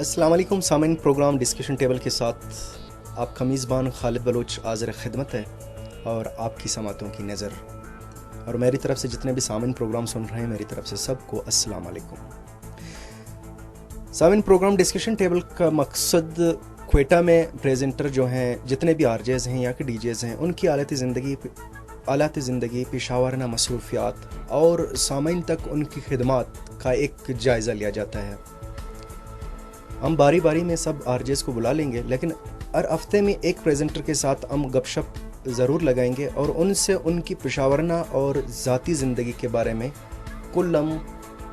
अस्सलाम वालेकुम सामीन। प्रोग्राम डिस्कशन टेबल के साथ आपका मेज़बान खालिद बलोच हाज़िर खिदमत है और आपकी समातों की नज़र और मेरी तरफ़ से जितने भी सामीन प्रोग्राम सुन रहे हैं मेरी तरफ़ से सबको अस्सलाम वालेकुम। सामीन, प्रोग्राम डिस्कशन टेबल का मकसद क्वेटा में प्रेजेंटर जो हैं, जितने भी आरजेज़ हैं या कि डीजेज़ हैं, उनकी आलत ज़िंदगी, पेशावराना मसरूफ़ियात और सामीन तक उनकी खिदमत का एक जायज़ा लिया जाता है। हम बारी बारी में सब आरजेस को बुला लेंगे, लेकिन हर हफ्ते में एक प्रेजेंटर के साथ हम गपशप ज़रूर लगाएंगे और उनसे उनकी पेशावराना और ज़ाती ज़िंदगी के बारे में खुल्लम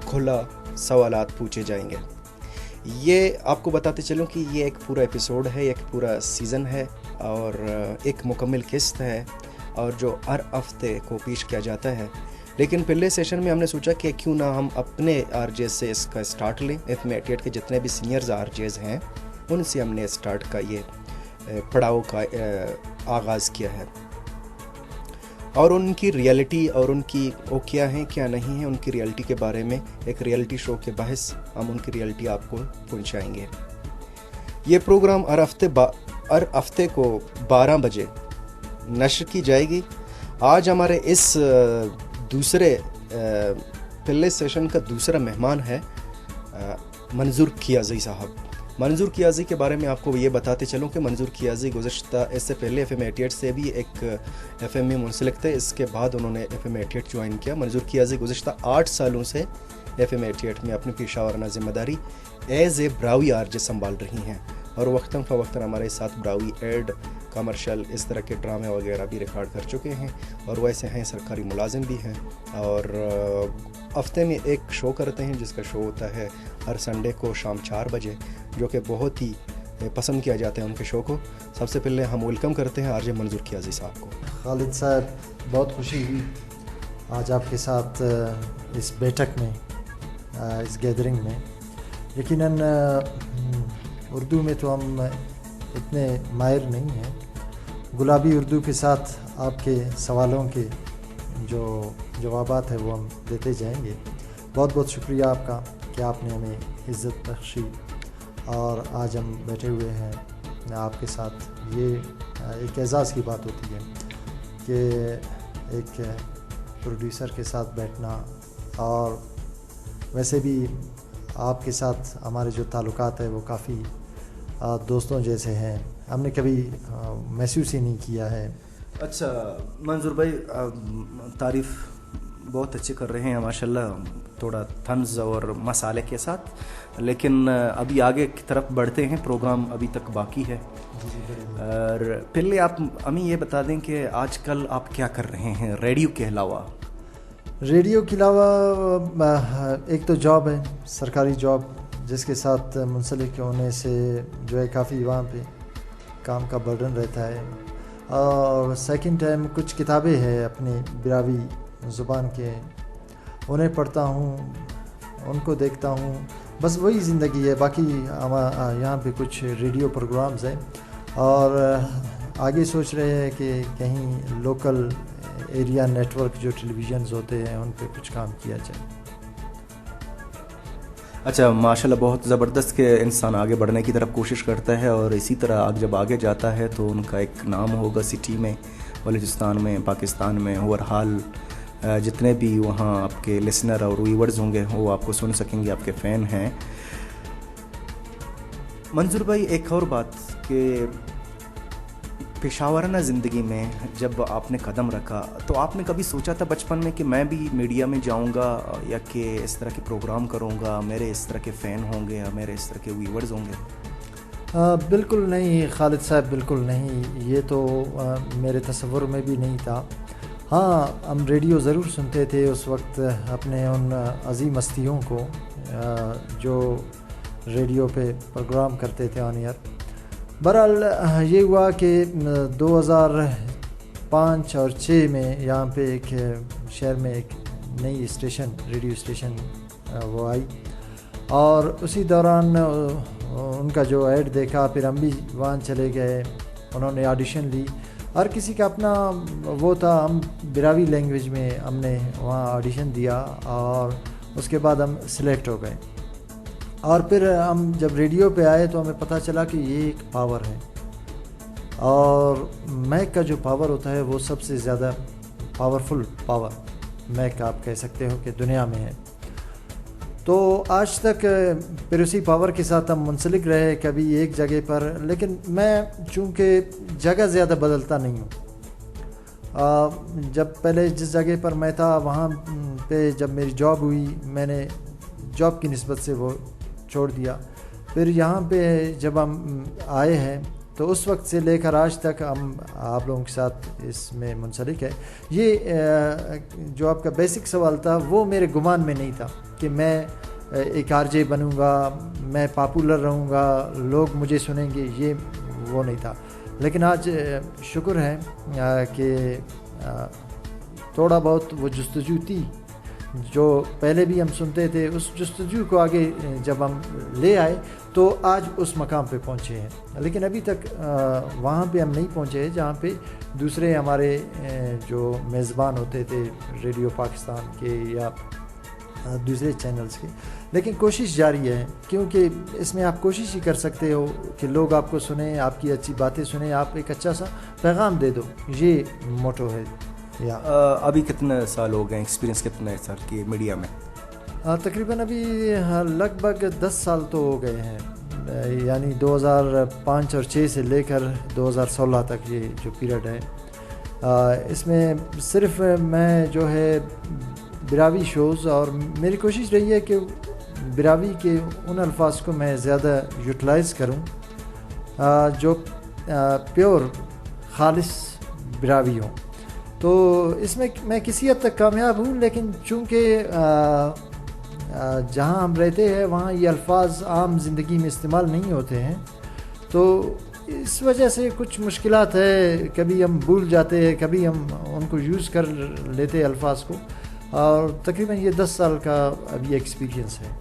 खुला सवालात पूछे जाएंगे। ये आपको बताते चलूँ कि ये एक पूरा एपिसोड है, एक पूरा सीज़न है और एक मुकम्मल किस्त है और जो हर हफ्ते को पेश किया जाता है। लेकिन पहले सेशन में हमने सोचा कि क्यों ना हम अपने आरजेस से इसका स्टार्ट लें। FM 88 के जितने भी सीनियर्स आरजेस हैं उनसे हमने स्टार्ट का ये पड़ाव का आगाज़ किया है और उनकी रियलिटी और उनकी वो क्या है क्या नहीं है, उनकी रियलिटी के बारे में एक रियलिटी शो के बहस हम उनकी रियलिटी आपको पहुंचाएंगे। ये प्रोग्राम हर हफ्ते को 12 बजे नश्र की जाएगी। आज हमारे इस दूसरे पहले सेशन का दूसरा मेहमान है मंजूर कियाजी साहब। मंजूर कियाजी के बारे में आपको ये बताते चलूँ कि मंजूर कियाजी गुज़श्ता इससे पहले FM 88 से भी एक FM में मुंसलिक थे। इसके बाद उन्होंने FM 88 ज्वाइन किया। मंजूर कियाजी गुज़श्ता 8 सालों से FM 88 में अपनी पेशावराना ज़िम्मेदारी एज़ ए ब्रावी आरजे संभाल रही हैं और वक्तन फ़वक्तन हमारे साथ ब्रावी एड, कमर्शियल, इस तरह के ड्रामे वगैरह भी रिकॉर्ड कर चुके हैं और वैसे हैं सरकारी मुलाजिम भी हैं और हफ्ते में एक शो करते हैं जिसका शो होता है हर संडे को शाम 4 बजे, जो कि बहुत ही पसंद किया जाता है उनके शो को। सबसे पहले हम वेलकम करते हैं आरजे मंजूर कियाजी साहब को। खालिद साहब, बहुत खुशी हुई आज आपके साथ इस बैठक में, इस गैदरिंग में। यकीनन उर्दू में तो हम इतने माहिर नहीं हैं। गुलाबी उर्दू के साथ आपके सवालों के जो जवाबात है वो हम देते जाएंगे। बहुत बहुत शुक्रिया आपका कि आपने हमें इज़्ज़त बख्शी और आज हम बैठे हुए हैं आपके साथ। ये एक एज़ाज़ की बात होती है कि एक प्रोड्यूसर के साथ बैठना, और वैसे भी आपके साथ हमारे जो ताल्लुकात है वो काफ़ी दोस्तों जैसे हैं। हमने कभी महसूस ही नहीं किया है। अच्छा मंजूर भाई, तारीफ़ बहुत अच्छी कर रहे हैं माशाल्लाह, थोड़ा तंज़ और मसाले के साथ। लेकिन अभी आगे की तरफ बढ़ते हैं, प्रोग्राम अभी तक बाकी है। और पहले आप हमें ये बता दें कि आजकल आप क्या कर रहे हैं रेडियो के अलावा? रेडियो के अलावा एक तो जॉब है, सरकारी जॉब, जिसके साथ मुंसलिक होने से जो है काफ़ी वहाँ पे काम का बर्डन रहता है। और सेकंड टाइम कुछ किताबें हैं अपनी बिरावी ज़ुबान के, उन्हें पढ़ता हूँ, उनको देखता हूँ, बस वही ज़िंदगी है। बाकी यहाँ पे कुछ रेडियो प्रोग्राम्स हैं और आगे सोच रहे हैं कि कहीं लोकल एरिया नेटवर्क जो टेलीविज़न्स होते हैं उन पे कुछ काम किया जाए। अच्छा माशाल्लाह, बहुत ज़बरदस्त के इंसान आगे बढ़ने की तरफ कोशिश करता है और इसी तरह जब आगे जाता है तो उनका एक नाम होगा सिटी में, बलूचिस्तान में, पाकिस्तान में। ओवरहाल जितने भी वहाँ आपके लिसनर और व्यूअर्स होंगे वो आपको सुन सकेंगे, आपके फ़ैन हैं। मंजूर भाई, एक और बात कि पेशावराना ज़िंदगी में जब आपने कदम रखा तो आपने कभी सोचा था बचपन में कि मैं भी मीडिया में जाऊंगा या कि इस तरह के प्रोग्राम करूंगा, मेरे इस तरह के फ़ैन होंगे या मेरे इस तरह के व्यूअर्स होंगे? बिल्कुल नहीं खालिद साहब, बिल्कुल नहीं। ये तो मेरे तसव्वुर में भी नहीं था। हाँ, हम रेडियो ज़रूर सुनते थे उस वक्त, अपने उन अज़ीम हस्तियों को जो रेडियो पे प्रोग्राम करते थे ऑन ईयर। बहरहाल ये हुआ कि 2005 और 6 में यहाँ पे एक शहर में एक नई स्टेशन, रेडियो स्टेशन वो आई और उसी दौरान उनका जो ऐड देखा, फिर हम भी वहाँ चले गए। उन्होंने ऑडिशन ली, हर किसी का अपना वो था। हम बिरावी लैंग्वेज में हमने वहाँ ऑडिशन दिया और उसके बाद हम सिलेक्ट हो गए। और फिर हम जब रेडियो पे आए तो हमें पता चला कि ये एक पावर है, और मैक का जो पावर होता है वो सबसे ज़्यादा पावरफुल पावर मैक आप कह सकते हो कि दुनिया में है। तो आज तक फिर उसी पावर के साथ हम मुंसलिक रहे, कभी एक जगह पर, लेकिन मैं चूँकि जगह ज़्यादा बदलता नहीं हूँ। जब पहले जिस जगह पर मैं था वहाँ पे जब मेरी जॉब हुई, मैंने जॉब की निस्बत से वो छोड़ दिया। फिर यहाँ पे जब हम आए हैं तो उस वक्त से लेकर आज तक हम आप लोगों के साथ इसमें मुंसलिक है। ये जो आपका बेसिक सवाल था वो मेरे गुमान में नहीं था कि मैं एक आरजे बनूँगा, मैं पॉपुलर रहूँगा, लोग मुझे सुनेंगे, ये वो नहीं था। लेकिन आज शुक्र है कि थोड़ा बहुत वो जुस्तजू थी जो पहले भी हम सुनते थे, उस जुस्तजू को आगे जब हम ले आए तो आज उस मकाम पे पहुँचे हैं। लेकिन अभी तक वहाँ पे हम नहीं पहुँचे हैं जहाँ पे दूसरे हमारे जो मेज़बान होते थे रेडियो पाकिस्तान के या दूसरे चैनल्स के। लेकिन कोशिश जारी है, क्योंकि इसमें आप कोशिश ही कर सकते हो कि लोग आपको सुने, आपकी अच्छी बातें सुने, आप एक अच्छा सा पैगाम दे दो, ये मोटो है। या अभी कितने साल हो गए, एक्सपीरियंस कितने साल की मीडिया में? तकरीबन अभी लगभग 10 साल तो हो गए हैं, यानी 2005 और 6 से लेकर 2016 तक ये जो पीरियड है। इसमें सिर्फ मैं जो है बिरावी शोज़, और मेरी कोशिश रही है कि बिरावी के उन अल्फाज को मैं ज़्यादा यूटिलाइज़ करूं जो प्योर खालिस बिरावी हों। तो इसमें मैं किसी हद तक कामयाब हूं, लेकिन चूँकि जहां हम रहते हैं वहां ये अल्फाज आम ज़िंदगी में इस्तेमाल नहीं होते हैं, तो इस वजह से कुछ मुश्किलात है। कभी हम भूल जाते हैं, कभी हम उनको यूज़ कर लेते हैं अल्फाज को, और तकरीबन ये 10 साल का अभी एक्सपीरियंस है।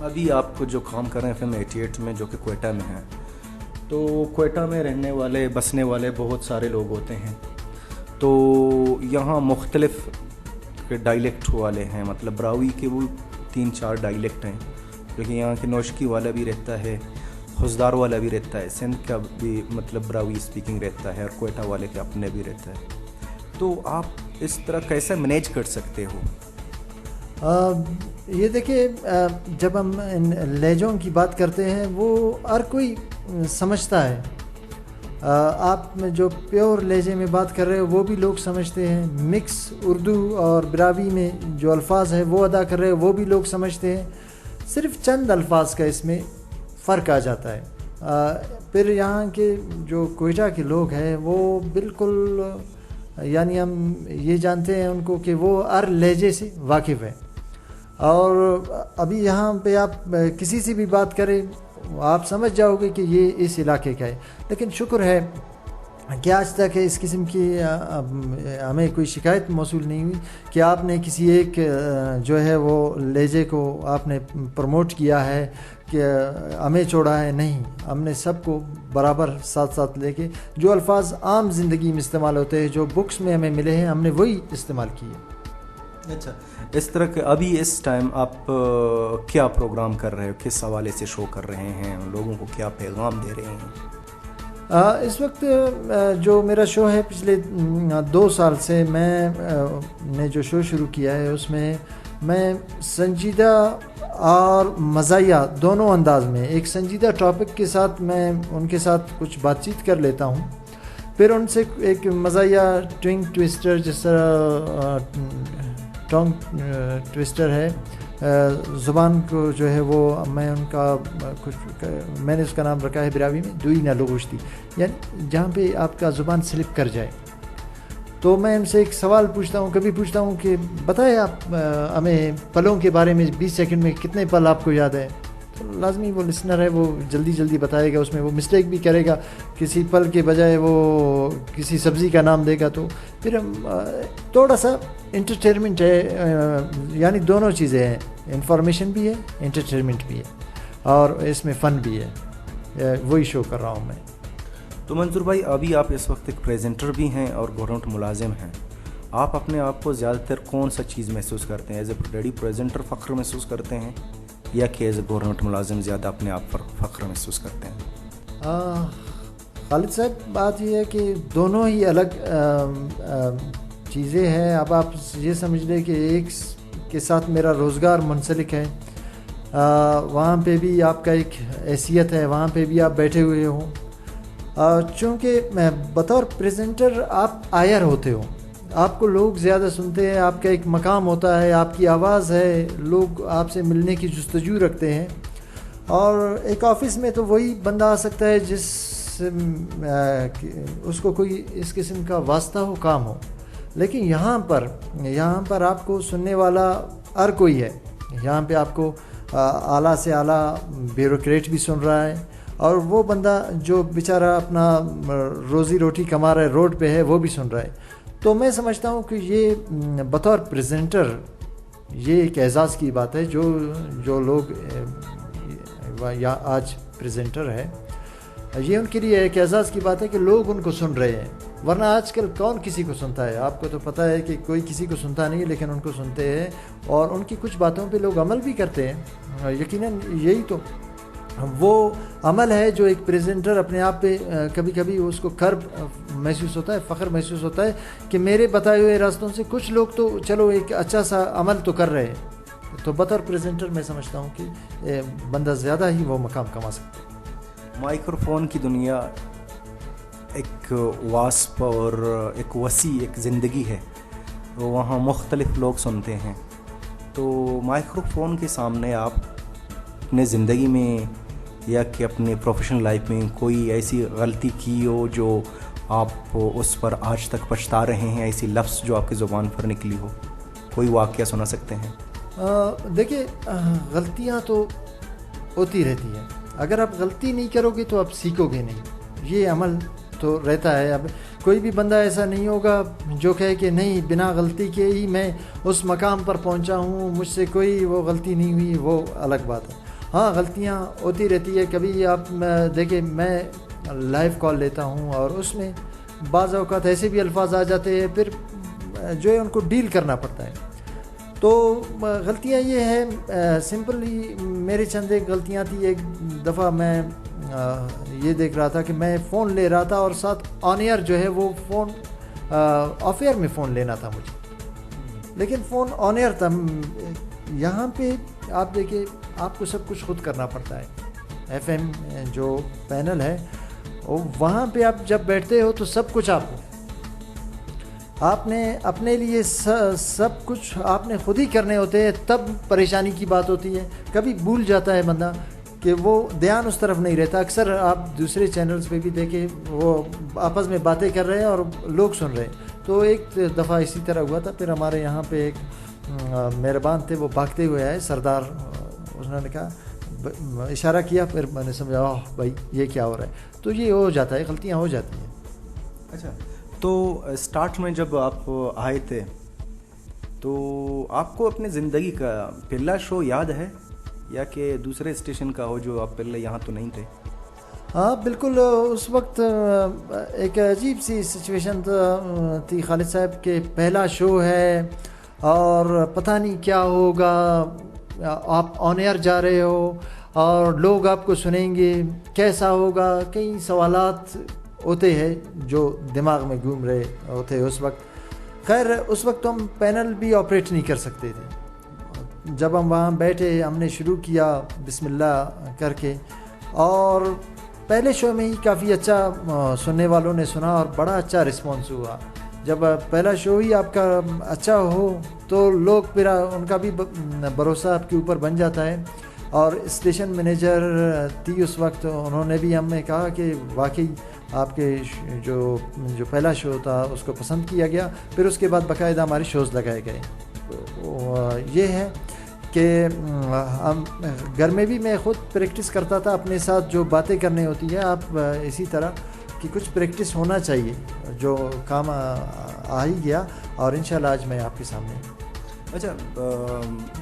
अभी आप जो काम कर रहे हैं FM 88 में, जो कि क्वेटा में है, तो क्वेटा में रहने वाले बसने वाले बहुत सारे लोग होते हैं, तो यहाँ मुख्तलिफ डायलेक्ट वाले हैं, मतलब ब्रावी के वो 3-4 डायलेक्ट हैं, जो कि यहाँ के नौशकी वाला भी रहता है, खुजदार वाला भी रहता है, सिंध का भी मतलब ब्रावी स्पीकिंग रहता है, और क्वेटा वाले के अपने भी रहता है। तो आप इस तरह कैसे मैनेज कर सकते हो? ये देखिए, जब हम इन लहजों की बात करते हैं वो हर कोई समझता है। आप जो प्योर लहजे में बात कर रहे हो वो भी लोग समझते हैं, मिक्स उर्दू और ब्रावी में जो अल्फाज है वो अदा कर रहे हो वो भी लोग समझते हैं। सिर्फ चंद अल्फाज का इसमें फ़र्क आ जाता है। फिर यहाँ के जो कोयटा के लोग हैं वो बिल्कुल, यानी हम ये जानते हैं उनको कि वो हर लहजे से वाकिफ़ है, और अभी यहाँ पे आप किसी से भी बात करें आप समझ जाओगे कि ये इस इलाके का है। लेकिन शुक्र है कि आज तक इस किस्म की हमें कोई शिकायत मौसूल नहीं हुई कि आपने किसी एक जो है वो लहजे को आपने प्रमोट किया है कि हमें छोड़ा है। नहीं, हमने सबको बराबर साथ साथ लेके जो अल्फाज आम ज़िंदगी में इस्तेमाल होते हैं, जो बुक्स में हमें मिले हैं, हमने वही इस्तेमाल किए। अच्छा, इस तरह के अभी इस टाइम आप क्या प्रोग्राम कर रहे हो, किस हवाले से शो कर रहे हैं, लोगों को क्या पैगाम दे रहे हैं? इस वक्त जो मेरा शो है, पिछले 2 साल से ने जो शो शुरू किया है उसमें मैं संजीदा और मज़ाहिया दोनों अंदाज में, एक संजीदा टॉपिक के साथ मैं उनके साथ कुछ बातचीत कर लेता हूँ, फिर उनसे एक मज़ाहिया टंग ट्विस्टर, जिस तरह टंग ट्विस्टर है, ज़ुबान को जो है वो मैं उनका कुछ मैंने उसका नाम रखा है बिरावी में दुई ना लगोश्ती, यानी जहाँ पे आपका ज़ुबान स्लिप कर जाए। तो मैं उनसे एक सवाल पूछता हूँ, कभी पूछता हूँ कि बताएं आप हमें पलों के बारे में 20 सेकंड में कितने पल आपको याद है। तो लाजमी वो लिसनर है वो जल्दी जल्दी बताएगा, उसमें वो मिस्टेक भी करेगा, किसी पल के बजाय वो किसी सब्ज़ी का नाम देगा। तो फिर हम थोड़ा सा इंटरटेनमेंट है, यानी दोनों चीज़ें हैं, इंफॉर्मेशन भी है, इंटरटेनमेंट भी है, और इसमें फ़न भी है। वही शो कर रहा हूँ मैं। तो मंजूर भाई, अभी आप इस वक्त एक प्रेजेंटर भी हैं और गवर्नमेंट मुलाजिम हैं, आप अपने आप को ज़्यादातर कौन सा चीज़ महसूस करते हैं? एज ए रेडी प्रेजेंटर फ़ख्र महसूस करते हैं या कि एज ए गवर्नमेंट मुलाजिम ज़्यादा अपने आप पर फ़ख्र महसूस करते हैं? खालिद साहब, बात यह है कि दोनों ही अलग चीज़ें हैं। अब आप ये समझ लें कि एक के साथ मेरा रोज़गार मुंसलिक है, वहाँ पे भी आपका एक हैसियत है, वहाँ पे भी आप बैठे हुए हो। चूँकि बतौर प्रेजेंटर आप आयर होते हो, आपको लोग ज़्यादा सुनते हैं, आपका एक मकाम होता है, आपकी आवाज़ है, लोग आपसे मिलने की जुस्तजू रखते हैं। और एक ऑफ़िस में तो वही बंदा आ सकता है जिस उसको कोई इस किस्म का वास्ता हो, काम हो। लेकिन यहाँ पर आपको सुनने वाला हर कोई है। यहाँ पे आपको आला से आला ब्यूरोक्रेट भी सुन रहा है, और वो बंदा जो बेचारा अपना रोज़ी रोटी कमा रहा है, रोड पे है, वो भी सुन रहा है। तो मैं समझता हूँ कि ये बतौर प्रेजेंटर ये एक एजाज़ की बात है। जो लोग या आज प्रेजेंटर है, ये उनके लिए एक एजाज़ की बात है कि लोग उनको सुन रहे हैं। वरना आजकल कौन किसी को सुनता है? आपको तो पता है कि कोई किसी को सुनता नहीं, लेकिन उनको सुनते हैं और उनकी कुछ बातों पे लोग अमल भी करते हैं। यकीनन यही तो वो अमल है जो एक प्रेजेंटर अपने आप पे कभी कभी उसको गर्व महसूस होता है, फ़ख्र महसूस होता है कि मेरे बताए हुए रास्तों से कुछ लोग तो चलो एक अच्छा सा अमल तो कर रहे हैं। तो बतौर प्रेजेंटर मैं समझता हूँ कि बंदा ज़्यादा ही वो मकाम कमा सकता है। माइक्रोफोन की दुनिया एक वास्प और एक वसी एक ज़िंदगी है, वहाँ मुख्तलिफ़ लोग सुनते हैं। तो माइक्रोफोन के सामने आप अपने ज़िंदगी में या कि अपने प्रोफेशनल लाइफ में कोई ऐसी गलती की हो जो आप उस पर आज तक पछता रहे हैं, ऐसी लफ्ज़ जो आपकी ज़ुबान पर निकली हो, कोई वाक़या सुना सकते हैं? देखिए, गलतियाँ तो होती रहती हैं। अगर आप गलती नहीं करोगे तो आप सीखोगे नहीं, ये अमल तो रहता है। अब कोई भी बंदा ऐसा नहीं होगा जो कहे कि नहीं, बिना गलती के ही मैं उस मकाम पर पहुंचा हूं, मुझसे कोई वो गलती नहीं हुई, वो अलग बात है। हाँ, गलतियां होती रहती है। कभी आप देखिए, मैं लाइव कॉल लेता हूं और उसमें बाज़ औक़ात ऐसे भी अल्फाज आ जाते हैं, फिर जो है उनको डील करना पड़ता है। तो गलतियाँ ये है, सिंपली मेरी चंद एक गलतियाँ थी। एक दफ़ा मैं ये देख रहा था कि मैं फ़ोन ले रहा था और साथ ऑन एयर जो है वो फ़ोन ऑफ एयर में फ़ोन लेना था मुझे, लेकिन फ़ोन ऑन एयर था। यहाँ पे आप देखिए, आपको सब कुछ खुद करना पड़ता है। FM जो पैनल है वहाँ पे आप जब बैठते हो तो सब कुछ आपने अपने लिए सब कुछ आपने खुद ही करने होते हैं। तब परेशानी की बात होती है। कभी भूल जाता है बंदा कि वो ध्यान उस तरफ नहीं रहता। अक्सर आप दूसरे चैनल्स पे भी देखें, वो आपस में बातें कर रहे हैं और लोग सुन रहे हैं। तो एक दफ़ा इसी तरह हुआ था। फिर हमारे यहाँ पे एक मेहरबान थे, वो भागते हुए आए, सरदार। उन्होंने कहा, इशारा किया, फिर मैंने समझा, ओह भाई ये क्या हो रहा है। तो ये हो जाता है, गलतियाँ हो जाती हैं। अच्छा, तो स्टार्ट में जब आप आए थे तो आपको अपने ज़िंदगी का पहला शो याद है या कि दूसरे स्टेशन का हो जो आप पहले यहाँ तो नहीं थे? हाँ बिल्कुल, उस वक्त एक अजीब सी सिचुएशन थी खालिद साहब के। पहला शो है और पता नहीं क्या होगा, आप ऑन एयर जा रहे हो और लोग आपको सुनेंगे, कैसा होगा, कई सवालात होते हैं जो दिमाग में घूम रहे होते हैं उस वक्त। खैर, उस वक्त तो हम पैनल भी ऑपरेट नहीं कर सकते थे। जब हम वहाँ बैठे, हमने शुरू किया बिस्मिल्लाह करके, और पहले शो में ही काफ़ी अच्छा सुनने वालों ने सुना और बड़ा अच्छा रिस्पॉन्स हुआ। जब पहला शो ही आपका अच्छा हो तो लोग फिर उनका भी भरोसा आपके ऊपर बन जाता है। और स्टेशन मैनेजर थी उस वक्त, उन्होंने भी हमें कहा कि वाकई आपके जो पहला शो था उसको पसंद किया गया। फिर उसके बाद बाकायदा हमारे शोज़ लगाए गए। तो ये है कि हम घर में भी मैं ख़ुद प्रैक्टिस करता था अपने साथ, जो बातें करनी होती है। आप इसी तरह कि कुछ प्रैक्टिस होना चाहिए, जो काम आ ही गया और इंशाल्लाह आज मैं आपके सामने। अच्छा,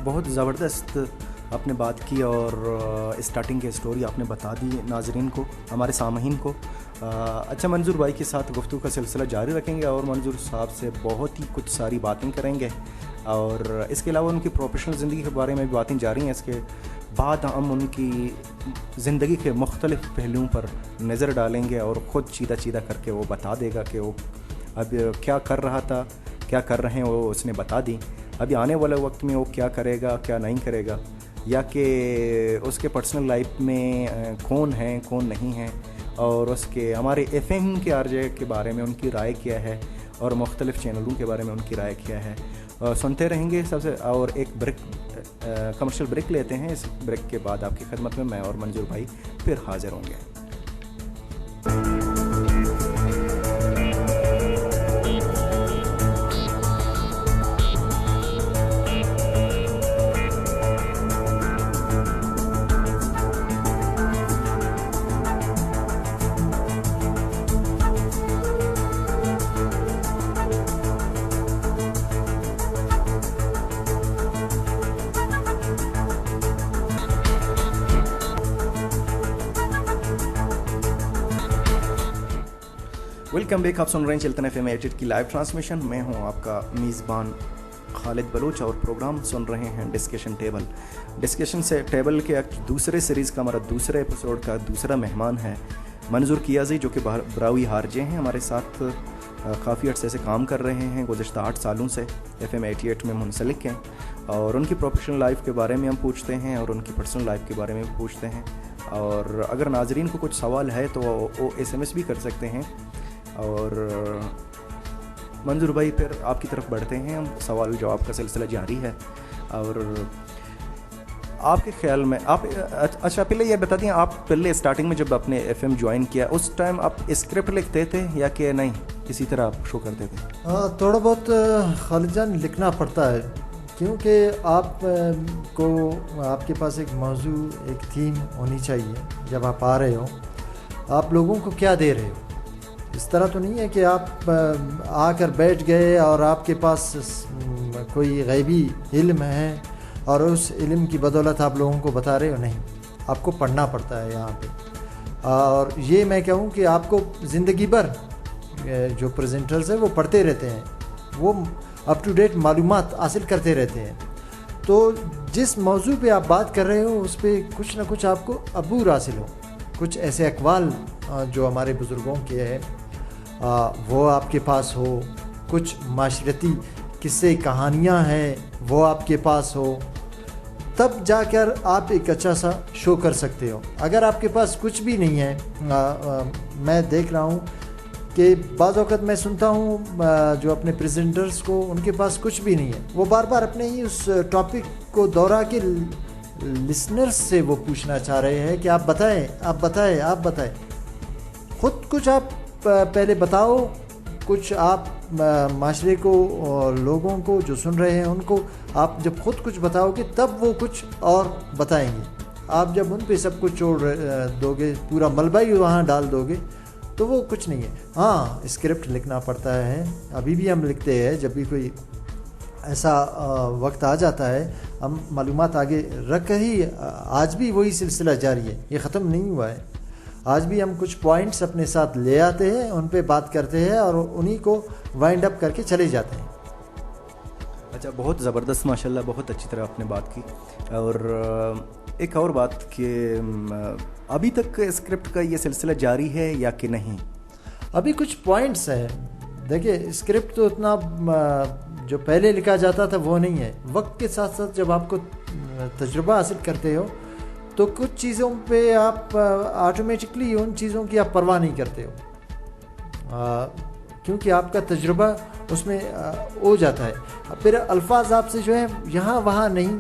बहुत ज़बरदस्त आपने बात की और स्टार्टिंग की स्टोरी आपने बता दी नाज़रीन को, हमारे सामहीन को। अच्छा, मंजूर भाई के साथ गुफ्तगू का सिलसिला जारी रखेंगे और मंजूर साहब से बहुत ही कुछ सारी बातें करेंगे। और इसके अलावा उनकी प्रोफेशनल ज़िंदगी के बारे में भी बातें जा रही हैं। इसके बाद हम उनकी ज़िंदगी के मुख्तलिफ़ पहलुओं पर नज़र डालेंगे और ख़ुद चीदा चीदा करके वो बता देगा कि वो अब क्या कर रहा था, क्या कर रहे हैं, वो उसने बता दी। अभी आने वाले वक्त में वो क्या करेगा, क्या नहीं करेगा, या कि उसके पर्सनल लाइफ में कौन है कौन नहीं है, और उसके हमारे FM के आरजे के बारे में उनकी राय क्या है, और मुख्तलिफ़ चैनलों के बारे में उनकी राय क्या है, सुनते रहेंगे सबसे। और एक ब्रेक, कमर्शियल ब्रेक लेते हैं। इस ब्रेक के बाद आपकी खिदमत में मैं और मंजूर भाई फिर हाजिर होंगे। Welcome back. आप सुन रहे हैं चलतन FM 88 की लाइव ट्रांसमिशन। मैं हूं आपका मेज़बान खालिद बलूच और प्रोग्राम सुन रहे हैं डिस्कशन टेबल। डिस्कशन से टेबल के दूसरे सीरीज़ का हमारा दूसरे एपिसोड का दूसरा मेहमान है मंजूर कियाजी, जो कि ब्रावी हारजे हैं। हमारे साथ काफ़ी अर्से से काम कर रहे हैं, गुज़श्ता 8 सालों से FM 88 में मुंसलिक हैं। और उनकी प्रोफेशनल लाइफ के बारे में हम पूछते हैं और उनकी पर्सनल लाइफ के बारे में भी पूछते हैं। और अगर नाजरीन को कुछ सवाल है तो वो SMS भी कर सकते हैं। और मंजूर भाई फिर आपकी तरफ बढ़ते हैं, हम सवाल जवाब का सिलसिला जारी है। और आपके ख्याल में आप अच्छा पहले ये बता दें, आप पहले स्टार्टिंग में जब आपने FM ज्वाइन किया उस टाइम आप स्क्रिप्ट लिखते थे या कि नहीं, किसी तरह आप शो करते थे? थोड़ा बहुत खालिद जान लिखना पड़ता है, क्योंकि आप को आपके पास एक मौजू, एक थीम होनी चाहिए। जब आप आ रहे हो, आप लोगों को क्या दे रहे हो। इस तरह तो नहीं है कि आप आकर बैठ गए और आपके पास कोई गैबी इल्म है और उस इल्म की बदौलत आप लोगों को बता रहे हो। नहीं, आपको पढ़ना पड़ता है यहाँ पे। और ये मैं कहूँ कि आपको ज़िंदगी भर जो प्रेजेंटर्स हैं वो पढ़ते रहते हैं, वो अप टू डेट मालूमात हासिल करते रहते हैं। तो जिस मौजू पे आप बात कर रहे हो उस पर कुछ ना कुछ आपको अबूर हासिल हो। कुछ ऐसे अक़वाल जो हमारे बुज़ुर्गों के हैं वो आपके पास हो, कुछ माशरती किस्से कहानियाँ हैं वो आपके पास हो, तब जाकर आप एक अच्छा सा शो कर सकते हो। अगर आपके पास कुछ भी नहीं है, मैं देख रहा हूँ कि बाज़ वक़्त मैं सुनता हूँ जो अपने प्रेजेंटर्स को, उनके पास कुछ भी नहीं है, वो बार बार अपने ही उस टॉपिक को दोहरा के लिसनर्स से वो पूछना चाह रहे हैं कि आप बताएं, आप बताएं, आप बताएं। ख़ुद कुछ आप पहले बताओ, कुछ आप माशरे को और लोगों को जो सुन रहे हैं उनको आप जब ख़ुद कुछ बताओगे तब वो कुछ और बताएंगे। आप जब उन पे सब कुछ छोड़ दोगे, पूरा मलबा ही वहाँ डाल दोगे, तो वो कुछ नहीं है। हाँ, स्क्रिप्ट लिखना पड़ता है, अभी भी हम लिखते हैं। जब भी कोई ऐसा वक्त आ जाता है हम मालूमात आगे रख कर ही, आज भी वही सिलसिला जारी है, ये ख़त्म नहीं हुआ है। आज भी हम कुछ पॉइंट्स अपने साथ ले आते हैं, उन पे बात करते हैं और उन्हीं को वाइंड अप करके चले जाते हैं। अच्छा, बहुत ज़बरदस्त, माशाल्लाह, बहुत अच्छी तरह आपने बात की। और एक और बात कि अभी तक स्क्रिप्ट का ये सिलसिला जारी है या कि नहीं? अभी कुछ पॉइंट्स हैं। देखिए, स्क्रिप्ट तो उतना जो पहले लिखा जाता था वो नहीं है। वक्त के साथ साथ जब आपको तजुर्बा हासिल करते हो तो कुछ चीज़ों पे आप ऑटोमेटिकली उन चीज़ों की आप परवाह नहीं करते हो, क्योंकि आपका तजुर्बा उसमें हो जाता है। फिर अल्फाज आपसे जो है यहाँ वहाँ नहीं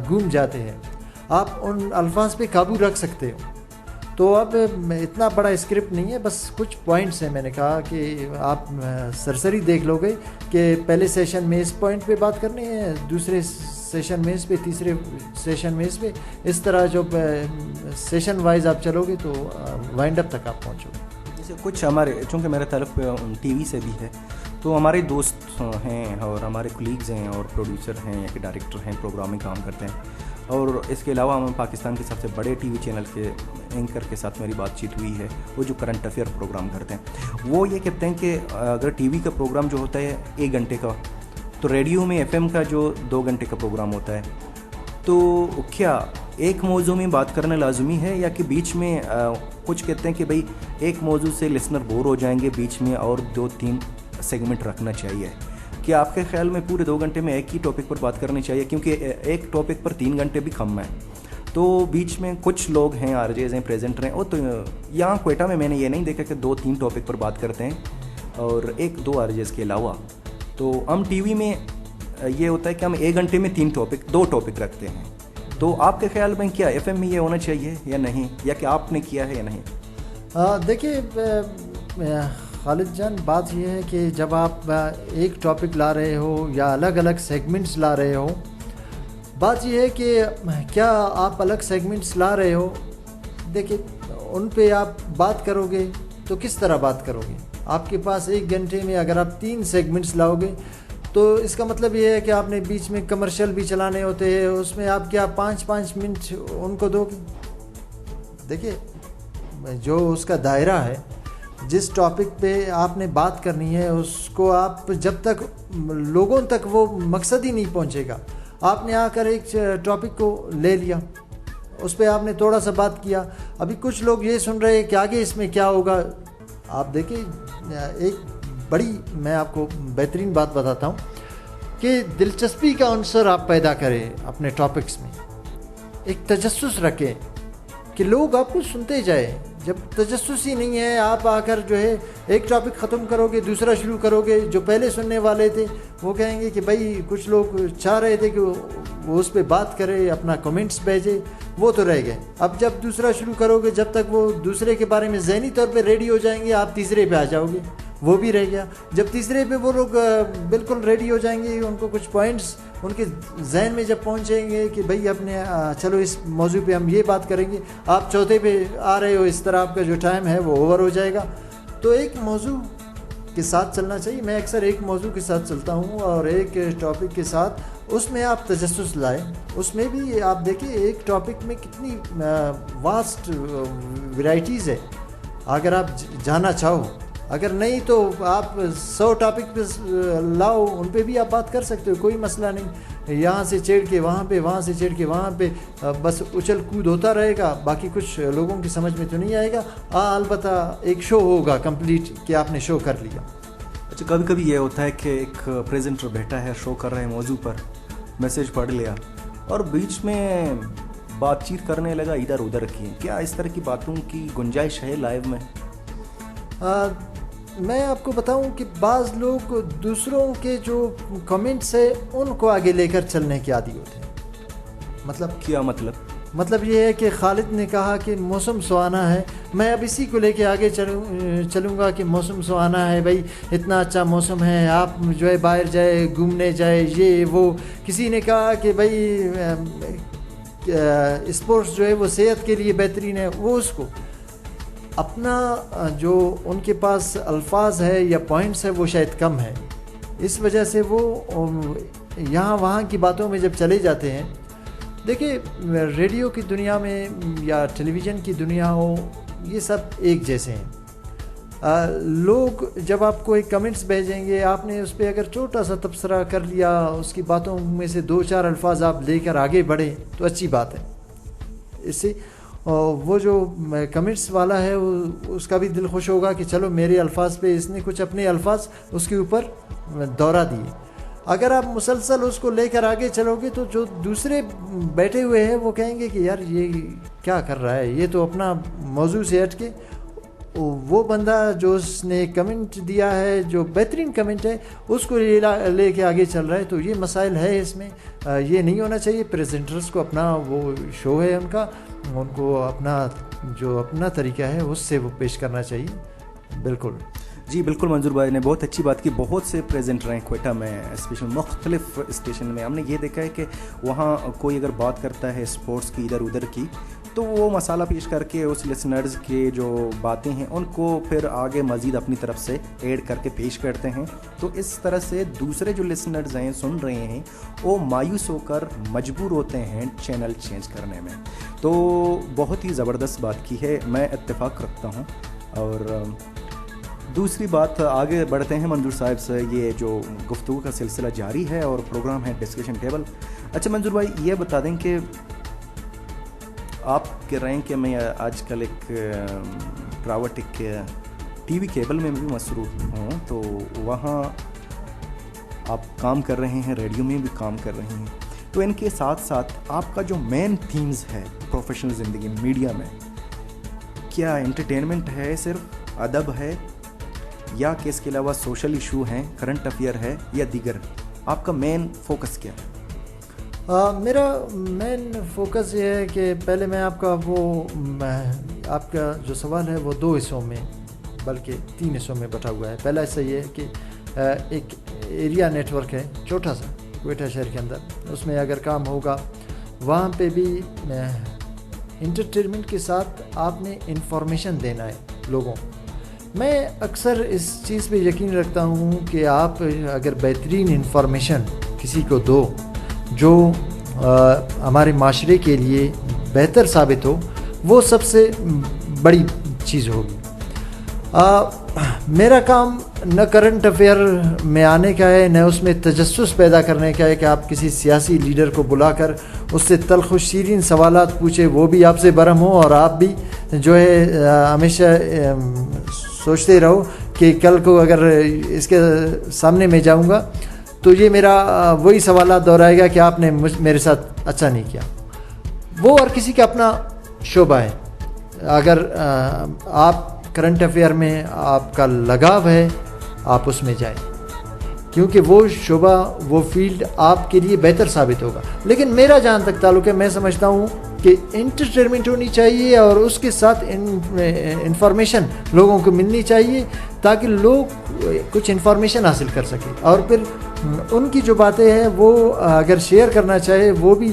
गूम जाते हैं, आप उन अल्फाज पे काबू रख सकते हो। तो अब इतना बड़ा स्क्रिप्ट नहीं है, बस कुछ पॉइंट्स हैं। मैंने कहा कि आप सरसरी देख लोगे कि पहले सेशन में इस पॉइंट पे बात करनी है, दूसरे सेशन में इस पे, तीसरे सेशन में इस पे, इस तरह जो सेशन वाइज आप चलोगे तो वाइंड अप तक आप पहुंचोगे। जैसे कुछ हमारे, चूँकि मेरा ताल्लुक़ TV से भी है, तो हमारे दोस्त हैं और हमारे कोलीग्स हैं और प्रोड्यूसर हैं या कि डायरेक्टर हैं, प्रोग्राम में काम करते हैं। और इसके अलावा हम पाकिस्तान के सबसे बड़े TV चैनल के एंकर के साथ मेरी बातचीत हुई है, वो जो करंट अफेयर प्रोग्राम करते हैं। वो ये कहते हैं कि अगर TV का प्रोग्राम जो होता है 1 घंटे का, तो रेडियो में एफएम का जो 2 घंटे का प्रोग्राम होता है, तो क्या एक मौजू में बात करना लाजमी है, या कि बीच में कुछ कहते हैं कि भाई एक मौजू से लिसनर बोर हो जाएंगे, बीच में और 2-3 सेगमेंट रखना चाहिए? कि आपके ख्याल में पूरे 2 घंटे में एक ही टॉपिक पर बात करनी चाहिए? क्योंकि एक टॉपिक पर 3 घंटे भी कम है, तो बीच में कुछ लोग हैं, आरजेज हैं, प्रेजेंटर हैं, और तो यहाँ क्वेटा में मैंने ये नहीं देखा कि 2-3 टॉपिक पर बात करते हैं और 1-2 आरजेज के अलावा। तो हम टीवी में ये होता है कि हम 1 घंटे में 2 टॉपिक रखते हैं। तो आपके ख्याल में क्या एफएम में ये होना चाहिए या नहीं, या कि आपने किया है या नहीं? देखिए खालिद जान, बात यह है कि जब आप एक टॉपिक ला रहे हो या अलग अलग सेगमेंट्स ला रहे हो, बात यह है कि क्या आप अलग सेगमेंट्स ला रहे हो, देखिए उन पे आप बात करोगे तो किस तरह बात करोगे? आपके पास 1 घंटे में अगर आप 3 सेगमेंट्स लाओगे तो इसका मतलब ये है कि आपने बीच में कमर्शियल भी चलाने होते हैं, उसमें आप क्या 5-5 मिनट उनको दोगे? देखिए जो उसका दायरा है, जिस टॉपिक पे आपने बात करनी है, उसको आप जब तक लोगों तक वो मकसद ही नहीं पहुंचेगा, आपने आकर एक टॉपिक को ले लिया, उस पर आपने थोड़ा सा बात किया, अभी कुछ लोग ये सुन रहे हैं कि आगे इसमें क्या होगा। आप देखिए एक बड़ी, मैं आपको बेहतरीन बात बताता हूँ कि दिलचस्पी का अंसर आप पैदा करें अपने टॉपिक्स में, एक तजस्सुस रखें कि लोग आपको सुनते जाए। जब तजस्सुस ही नहीं है, आप आकर जो है एक टॉपिक ख़त्म करोगे, दूसरा शुरू करोगे, जो पहले सुनने वाले थे वो कहेंगे कि भाई कुछ लोग चाह रहे थे कि वो उस पर बात करे, अपना कमेंट्स भेजे, वो तो रह गए। अब जब दूसरा शुरू करोगे, जब तक वो दूसरे के बारे में ज़हनी तौर पे रेडी हो जाएंगे, आप तीसरे पे आ जाओगे, वो भी रह गया। जब तीसरे पे वो लोग बिल्कुल रेडी हो जाएंगे, उनको कुछ पॉइंट्स उनके जहन में जब पहुंचेंगे कि भाई अपने चलो इस मौजू पे हम ये बात करेंगे, आप चौथे पे आ रहे हो, इस तरह आपका जो टाइम है वो ओवर हो जाएगा। तो एक मौजू के साथ चलना चाहिए। मैं अक्सर एक मौजू के साथ चलता हूँ और एक टॉपिक के साथ, उसमें आप तजस्सुस लाएँ। उसमें भी आप देखिए एक टॉपिक में कितनी वास्ट वैरायटीज़ है, अगर आप जाना चाहो। अगर नहीं तो आप 100 टॉपिक पे लाओ, उन पे भी आप बात कर सकते हो, कोई मसला नहीं। यहाँ से छेड़ के वहाँ पे, वहाँ से छेड़ के वहाँ पे, बस उछल कूद होता रहेगा, बाकी कुछ लोगों की समझ में तो नहीं आएगा। अलबत्ता एक शो होगा कंप्लीट कि आपने शो कर लिया। अच्छा, कभी कभी ये होता है कि एक प्रेजेंटर बैठा है, शो कर रहे हैं मौजू पर, मैसेज पढ़ लिया और बीच में बातचीत करने लगा इधर उधर की। क्या इस तरह की बातों की गुंजाइश है लाइव में? मैं आपको बताऊं कि बाज़ लोग दूसरों के जो कमेंट्स है उनको आगे लेकर चलने के आदी होते हैं। मतलब क्या मतलब ये है कि खालिद ने कहा कि मौसम सुहाना है, मैं अब इसी को लेके आगे चलूँगा कि मौसम सुहाना है, भाई इतना अच्छा मौसम है, आप जो है बाहर जाए, घूमने जाए, ये वो। किसी ने कहा कि भाई स्पोर्ट्स जो है वो सेहत के लिए बेहतरीन है, वो उसको अपना जो उनके पास अल्फाज है या पॉइंट्स है वो शायद कम है, इस वजह से वो यहाँ वहाँ की बातों में जब चले जाते हैं। देखिए रेडियो की दुनिया में या टेलीविज़न की दुनिया हो, ये सब एक जैसे हैं। लोग जब आपको एक कमेंट्स भेजेंगे, आपने उस पर अगर छोटा सा तबसरा कर लिया, उसकी बातों में से 2-4 अल्फाज आप लेकर आगे बढ़े तो अच्छी बात है। इससे वो जो कमेंट्स वाला है उसका भी दिल खुश होगा कि चलो मेरे अल्फाज पे इसने कुछ अपने अल्फाज उसके ऊपर दोहरा दिए। अगर आप मुसलसल उसको लेकर आगे चलोगे तो जो दूसरे बैठे हुए हैं वो कहेंगे कि यार ये क्या कर रहा है, ये तो अपना मौजू से हट के वो बंदा जो उसने कमेंट दिया है, जो बेहतरीन कमेंट है, उसको ले के आगे चल रहा है। तो ये मसाइल है इसमें, ये नहीं होना चाहिए। प्रेजेंटर्स को अपना वो शो है उनको अपना तरीका है उससे वो पेश करना चाहिए। बिल्कुल जी, बिल्कुल। मंजूर भाई ने बहुत अच्छी बात की। बहुत से प्रेजेंटर हैं क्वेटा में, स्पेशल मुख्तलिफ स्टेशन में। हमने ये देखा है कि वहाँ कोई अगर बात करता है स्पोर्ट्स की, इधर उधर की, तो वो मसाला पेश करके उस लिसनर्स के जो बातें हैं उनको फिर आगे मज़ीद अपनी तरफ से ऐड करके पेश करते हैं। तो इस तरह से दूसरे जो लिसनर्स हैं, सुन रहे हैं, वो मायूस होकर मजबूर होते हैं चैनल चेंज करने में। तो बहुत ही ज़बरदस्त बात की है, मैं इत्तेफाक रखता हूँ। और दूसरी बात, आगे बढ़ते हैं मंजूर साहब से। ये जो गुफ्तगू का सिलसिला जारी है और प्रोग्राम है डिस्कशन टेबल। अच्छा मंजूर भाई, ये बता दें कि आप कह रहे हैं कि मैं आजकल एक प्राइवेट एक टीवी केबल में भी मसरूफ़ हूँ, तो वहाँ आप काम कर रहे हैं, रेडियो में भी काम कर रहे हैं, तो इनके साथ साथ आपका जो मेन थीम्स है प्रोफेशनल ज़िंदगी मीडिया में, क्या एंटरटेनमेंट है, सिर्फ अदब है, या कि इसके अलावा सोशल इशू हैं, करंट अफेयर है, या दीगर? आपका मेन फोकस क्या है? मेरा मेन फोकस ये है कि पहले मैं आपका जो सवाल है वो 2 हिस्सों में बल्कि 3 हिस्सों में बटा हुआ है। पहला हिस्सा ये है कि एक एरिया नेटवर्क है छोटा सा क्वेटा शहर के अंदर, उसमें अगर काम होगा वहाँ पे भी इंटरटेनमेंट के साथ आपने इंफॉर्मेशन देना है लोगों को। मैं अक्सर इस चीज़ पे यकीन रखता हूँ कि आप अगर बेहतरीन इंफॉर्मेशन किसी को दो जो हमारे माशरे के लिए बेहतर साबित हो, वो सबसे बड़ी चीज़ होगी। मेरा काम न करंट अफेयर में आने का है, न उसमें तजस्सुस पैदा करने का है कि आप किसी सियासी लीडर को बुलाकर उससे तल्ख़ व शीरीन सवालात पूछे, वो भी आपसे बरहम हो और आप भी जो है हमेशा सोचते रहो कि कल को अगर इसके सामने मैं जाऊंगा तो ये मेरा वही सवालात दोहराएगा कि आपने मेरे साथ अच्छा नहीं किया। वो और किसी का अपना शोबा है। अगर आप करंट अफेयर में आपका लगाव है, आप उसमें जाएं, क्योंकि वो शोबा, वो फील्ड आपके लिए बेहतर साबित होगा। लेकिन मेरा जहाँ तक ताल्लुक़ है, मैं समझता हूँ कि इंटरटेनमेंट होनी चाहिए और उसके साथ इंफॉर्मेशन लोगों को मिलनी चाहिए ताकि लोग कुछ इंफॉर्मेशन हासिल कर सकें और फिर उनकी जो बातें हैं वो अगर शेयर करना चाहे वो भी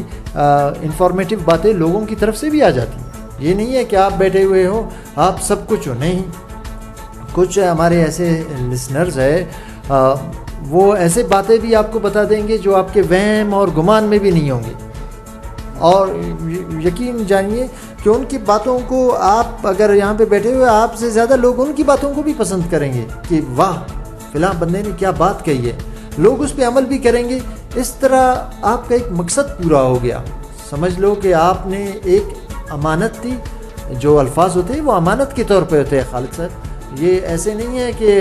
इंफॉर्मेटिव बातें लोगों की तरफ से भी आ जाती हैं। ये नहीं है कि आप बैठे हुए हो, आप सब कुछ हो, नहीं। कुछ हमारे ऐसे लिसनर्स है वो ऐसे बातें भी आपको बता देंगे जो आपके वहम और गुमान में भी नहीं होंगे, और यकीन जानिए कि उनकी बातों को आप अगर यहाँ पे बैठे हुए, आपसे ज़्यादा लोग उनकी बातों को भी पसंद करेंगे कि वाह फिलहाल बंदे ने क्या बात कही है, लोग उस पर अमल भी करेंगे। इस तरह आपका एक मकसद पूरा हो गया। समझ लो कि आपने एक अमानत थी, जो अल्फाज होते हैं वो अमानत के तौर पे होते हैं खालिद साहब। ये ऐसे नहीं है कि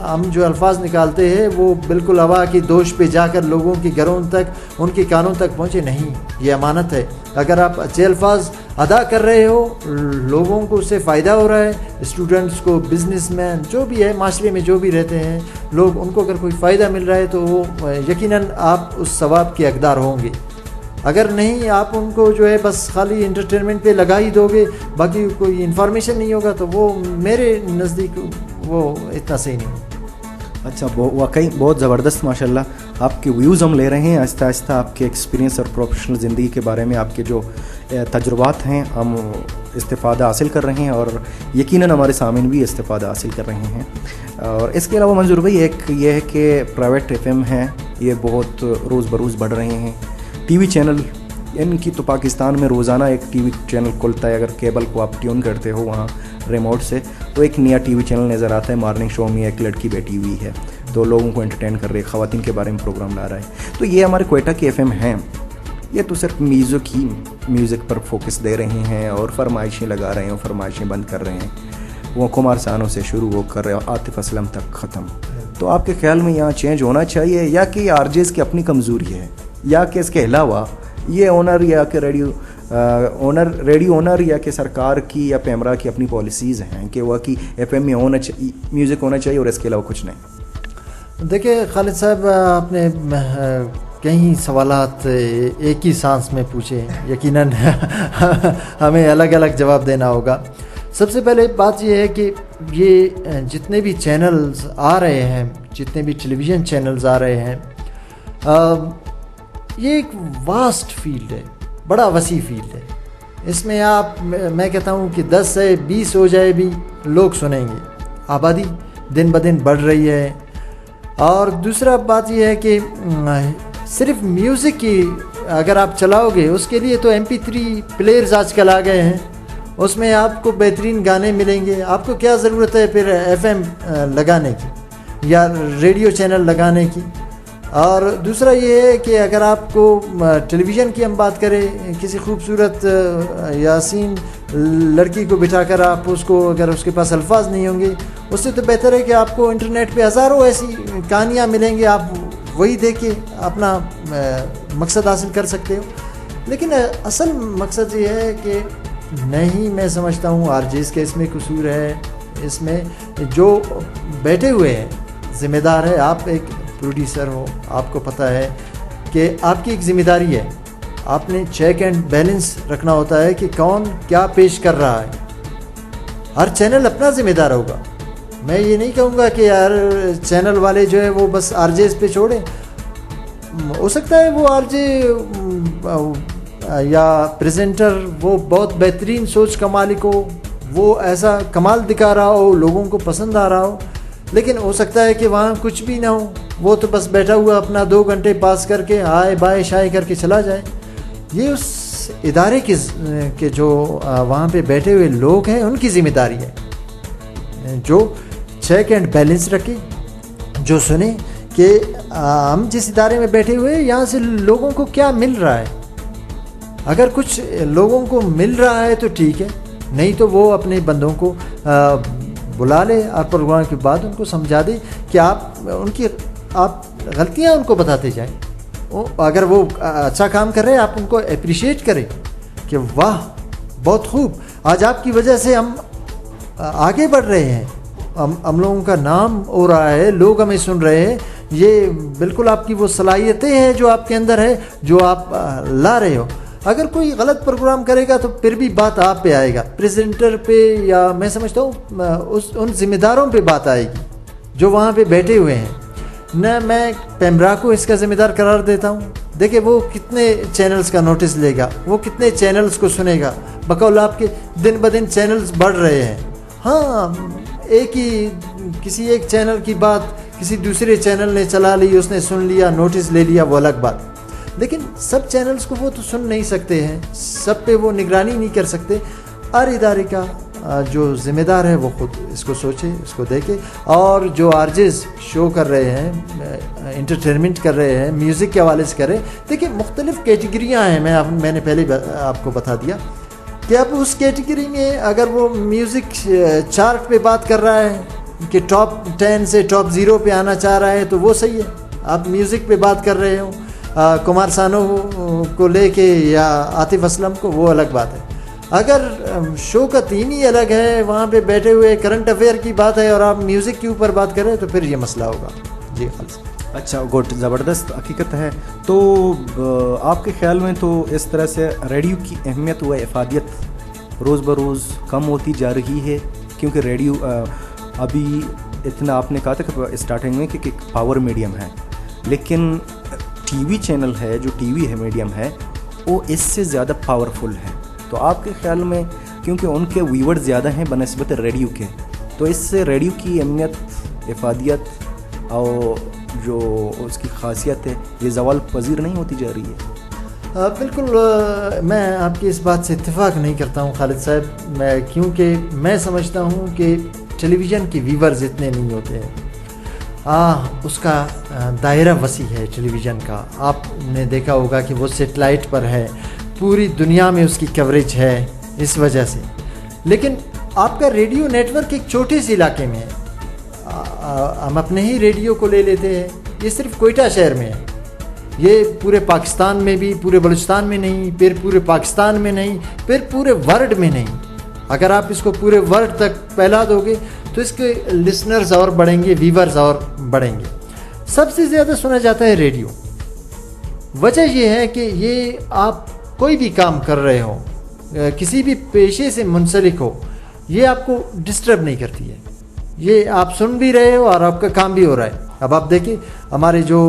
हम जो अल्फाज निकालते हैं वो बिल्कुल हवा की दोष पे जाकर लोगों के घरों तक, उनके कानों तक पहुँचे, नहीं। ये अमानत है। अगर आप अच्छे अल्फाज अदा कर रहे हो, लोगों को उससे फ़ायदा हो रहा है, स्टूडेंट्स को, बिजनेसमैन जो भी है, माशरे में जो भी रहते हैं लोग, उनको अगर कोई फ़ायदा मिल रहा है तो वो यकीनन आप उस सवाब के हकदार होंगे। अगर नहीं, आप उनको जो है बस खाली इंटरटेनमेंट पे लगा ही दोगे, बाकी कोई इन्फॉर्मेशन नहीं होगा, तो वो मेरे नज़दीक वो इतना सही नहीं। अच्छा, वाकई बहुत ज़बरदस्त माशाल्लाह आपके व्यूज़ हम ले रहे हैं। आहिस्ता आहिस्ता आपके एक्सपीरियंस और प्रोफेशनल ज़िंदगी के बारे में आपके जो तजुर्बात हैं हम इस्तिफ़ादा हासिल कर रहे हैं और यकीनन हमारे सामीन भी इस्तिफ़ादा हासिल कर रहे हैं। और इसके अलावा मंजूर भाई, एक ये है कि प्राइवेट एफएम हैं, ये बहुत रोज़ बरोज़ बढ़ रहे हैं। टीवी चैनल इनकी तो पाकिस्तान में रोज़ाना एक टीवी चैनल खुलता है। अगर केबल को आप ट्यून करते हो वहाँ रिमोट से, तो एक नया टीवी चैनल नज़र आता है। मॉर्निंग शो में एक लड़की बैठी हुई है, तो लोगों को एंटरटेन कर रही है, ख़वातीन के बारे में प्रोग्राम ला रहा है। तो ये हमारे क्वेटा के एफएम हैं, ये तो सिर्फ म्यूज़िक पर फोकस दे रहे हैं और फरमाइशें लगा रहे हैं और फरमाइशें बंद कर रहे हैं। वो कुमार सानों से शुरू वो कर रहे हैं आतिफ असलम तक ख़त्म। तो आपके ख्याल में यहाँ चेंज होना चाहिए, या कि आरजेस की अपनी कमज़ोरी है, या कि इसके अलावा ये ओनर या कि रेडियो ओनर या कि सरकार की या पैमरा की अपनी पॉलिसीज़ हैं कि वह कि एफएम में होना चाहिए, म्यूज़िक होना चाहिए और इसके अलावा कुछ नहीं? देखिए खालिद साहब, आपने कई सवालात एक ही सांस में पूछे, यकीनन हमें अलग अलग जवाब देना होगा। सबसे पहले बात यह है कि ये जितने भी चैनल्स आ रहे हैं, जितने भी टेलीविज़न चैनल्स आ रहे हैं, ये एक वास्ट फील्ड है, बड़ा वसी फील्ड है। इसमें आप, मैं कहता हूँ कि 10 से 20 हो जाए भी लोग सुनेंगे। आबादी दिन ब दिन बढ़ रही है। और दूसरा बात यह है कि सिर्फ म्यूज़िक की अगर आप चलाओगे, उसके लिए तो MP3 प्लेयर्स आजकल आ गए हैं, उसमें आपको बेहतरीन गाने मिलेंगे। आपको क्या ज़रूरत है फिर FM लगाने की या रेडियो चैनल लगाने की। और दूसरा ये है कि अगर आपको टेलीविज़न की हम बात करें, किसी खूबसूरत यासीन लड़की को बिठाकर आप उसको, अगर उसके पास अल्फाज नहीं होंगे, उससे तो बेहतर है कि आपको इंटरनेट पे हज़ारों ऐसी कहानियाँ मिलेंगी, आप वही देख के अपना मकसद हासिल कर सकते हो। लेकिन असल मकसद ये है कि नहीं, मैं समझता हूँ आरजेस के इसमें कसूर है। इसमें जो बैठे हुए हैं ज़िम्मेदार है, आप एक प्रोड्यूसर हो, आपको पता है कि आपकी एक ज़िम्मेदारी है, आपने चेक एंड बैलेंस रखना होता है कि कौन क्या पेश कर रहा है। हर चैनल अपना ज़िम्मेदार होगा। मैं ये नहीं कहूँगा कि यार चैनल वाले जो है वो बस आरजेस पे छोड़े। हो सकता है वो आरजे या प्रेजेंटर वो बहुत बेहतरीन सोच का मालिक हो, वो ऐसा कमाल दिखा रहा हो, लोगों को पसंद आ रहा हो, लेकिन हो सकता है कि वहाँ कुछ भी ना हो, वो तो बस बैठा हुआ अपना 2 घंटे पास करके हाय बाय शाय करके चला जाए। ये उस इदारे के जो वहाँ पे बैठे हुए लोग हैं उनकी ज़िम्मेदारी है, जो चेक एंड बैलेंस रखे, जो सुने कि हम जिस इदारे में बैठे हुए यहाँ से लोगों को क्या मिल रहा है। अगर कुछ लोगों को मिल रहा है तो ठीक है, नहीं तो वो अपने बंदों को बुला ले और प्रोग्राम के बाद उनको समझा दे कि आप गलतियाँ उनको बताते जाएं। अगर वो अच्छा काम कर रहे हैं आप उनको अप्रिशिएट करें कि वाह बहुत खूब, आज आपकी वजह से हम आगे बढ़ रहे हैं, हम लोगों का नाम हो रहा है, लोग हमें सुन रहे हैं। ये बिल्कुल आपकी वो सलाहियतें हैं जो आपके अंदर है, जो आप ला रहे हो। अगर कोई गलत प्रोग्राम करेगा तो फिर भी बात आप पे आएगा, प्रेजेंटर पे, या मैं समझता हूँ उन जिम्मेदारों पे बात आएगी जो वहाँ पे बैठे हुए हैं। न मैं पैमरा को इसका ज़िम्मेदार करार देता हूँ। देखिए वो कितने चैनल्स का नोटिस लेगा, वो कितने चैनल्स को सुनेगा। बकौल आपके दिन ब दिन चैनल्स बढ़ रहे हैं। हाँ, किसी एक चैनल की बात किसी दूसरे चैनल ने चला ली, उसने सुन लिया, नोटिस ले लिया, वो अलग बात। लेकिन सब चैनल्स को वो तो सुन नहीं सकते हैं, सब पे वो निगरानी नहीं कर सकते। हर इदारे का जो ज़िम्मेदार है वो खुद इसको सोचे, इसको देखे। और जो आरजेस शो कर रहे हैं, इंटरटेनमेंट कर रहे हैं, म्यूज़िक के हवाले से कर रहे हैं, देखिए मुख्तलिफ़ कैटेगरियाँ हैं। मैंने पहले आपको बता दिया कि अब उस कैटेगरी में अगर वो म्यूज़िक चार्ट पे बात कर रहा है कि टॉप 10 से टॉप 0 पे आना चाह रहा है तो वो सही है। आप म्यूज़िक पे बात कर रहे हो कुमार सानू को लेके या आतिफ असलम को, वो अलग बात है। अगर शो का थीम ही अलग है, वहाँ पे बैठे हुए करंट अफेयर की बात है और आप म्यूज़िक के ऊपर बात करें तो फिर ये मसला होगा। जी खालिस। अच्छा, गुड, ज़बरदस्त हकीकत है। तो आपके ख्याल में तो इस तरह से रेडियो की अहमियत व इफ़ादियत रोज़ बरोज़ कम होती जा रही है, क्योंकि रेडियो अभी इतना आपने कहा था कि स्टार्टिंग में कि पावर मीडियम है, लेकिन टीवी चैनल है, जो टीवी है मीडियम है, वो इससे ज़्यादा पावरफुल है। तो आपके ख्याल में, क्योंकि उनके व्यूअर्स ज़्यादा हैं बनस्बत रेडियो के, तो इससे रेडियो की अहमियत, इफ़ादियत और जो उसकी खासियत है ये ज़वाल पजीर नहीं होती जा रही है? बिल्कुल मैं आपकी इस बात से इत्तेफाक नहीं करता हूँ खालिद साहब, क्योंकि मैं समझता हूँ कि टेलीविज़न के व्यूअर्स इतने नहीं होते हैं। उसका दायरा वसी है टेलीविज़न का। आपने देखा होगा कि वो सेटेलाइट पर है, पूरी दुनिया में उसकी कवरेज है इस वजह से। लेकिन आपका रेडियो नेटवर्क एक छोटे से इलाके में है। हम अपने ही रेडियो को ले लेते हैं, ये सिर्फ कोयटा शहर में है, ये पूरे पाकिस्तान में भी, पूरे बलूचिस्तान में नहीं, फिर पूरे पाकिस्तान में नहीं, फिर पूरे वर्ल्ड में नहीं। अगर आप इसको पूरे वर्ल्ड तक फैला दोगे तो इसके लिसनर्स और बढ़ेंगे, व्यूअर्स और बढ़ेंगे। सबसे ज़्यादा सुना जाता है रेडियो। वजह यह है कि ये आप कोई भी काम कर रहे हो, किसी भी पेशे से मुंसलिक हो, ये आपको डिस्टर्ब नहीं करती है। ये आप सुन भी रहे हो और आपका काम भी हो रहा है। अब आप देखिए हमारे जो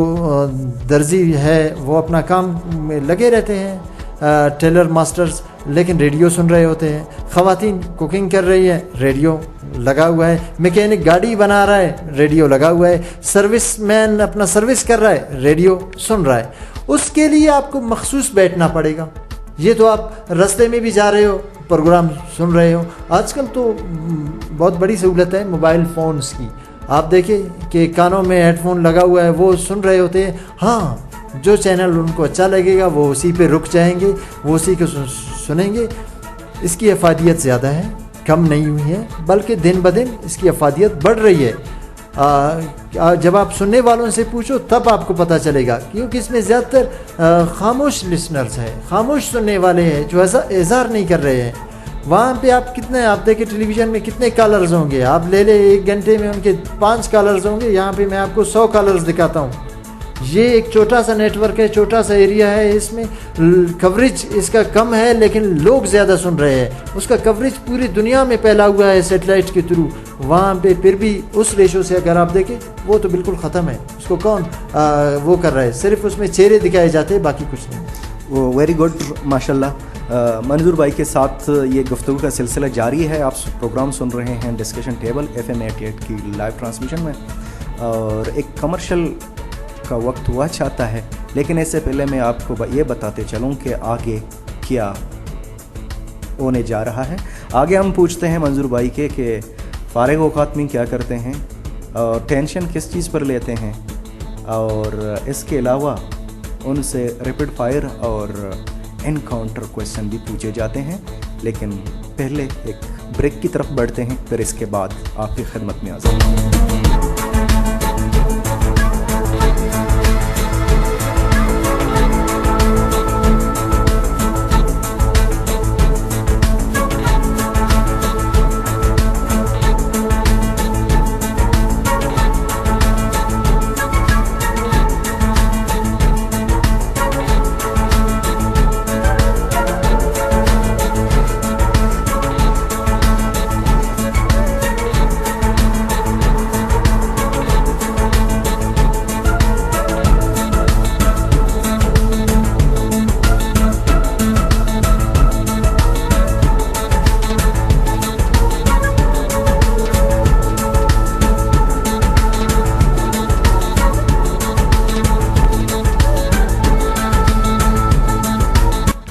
दर्जी है वो अपना काम में लगे रहते हैं, टेलर मास्टर्स, लेकिन रेडियो सुन रहे होते हैं। ख़वातीन कुकिंग कर रही है, रेडियो लगा हुआ है। मैकेनिक गाड़ी बना रहा है, रेडियो लगा हुआ है। सर्विसमैन अपना सर्विस कर रहा है, रेडियो सुन रहा है। उसके लिए आपको मखसूस बैठना पड़ेगा। ये तो आप रास्ते में भी जा रहे हो प्रोग्राम सुन रहे हो। आजकल तो बहुत बड़ी सहूलत है मोबाइल फ़ोन्स की। आप देखें कि कानों में हेडफोन लगा हुआ है, वो सुन रहे होते हैं, हाँ जो चैनल उनको अच्छा लगेगा वो उसी पे रुक जाएंगे, वो उसी को सुनेंगे। इसकी अफादियत ज़्यादा है, कम नहीं हुई है, बल्कि दिन ब दिन इसकी अफादियत बढ़ रही है। जब आप सुनने वालों से पूछो तब आपको पता चलेगा, क्योंकि इसमें ज़्यादातर खामोश लिसनर्स हैं, खामोश सुनने वाले हैं जो इज़हार नहीं कर रहे हैं। वहाँ पे आप कितने, आप देखें टेलीविज़न में कितने कॉलर्स होंगे, आप ले ले 1 घंटे में उनके 5 कॉलर्स होंगे, यहाँ पे मैं आपको 100 कॉलर्स दिखाता हूँ। ये एक छोटा सा नेटवर्क है, छोटा सा एरिया है, इसमें कवरेज इसका कम है लेकिन लोग ज़्यादा सुन रहे हैं। उसका कवरेज पूरी दुनिया में फैला हुआ है सैटेलाइट के थ्रू, वहाँ पे फिर भी उस रेशो से अगर आप देखें वो तो बिल्कुल ख़त्म है। उसको कौन वो कर रहा है, सिर्फ उसमें चेहरे दिखाए जाते हैं, बाकी कुछ नहीं। वेरी गुड, माशाल्लाह। मंजूर भाई के साथ ये गुफ्तगू का सिलसिला जारी है। आप प्रोग्राम सुन रहे हैं डिस्कशन टेबल FM 88 की लाइव ट्रांसमिशन में, और एक कमर्शियल का वक्त हुआ चाहता है, लेकिन इससे पहले मैं आपको ये बताते चलूं कि आगे क्या होने जा रहा है। आगे हम पूछते हैं मंजूर भाई के कि फारिग औकात में क्या करते हैं और टेंशन किस चीज़ पर लेते हैं, और इसके अलावा उनसे रैपिड फायर और एनकाउंटर क्वेश्चन भी पूछे जाते हैं। लेकिन पहले एक ब्रेक की तरफ बढ़ते हैं, फिर इसके बाद आपकी खिदमत में हाज़िर हैं।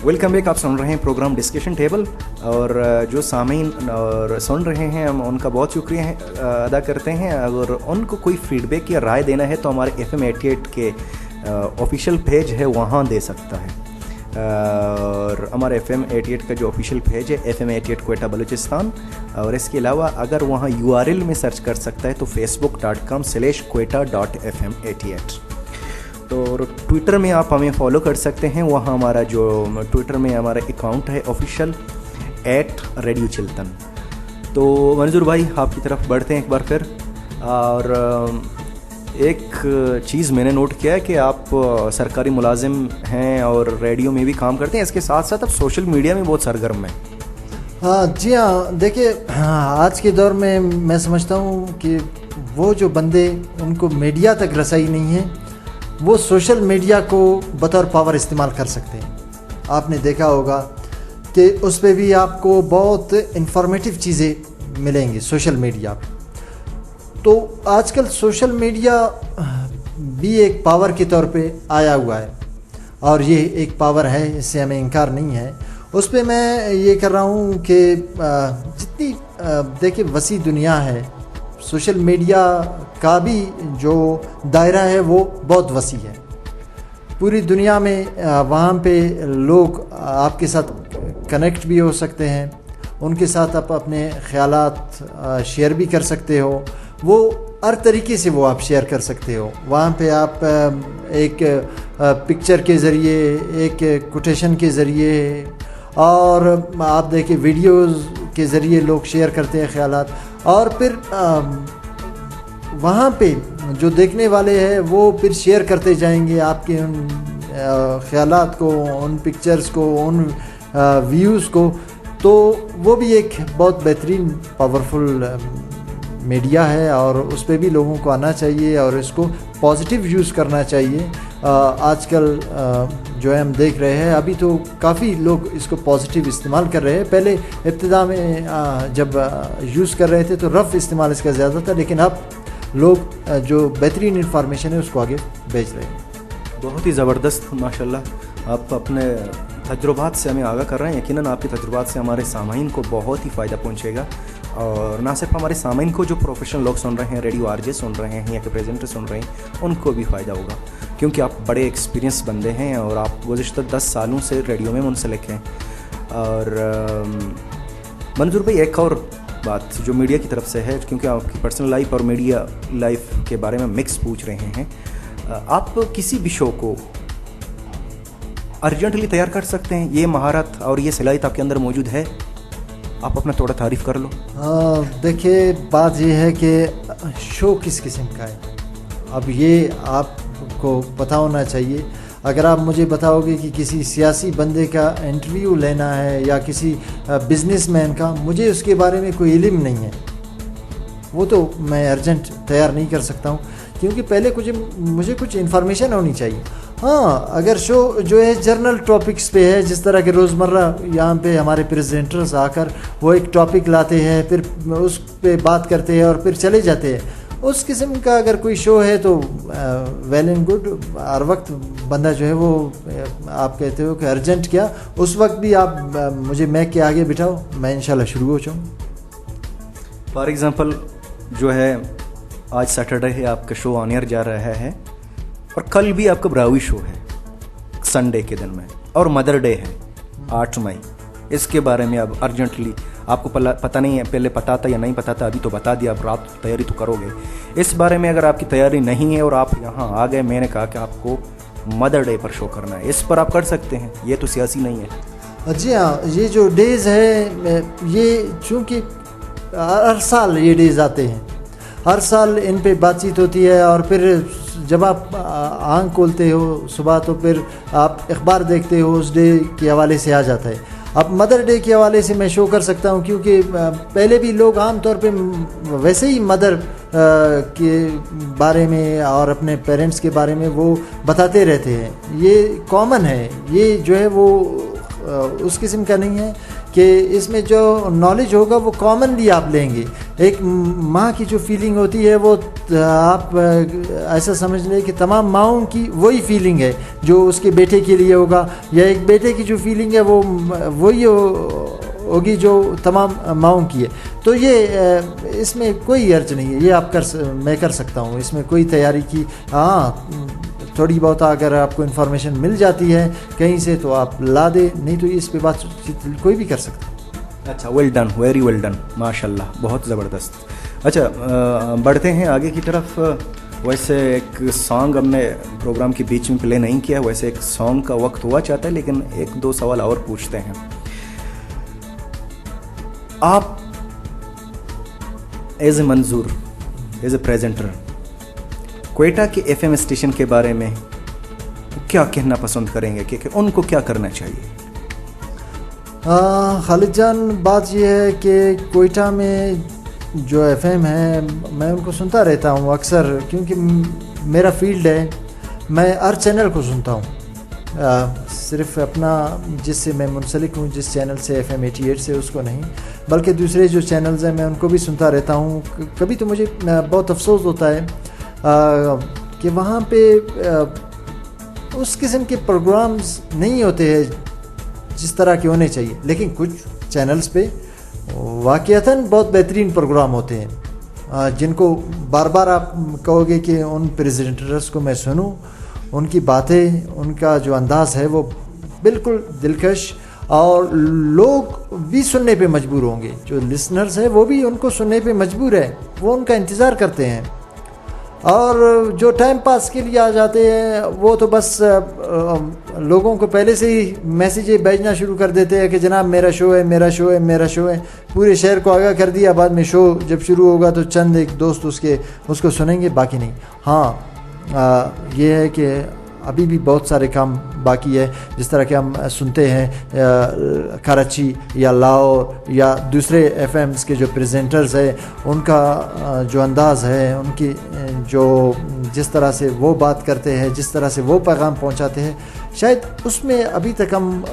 Welcome back. आप सुन रहे हैं प्रोग्राम डिस्कशन टेबल, और जो सामीन और सुन रहे हैं हम उनका बहुत शुक्रिया अदा करते हैं। अगर उनको कोई फीडबैक या राय देना है तो हमारे FM 88 के ऑफिशियल पेज है, वहाँ दे सकता है। और हमारे FM 88 का जो ऑफिशियल पेज है FM 88 क्वेटा बलूचिस्तान, और इसके अलावा अगर वहाँ URL में सर्च कर सकता है तो facebook.com/queta.fm88। तो ट्विटर में आप हमें फॉलो कर सकते हैं, वहाँ हमारा जो ट्विटर में हमारा अकाउंट है ऑफिशियल @रेडियो चिल्तन। तो मंजूर भाई आपकी तरफ बढ़ते हैं एक बार फिर। और एक चीज़ मैंने नोट किया है कि आप सरकारी मुलाजिम हैं और रेडियो में भी काम करते हैं, इसके साथ साथ आप सोशल मीडिया में बहुत सरगर्म हैं। हाँ जी हाँ, देखिए आज के दौर में मैं समझता हूँ कि वो जो बंदे उनको मीडिया तक रसाई नहीं है, वो सोशल मीडिया को बतौर पावर इस्तेमाल कर सकते हैं। आपने देखा होगा कि उस पर भी आपको बहुत इन्फॉर्मेटिव चीज़ें मिलेंगी सोशल मीडिया पर। तो आजकल सोशल मीडिया भी एक पावर के तौर पे आया हुआ है, और ये एक पावर है, इससे हमें इनकार नहीं है। उस पर मैं ये कर रहा हूँ कि जितनी देखिए वसी दुनिया है, सोशल मीडिया का भी जो दायरा है वो बहुत वसी है। पूरी दुनिया में वहाँ पे लोग आपके साथ कनेक्ट भी हो सकते हैं, उनके साथ आप अपने ख्यालात शेयर भी कर सकते हो। वो हर तरीके से वो आप शेयर कर सकते हो। वहाँ पे आप एक पिक्चर के ज़रिए, एक कोटेशन के ज़रिए, और आप देखिए वीडियोस के ज़रिए लोग शेयर करते हैं ख्यालात, और फिर वहाँ पे जो देखने वाले हैं वो फिर शेयर करते जाएंगे आपके उन ख्यालात को, उन पिक्चर्स को, उन व्यूज़ को। तो वो भी एक बहुत बेहतरीन पावरफुल मीडिया है, और उस पर भी लोगों को आना चाहिए और इसको पॉजिटिव यूज़ करना चाहिए। आजकल जो है हम देख रहे हैं, अभी तो काफ़ी लोग इसको पॉजिटिव इस्तेमाल कर रहे हैं। पहले इब्तिदा में जब यूज़ कर रहे थे तो रफ़ इस्तेमाल इसका ज़्यादा था, लेकिन अब लोग जो बेहतरीन इंफॉर्मेशन है उसको आगे भेज रहे हैं। बहुत ही ज़बरदस्त माशाल्लाह, आप अपने तजुर्बात से हमें आगाह कर रहे हैं। यकीनन आपके तजुर्बात से हमारे सामाईन को बहुत ही फ़ायदा पहुंचेगा, और ना सिर्फ हमारे सामाईन को, जो प्रोफेशनल लोग सुन रहे हैं, रेडियो आरजे सुन रहे हैं या के प्रेजेंटर सुन रहे हैं, उनको भी फ़ायदा होगा, क्योंकि आप बड़े एक्सपीरियंस बंदे हैं और आप गुज़िश्ता 10 सालों से रेडियो में मुंसलिक हैं। और मंजूर भाई, एक और बात जो मीडिया की तरफ से है, क्योंकि आपकी पर्सनल लाइफ और मीडिया लाइफ के बारे में मिक्स पूछ रहे हैं, आप किसी भी शो को अर्जेंटली तैयार कर सकते हैं? ये महारत और ये सलाहियत आपके अंदर मौजूद है? आप अपना थोड़ा तारीफ़ कर लो। देखिए, बात ये है कि शो किस किस्म का है, अब ये आपको पता होना चाहिए। अगर आप मुझे बताओगे कि किसी सियासी बंदे का इंटरव्यू लेना है या किसी बिजनेसमैन का, मुझे उसके बारे में कोई इल्म नहीं है, वो तो मैं अर्जेंट तैयार नहीं कर सकता हूँ, क्योंकि पहले मुझे कुछ इन्फॉर्मेशन होनी चाहिए। हाँ, अगर शो जो है जर्नल टॉपिक्स पे है, जिस तरह के रोज़मर्रा यहाँ पे हमारे प्रेजेंटर्स आकर वो एक टॉपिक लाते हैं, फिर उस पे बात करते हैं और फिर चले जाते हैं, उस किस्म का अगर कोई शो है तो वेल एंड गुड। हर वक्त बंदा जो है वो, आप कहते हो कि अर्जेंट क्या, उस वक्त भी आप मुझे मैक के आगे बिठाओ, मैं इंशाल्लाह शुरू हो जाऊँ। फॉर एग्ज़ाम्पल जो है, आज सैटरडे है, आपका शो ऑन एयर जा रहा है, और कल भी आपका ब्रावी शो है संडे के दिन में, और मदर डे है 8 मई। इसके बारे में अब अर्जेंटली, आपको पता नहीं है, पहले पता था या नहीं पता था, अभी तो बता दिया, अब रात तैयारी तो करोगे। इस बारे में अगर आपकी तैयारी नहीं है और आप यहाँ आ गए, मैंने कहा कि आपको मदर डे पर शो करना है, इस पर आप कर सकते हैं, ये तो सियासी नहीं है। जी हाँ, ये जो डेज़ है, ये चूँकि हर साल ये डेज़ आते हैं, हर साल इन पे बातचीत होती है, और फिर जब आप आँख खोलते हो सुबह तो फिर आप अखबार देखते हो, उस डे के हवाले से आ जाता है। अब मदर डे के हवाले से मैं शो कर सकता हूँ, क्योंकि पहले भी लोग आम तौर पे वैसे ही मदर के बारे में और अपने पेरेंट्स के बारे में वो बताते रहते हैं, ये कॉमन है, ये जो है वो उस किस्म का नहीं है कि इसमें जो नॉलेज होगा वो कॉमनली आप लेंगे। एक माँ की जो फीलिंग होती है वो आप ऐसा समझ लें कि तमाम माँओं की वही फीलिंग है जो उसके बेटे के लिए होगा, या एक बेटे की जो फीलिंग है वो वही होगी जो तमाम माँओं की है। तो ये इसमें कोई अर्ज नहीं है, ये मैं कर सकता हूँ, इसमें कोई तैयारी की। हाँ, थोड़ी बहुत अगर आपको इन्फॉर्मेशन मिल जाती है कहीं से तो आप ला दे, नहीं तो इस पे बात कोई भी कर सकता है। अच्छा, well done, very well done, माशाल्लाह, बहुत ज़बरदस्त। अच्छा, बढ़ते हैं आगे की तरफ। वैसे एक सॉन्ग हमने प्रोग्राम के बीच में प्ले नहीं किया, वैसे एक सॉन्ग का वक्त हुआ चाहता है, लेकिन 1-2 सवाल और पूछते हैं। आप एज ए मंजूर, एज ए प्रेजेंटर, क्वेटा के FM स्टेशन के बारे में क्या कहना पसंद करेंगे कि उनको क्या करना चाहिए? खालिद जान, बात यह है कि क्वेटा में जो FM है, मैं उनको सुनता रहता हूँ अक्सर, क्योंकि मेरा फील्ड है, मैं हर चैनल को सुनता हूँ, सिर्फ अपना जिससे मैं मुंसलिक हूँ, जिस चैनल से FM 88 से, उसको नहीं, बल्कि दूसरे जो चैनल्स हैं मैं उनको भी सुनता रहता हूँ। कभी तो मुझे बहुत अफसोस होता है कि वहाँ पे उस किस्म के प्रोग्राम्स नहीं होते हैं जिस तरह के होने चाहिए, लेकिन कुछ चैनल्स पे वाक़ईतन बहुत बेहतरीन प्रोग्राम होते हैं, जिनको बार बार आप कहोगे कि उन प्रेजेंटर्स को मैं सुनूं, उनकी बातें, उनका जो अंदाज़ है वो बिल्कुल दिलकश, और लोग भी सुनने पे मजबूर होंगे, जो लिसनर्स हैं वो भी उनको सुनने पे मजबूर है, वो उनका इंतज़ार करते हैं। और जो टाइम पास के लिए आ जाते हैं वो तो बस लोगों को पहले से ही मैसेजें भेजना शुरू कर देते हैं कि जनाब मेरा शो है, मेरा शो है, मेरा शो है, पूरे शहर को आगाह कर दिया। बाद में शो जब शुरू होगा तो चंद एक दोस्त उसको सुनेंगे, बाकी नहीं। हाँ, ये है कि अभी भी बहुत सारे काम बाकी है, जिस तरह के हम सुनते हैं कराची या लाहौर या दूसरे FMs के जो प्रेजेंटर्स हैं, उनका जो अंदाज़ है, उनकी जो जिस तरह से वो बात करते हैं, जिस तरह से वो पैगाम पहुंचाते हैं, शायद उसमें अभी तक हम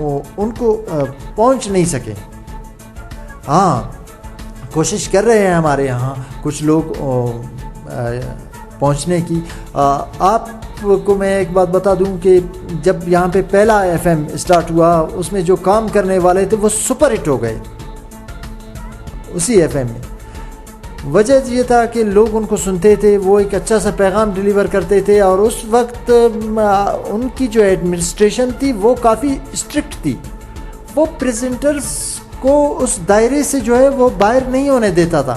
उनको पहुंच नहीं सके। हाँ, कोशिश कर रहे हैं हमारे यहाँ कुछ लोग पहुंचने की। आप आपको मैं एक बात बता दूं कि जब यहाँ पे पहला एफएम स्टार्ट हुआ, उसमें जो काम करने वाले थे वो सुपर हिट हो गए उसी एफएम में। वजह ये था कि लोग उनको सुनते थे, वो एक अच्छा सा पैगाम डिलीवर करते थे, और उस वक्त उनकी जो एडमिनिस्ट्रेशन थी वो काफ़ी स्ट्रिक्ट थी। वो प्रेजेंटर्स को उस दायरे से जो है वो बाहर नहीं होने देता था।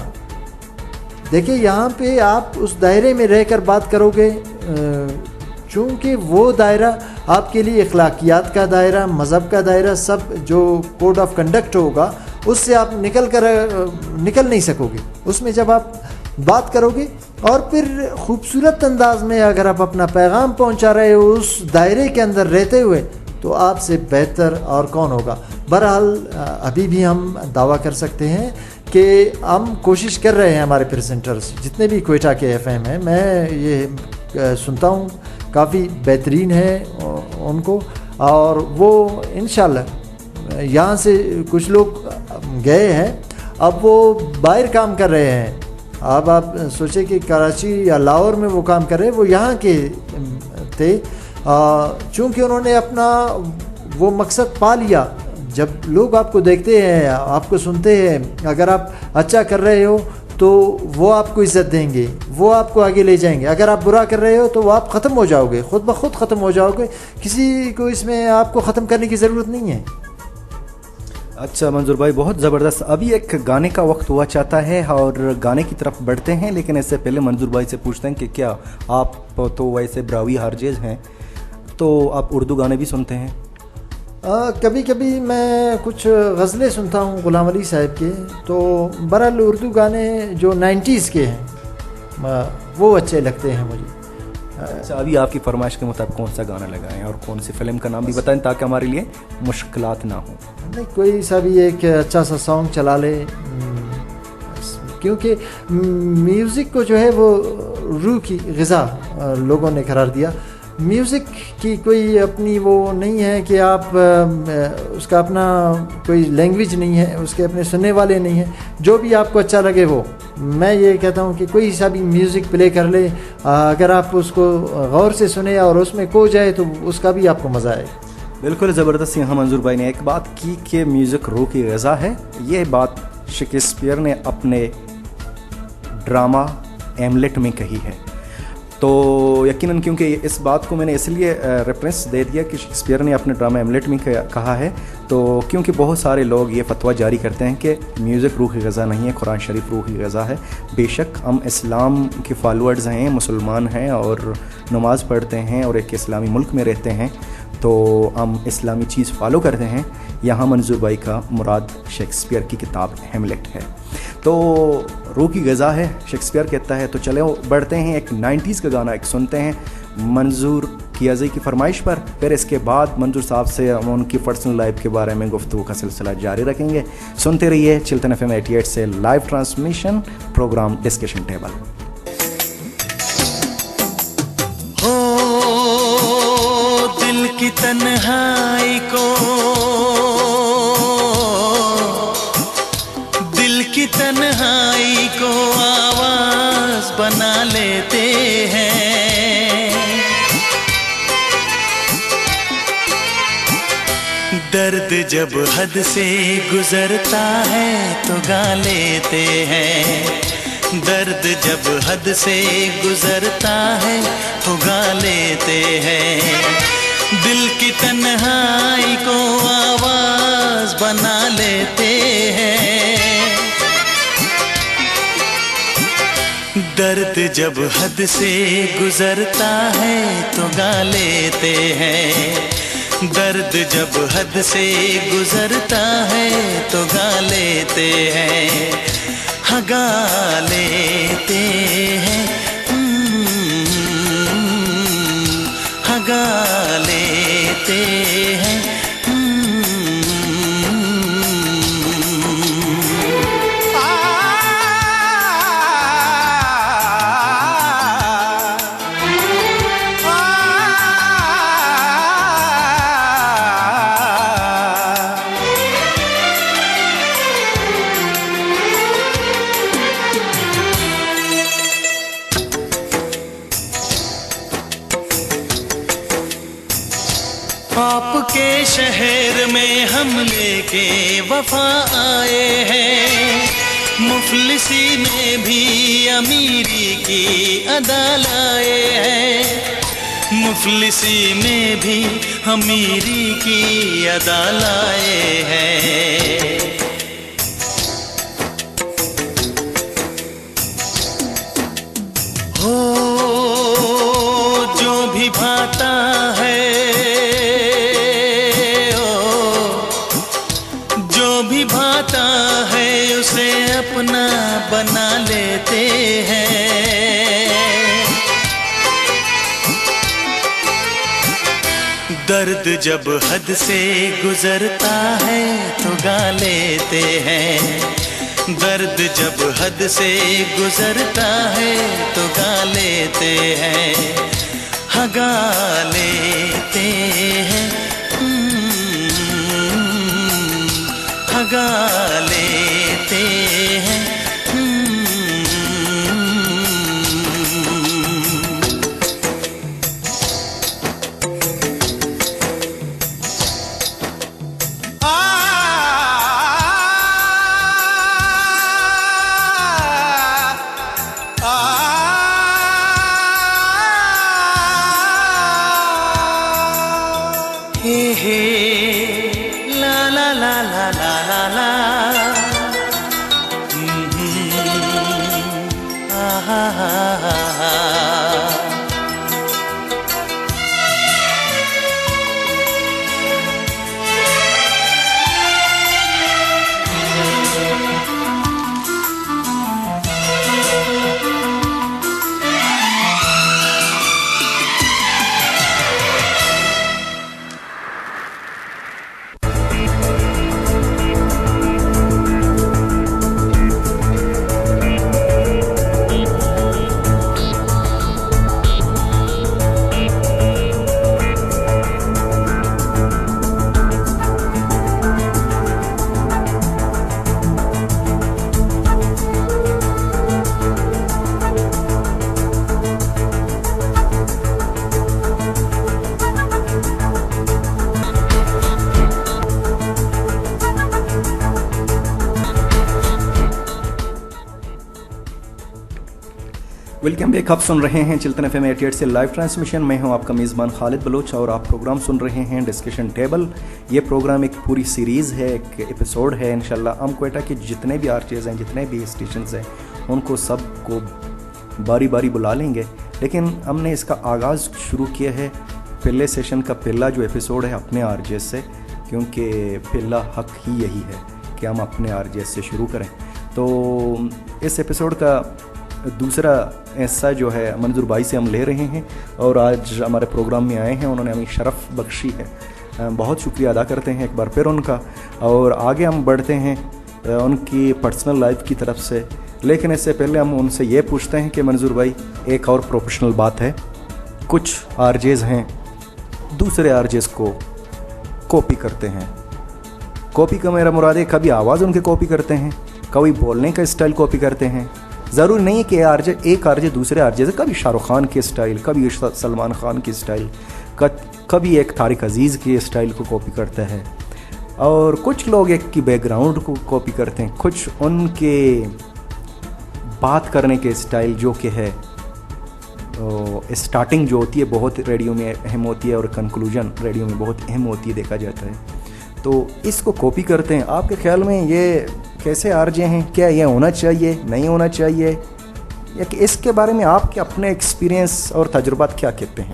देखिए यहाँ पे आप उस दायरे में रहकर बात करोगे, चूँकि वो दायरा आपके लिए अखलाकियात का दायरा, मज़हब का दायरा, सब जो कोड ऑफ कंडक्ट होगा उससे आप निकल नहीं सकोगे। उसमें जब आप बात करोगे और फिर खूबसूरत अंदाज में अगर आप अपना पैगाम पहुंचा रहे हो उस दायरे के अंदर रहते हुए, तो आपसे बेहतर और कौन होगा। बहरहाल अभी भी हम दावा कर सकते हैं कि हम कोशिश कर रहे हैं, हमारे प्रेजेंटर्स जितने भी क्वेटा के एफएम हैं, मैं ये सुनता हूँ काफ़ी बेहतरीन है उनको, और वो इंशाल्लाह यहाँ से कुछ लोग गए हैं, अब वो बाहर काम कर रहे हैं। अब आप सोचें कि कराची या लाहौर में वो काम कर रहे हैं, वो यहाँ के थे, चूँकि उन्होंने अपना वो मकसद पा लिया। जब लोग आपको देखते हैं, आपको सुनते हैं, अगर आप अच्छा कर रहे हो तो वो आपको इज़्ज़त देंगे, वो आपको आगे ले जाएंगे। अगर आप बुरा कर रहे हो तो आप ख़त्म हो जाओगे, ख़ुद ब खुद ख़त्म हो जाओगे, किसी को इसमें आपको ख़त्म करने की ज़रूरत नहीं है। अच्छा मंजूर भाई, बहुत ज़बरदस्त। अभी एक गाने का वक्त हुआ चाहता है और गाने की तरफ बढ़ते हैं, लेकिन इससे पहले मंजूर भाई से पूछते हैं कि क्या आप तो वैसे ब्रावी हारजेज हैं, तो आप उर्दू गाने भी सुनते हैं? कभी कभी मैं कुछ गज़लें सुनता हूँ गुलाम अली साहब के, तो बहरहाल उर्दू गाने जो 90s के हैं वो अच्छे लगते हैं मुझे। अच्छा, अभी आपकी फरमाइश के मुताबिक कौन सा गाना लगाएं और कौन सी फिल्म का नाम भी बताएं ताकि हमारे लिए मुश्किलात ना हो। नहीं, कोई सा भी एक अच्छा सा सॉन्ग चला ले, क्योंकि म्यूज़िक को जो है वो रूह की ग़िज़ा लोगों ने करार दिया। म्यूज़िक की कोई अपनी वो नहीं है कि आप उसका अपना कोई लैंग्वेज नहीं है, उसके अपने सुनने वाले नहीं हैं, जो भी आपको अच्छा लगे वो। मैं ये कहता हूँ कि कोई सा भी म्यूज़िक प्ले कर ले, अगर आप उसको गौर से सुने और उसमें खो जाए तो उसका भी आपको मज़ा आए। बिल्कुल ज़बरदस्त। यहाँ मंजूर भाई ने एक बात की कि म्यूज़िक रूह की ग़िज़ा है। ये बात शेक्सपियर ने अपने ड्रामा एमलेट में कही है, तो यकीनन क्योंकि इस बात को मैंने इसलिए रेफरेंस दे दिया कि शेक्सपियर ने अपने ड्रामा एमलेट में कहा है, तो क्योंकि बहुत सारे लोग ये फतवा जारी करते हैं कि म्यूज़िक रूह की ग़िज़ा नहीं है, कुरान शरीफ रूह की ग़िज़ा है। बेशक हम इस्लाम के फॉलोअर्स हैं, मुसलमान हैं और नमाज़ पढ़ते हैं और एक इस्लामी मुल्क में रहते हैं, तो हम इस्लामी चीज़ फॉलो करते हैं। यहाँ मंजूर भाई का मुराद शेक्सपियर की किताब हैमलेट है, तो रूह की ग़िज़ा है शेक्सपियर कहता है। तो चले बढ़ते हैं, एक 90s का गाना एक सुनते हैं मंजूर कियाज़ी की फरमाइश पर, फिर इसके बाद मंजूर साहब से उनकी पर्सनल लाइफ के बारे में गुफ्तगू का सिलसिला जारी रखेंगे। सुनते रहिए चिल्टन FM 88 से live transmission program discussion table. दिल की तन्हाई को, दिल की तन्हाई को आवाज बना लेते हैं। दर्द जब हद से गुजरता है तो गा लेते हैं। दर्द जब हद से गुजरता है तो गा लेते हैं। दिल की तन्हाई को आवाज बना लेते हैं। दर्द जब हद से गुजरता है तो गा लेते हैं। दर्द जब हद से गुजरता है तो गा लेते हैं। हाँ गा लेते हैं, हाँ गा लेते हैं। शहर में हम लेके वफा आए हैं, मुफलिसी में भी अमीरी की अदा लाए हैं, मुफलिसी में भी अमीरी की अदा लाए हैं। हो जो भी भाता है, जो भी भाता है उसे अपना बना लेते हैं। दर्द जब हद से गुजरता है तो गा लेते हैं, दर्द जब हद से गुजरता है तो गा लेते हैं, हाँ गा लेते हैं, हाँ गा लेते हैं। Welcome back. आप सुन रहे हैं चिल्तन FM 88 से लाइव ट्रांसमिशन। मैं हूं आपका मेज़बान खालिद बलोच और आप प्रोग्राम सुन रहे हैं डिस्कशन टेबल। ये प्रोग्राम एक पूरी सीरीज़ है, एक एपिसोड है। इंशाल्लाह हम क्वेटा के जितने भी आरटीएस हैं, जितने भी स्टेशंस हैं, उनको सबको बारी बारी बुला लेंगे। लेकिन हमने इसका आगाज़ शुरू किया है पहले सेशन का पहला जो एपिसोड है अपने आरजेस से, क्योंकि पहला हक ही यही है कि हम अपने आरजेस से शुरू करें। तो इस एपिसोड का दूसरा ऐसा जो है मंजूर भाई से हम ले रहे हैं और आज हमारे प्रोग्राम में आए हैं। उन्होंने हमें शरफ़ बख्शी है, बहुत शुक्रिया अदा करते हैं एक बार फिर उनका। और आगे हम बढ़ते हैं उनकी पर्सनल लाइफ की तरफ से, लेकिन इससे पहले हम उनसे ये पूछते हैं कि मंजूर भाई, एक और प्रोफेशनल बात है, कुछ आरजेज़ हैं दूसरे आरजेज़ को कॉपी करते हैं। कॉपी का मेरा मुराद है कभी आवाज़ उनके कॉपी करते हैं, कभी बोलने का स्टाइल कॉपी करते हैं। ज़रूरी नहीं है कि एक आरजे दूसरे आरजे से, कभी शाहरुख खान के स्टाइल, कभी सलमान खान की स्टाइल, कभी एक तारिक अजीज़ के स्टाइल को कॉपी करता है। और कुछ लोग एक की बैकग्राउंड को कॉपी करते हैं, कुछ उनके बात करने के स्टाइल जो कि है स्टार्टिंग जो होती है बहुत रेडियो में अहम होती है और कंक्लूजन रेडियो में बहुत अहम होती है, देखा जाता है। तो इसको कॉपी करते हैं। आपके ख्याल में ये कैसे आरजे हैं? क्या ये होना चाहिए, नहीं होना चाहिए, या कि इसके बारे में आपके अपने एक्सपीरियंस और तजुर्बात क्या कहते हैं?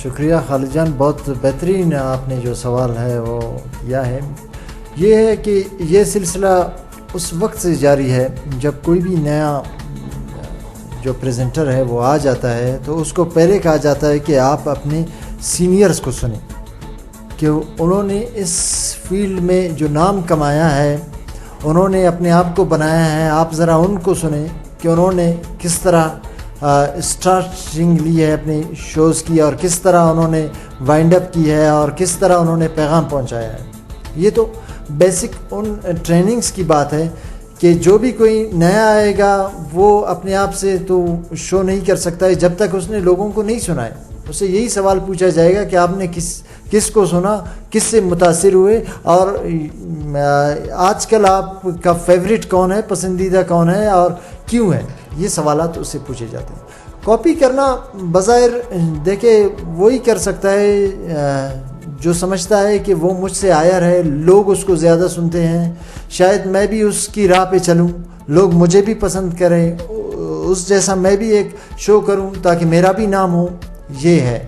शुक्रिया खालिद जान, बहुत बेहतरीन आपने जो सवाल है वो किया है। ये है कि ये सिलसिला उस वक्त से जारी है जब कोई भी नया जो प्रेजेंटर है वो आ जाता है तो उसको पहले कहा जाता है कि आप अपने सीनियर्स को सुनें, कि उन्होंने इस फील्ड में जो नाम कमाया है, उन्होंने अपने आप को बनाया है, आप ज़रा उनको सुने कि उन्होंने किस तरह स्टार्टिंग ली है अपने शोज़ की और किस तरह उन्होंने वाइंड अप की है और किस तरह उन्होंने पैगाम पहुंचाया है। ये तो बेसिक उन ट्रेनिंग्स की बात है कि जो भी कोई नया आएगा वो अपने आप से तो शो नहीं कर सकता है जब तक उसने लोगों को नहीं सुनाए। उससे यही सवाल पूछा जाएगा कि आपने किसको सुना, किससे मुतासिर हुए, और आजकल आपका फेवरेट कौन है, पसंदीदा कौन है और क्यों है, ये सवालात उससे पूछे जाते हैं। कॉपी करना बज़ाहिर देखे वही कर सकता है जो समझता है कि वो मुझसे आयर है, लोग उसको ज़्यादा सुनते हैं, शायद मैं भी उसकी राह पे चलूँ, लोग मुझे भी पसंद करें, उस जैसा मैं भी एक शो करूं ताकि मेरा भी नाम हो। ये है,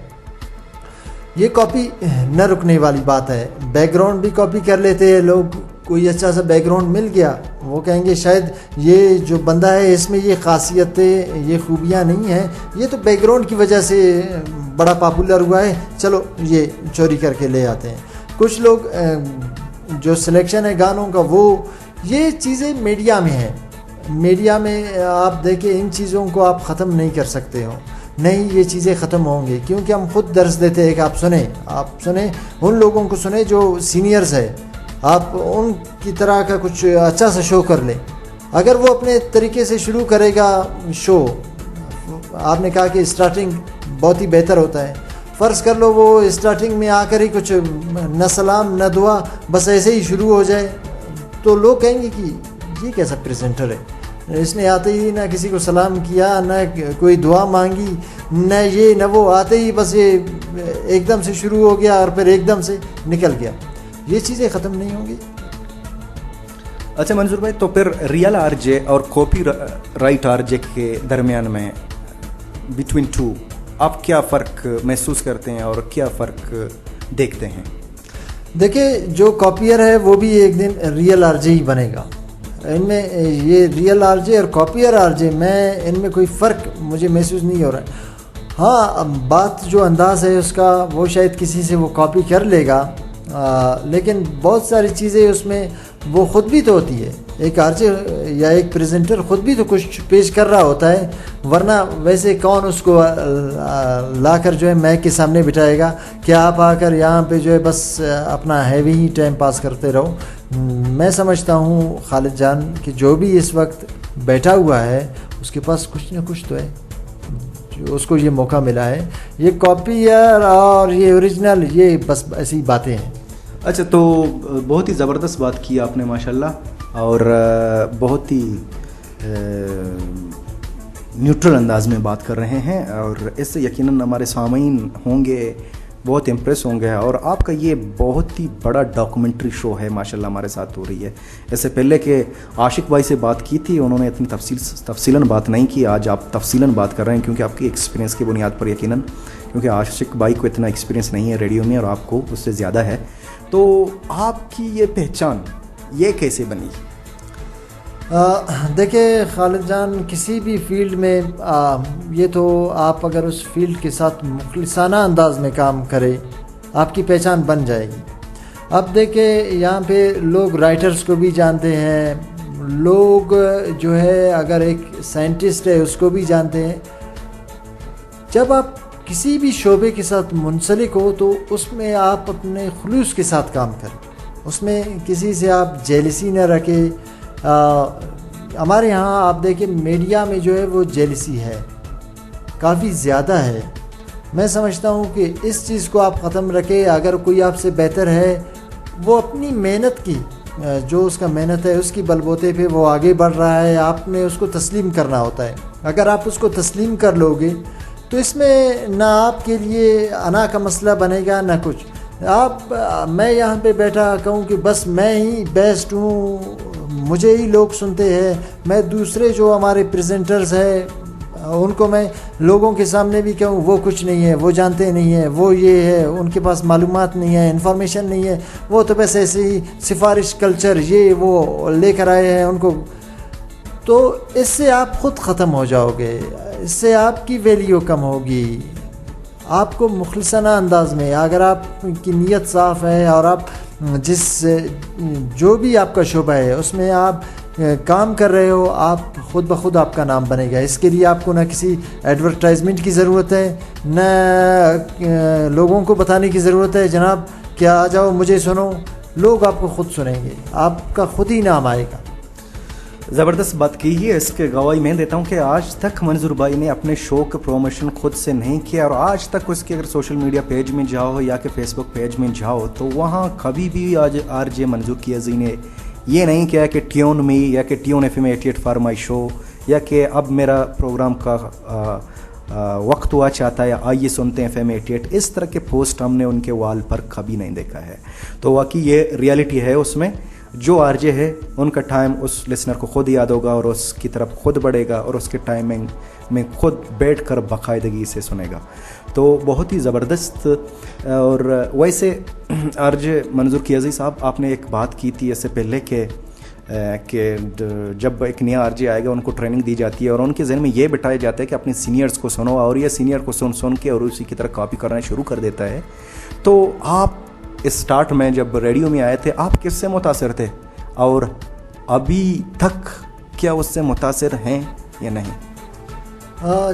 ये कॉपी न रुकने वाली बात है। बैकग्राउंड भी कॉपी कर लेते हैं लोग, कोई अच्छा सा बैकग्राउंड मिल गया, वो कहेंगे शायद ये जो बंदा है इसमें ये खासियतें, ये खूबियाँ नहीं हैं, ये तो बैकग्राउंड की वजह से बड़ा पॉपुलर हुआ है, चलो ये चोरी करके ले आते हैं। कुछ लोग जो सिलेक्शन है गानों का, वो ये चीज़ें मीडिया में है। मीडिया में आप देखें, इन चीज़ों को आप ख़त्म नहीं कर सकते हो, नहीं ये चीज़ें ख़त्म होंगी, क्योंकि हम खुद दर्स देते हैं कि आप सुने उन लोगों को सुने जो सीनियर्स है, आप उनकी तरह का कुछ अच्छा सा शो कर लें। अगर वो अपने तरीके से शुरू करेगा शो, आपने कहा कि स्टार्टिंग बहुत ही बेहतर होता है, फ़र्ज़ कर लो वो स्टार्टिंग में आकर ही कुछ न सलाम न दुआ, बस ऐसे ही शुरू हो जाए, तो लोग कहेंगे कि ये कैसा प्रेजेंटर है, इसने आते ही ना किसी को सलाम किया, ना कोई दुआ मांगी, न ये न वो, आते ही बस ये एकदम से शुरू हो गया और फिर एकदम से निकल गया। ये चीज़ें ख़त्म नहीं होंगी। अच्छा मंजूर भाई, तो फिर रियल आरजे और कॉपी राइट आरजे के दरमियान में बिटवीन टू आप क्या फ़र्क महसूस करते हैं और क्या फ़र्क देखते हैं? देखिए, जो कॉपियर है वो भी एक दिन रियल आरजे ही बनेगा। इनमें ये रियल आरजे और कॉपियर आरजे में इनमें कोई फ़र्क मुझे महसूस नहीं हो रहा है। हाँ, बात जो अंदाज़ है उसका, वो शायद किसी से वो कॉपी कर लेगा, लेकिन बहुत सारी चीज़ें उसमें वो ख़ुद भी तो होती है। एक आरजे या एक प्रेजेंटर ख़ुद भी तो कुछ पेश कर रहा होता है, वरना वैसे कौन उसको लाकर जो है मैक के सामने बिठाएगा कि आप आकर यहाँ पे जो है बस अपना हैवी ही टाइम पास करते रहो। मैं समझता हूँ खालिद जान कि जो भी इस वक्त बैठा हुआ है उसके पास कुछ ना कुछ तो है जो उसको ये मौका मिला है। ये कॉपीयर और ये ओरिजिनल, ये बस ऐसी बातें हैं। अच्छा, तो बहुत ही ज़बरदस्त बात की आपने माशाल्लाह, और बहुत ही न्यूट्रल अंदाज में बात कर रहे हैं, और इससे यकीनन हमारे सामीन होंगे बहुत इम्प्रेस होंगे। और आपका ये बहुत ही बड़ा डॉक्यूमेंट्री शो है माशाल्लाह हमारे साथ हो रही है। इससे पहले कि आशिक भाई से बात की थी, उन्होंने इतनी तफसीलन बात नहीं की, आज आप तफसीलन बात कर रहे हैं क्योंकि आपकी एक्सपीरियंस की बुनियाद पर यकीनन, क्योंकि आशिक भाई को इतना एक्सपीरियंस नहीं है रेडियो में और आपको उससे ज़्यादा है। तो आपकी ये पहचान ये कैसे बनी? देखिए खालिद जान, किसी भी फील्ड में ये तो आप अगर उस फील्ड के साथ मुखलिसाना अंदाज में काम करें, आपकी पहचान बन जाएगी। अब देखिए, यहाँ पे लोग राइटर्स को भी जानते हैं, लोग जो है अगर एक साइंटिस्ट है उसको भी जानते हैं। जब आप किसी भी शोबे के साथ मुंसलिक हो तो उसमें आप अपने खुलूस के साथ काम करें, उसमें किसी से आप जेलसी न रखें। हमारे यहाँ आप देखिए मीडिया में जो है वो जेलसी है, काफ़ी ज़्यादा है। मैं समझता हूँ कि इस चीज़ को आप ख़त्म रखें। अगर कोई आपसे बेहतर है, वो अपनी मेहनत की, जो उसका मेहनत है उसकी बलबूते पे वो आगे बढ़ रहा है, आपने उसको तस्लीम करना होता है। अगर आप उसको तस्लीम कर लोगे तो इसमें ना आपके लिए अना का मसला बनेगा ना कुछ। मैं यहाँ पे बैठा कहूँ कि बस मैं ही बेस्ट हूँ, मुझे ही लोग सुनते हैं, मैं दूसरे जो हमारे प्रेजेंटर्स हैं उनको मैं लोगों के सामने भी कहूँ वो कुछ नहीं है, वो जानते नहीं है, वो ये है, उनके पास मालूमात नहीं है, इन्फॉर्मेशन नहीं है, वो तो बस ऐसे ही सिफारिश कल्चर ये वो लेकर आए हैं उनको। तो इससे आप ख़ुद ख़त्म हो जाओगे, इससे आपकी वैल्यू कम होगी। आपको मुखलिसाना अंदाज में, अगर आपकी नीयत साफ़ है और आप जो भी आपका शोबा है उसमें आप काम कर रहे हो, आप ख़ुद ब खुद आपका नाम बनेगा। इसके लिए आपको ना किसी एडवर्टाइजमेंट की ज़रूरत है, न लोगों को बताने की ज़रूरत है जनाब क्या आ जाओ मुझे सुनो। लोग आपको ख़ुद सुनेंगे, आपका ख़ुद ही नाम आएगा। ज़बरदस्त बात की है। इसके गवाही मैं देता हूँ कि आज तक मंजूर भाई ने अपने शो का प्रमोशन खुद से नहीं किया, और आज तक उसके अगर सोशल मीडिया पेज में जाओ या कि फेसबुक पेज में जाओ तो वहाँ कभी भी आज आरजे मंजूर कियाजी ने ये नहीं किया कि ट्यून मी या कि tune FM 88 for my show, या कि अब मेरा प्रोग्राम का वक्त हुआ चाहता है आइए सुनते हैं FM 88। इस तरह के पोस्ट हमने उनके वाल पर कभी नहीं देखा है। तो वाकई ये रियलिटी है, उसमें जो आरजे है उनका टाइम उस लिसनर को खुद याद होगा और उसकी तरफ खुद बढ़ेगा और उसके टाइमिंग में खुद बैठकर बाकायदगी से सुनेगा। तो बहुत ही ज़बरदस्त। और वैसे आरजे मंजूर कियाजी साहब, आपने एक बात की थी इससे पहले कि जब एक नया आरजे आएगा उनको ट्रेनिंग दी जाती है और उनके जहन में ये बिठाया जाता है कि अपने सीनियर्स को सुनो, और ये सीनियर को सुन के और उसी की तरह कॉपी करना शुरू कर देता है। तो आप स्टार्ट में जब रेडियो में आए थे आप किससे मुतासिर थे, और अभी तक क्या उससे मुतासिर हैं या नहीं?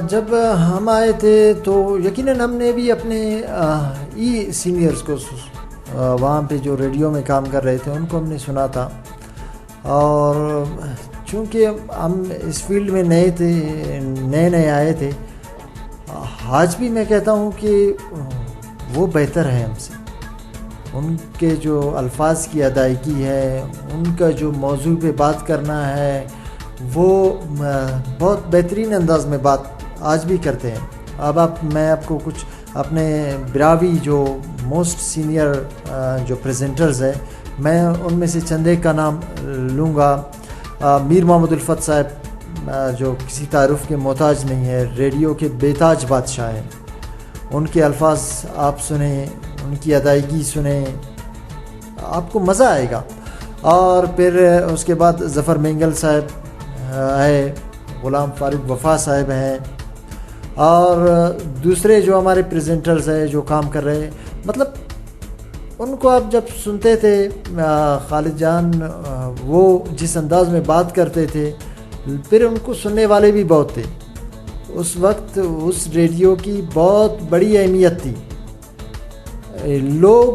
जब हम आए थे तो यकीनन हमने भी अपने सीनियर्स को वहाँ पे जो रेडियो में काम कर रहे थे उनको हमने सुना था, और चूँकि हम इस फील्ड में नए आए थे, आज भी मैं कहता हूँ कि वो बेहतर है हमसे। उनके जो अल्फाज की अदायगी है, उनका जो मौजू पे बात करना है, वो बहुत बेहतरीन अंदाज में बात आज भी करते हैं। अब मैं आपको कुछ अपने बिरावी जो मोस्ट सीनियर जो प्रेजेंटर्स है, मैं उनमें से चंद एक का नाम लूँगा। मीर मोहम्मद उल्फत साहब जो किसी तारुफ के मोहताज नहीं है, रेडियो के बेताज बादशाह हैं। उनके अल्फाज आप सुने, उनकी अदायगी सुने, आपको मज़ा आएगा। और फिर उसके बाद ज़फ़र मेंगल साहब है, ग़ुलाम फ़ारूक वफ़ा साहब हैं, और दूसरे जो हमारे प्रेजेंटर्स हैं जो काम कर रहे हैं, मतलब उनको आप जब सुनते थे, खालिद जान वो जिस अंदाज़ में बात करते थे, फिर उनको सुनने वाले भी बहुत थे। उस वक्त उस रेडियो की बहुत बड़ी अहमियत थी। लोग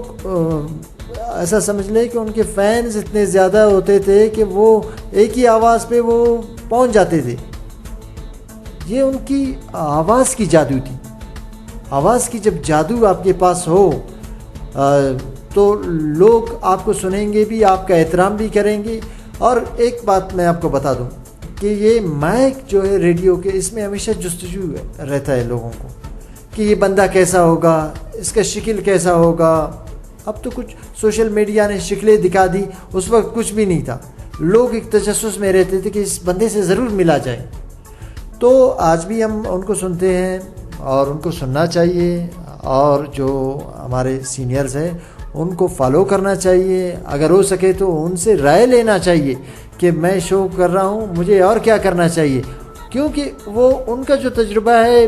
ऐसा समझ लें कि उनके फैंस इतने ज़्यादा होते थे कि वो एक ही आवाज़ पे वो पहुंच जाते थे। ये उनकी आवाज़ की जादू थी। आवाज़ की जब जादू आपके पास हो तो लोग आपको सुनेंगे भी, आपका एहतराम भी करेंगे। और एक बात मैं आपको बता दूं कि ये माइक जो है रेडियो के, इसमें हमेशा जुस्तजू रहता है लोगों को कि ये बंदा कैसा होगा, इसका शक्ल कैसा होगा। अब तो कुछ सोशल मीडिया ने शक्लें दिखा दी, उस वक्त कुछ भी नहीं था। लोग एक तजस्सुस में रहते थे कि इस बंदे से ज़रूर मिला जाए। तो आज भी हम उनको सुनते हैं और उनको सुनना चाहिए, और जो हमारे सीनियर्स हैं उनको फॉलो करना चाहिए। अगर हो सके तो उनसे राय लेना चाहिए कि मैं शो कर रहा हूँ, मुझे और क्या करना चाहिए, क्योंकि वो उनका जो तजुर्बा है।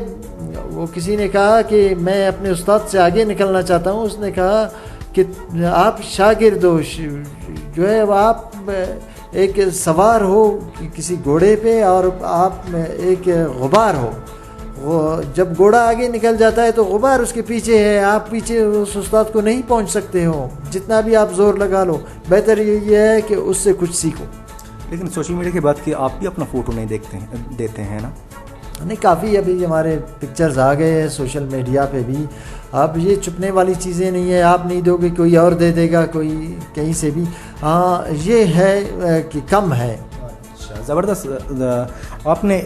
वो किसी ने कहा कि मैं अपने उस्ताद से आगे निकलना चाहता हूँ, उसने कहा कि आप शागिर्द हो, जो है आप एक सवार हो किसी घोड़े पे और आप एक गुबार हो। वो जब घोड़ा आगे निकल जाता है तो गुबार उसके पीछे है, आप पीछे उस उस्ताद को नहीं पहुंच सकते हो, जितना भी आप जोर लगा लो। बेहतर ये है कि उससे कुछ सीखो। लेकिन सोशल मीडिया की बात की, आप भी अपना फ़ोटो नहीं देते हैं ना? नहीं, काफ़ी अभी हमारे पिक्चर्स आ गए हैं सोशल मीडिया पे भी। अब ये छुपने वाली चीज़ें नहीं है, आप नहीं दोगे कोई और दे देगा, कोई कहीं से भी। हाँ, ये है कि कम है। अच्छा, ज़बरदस्त। आपने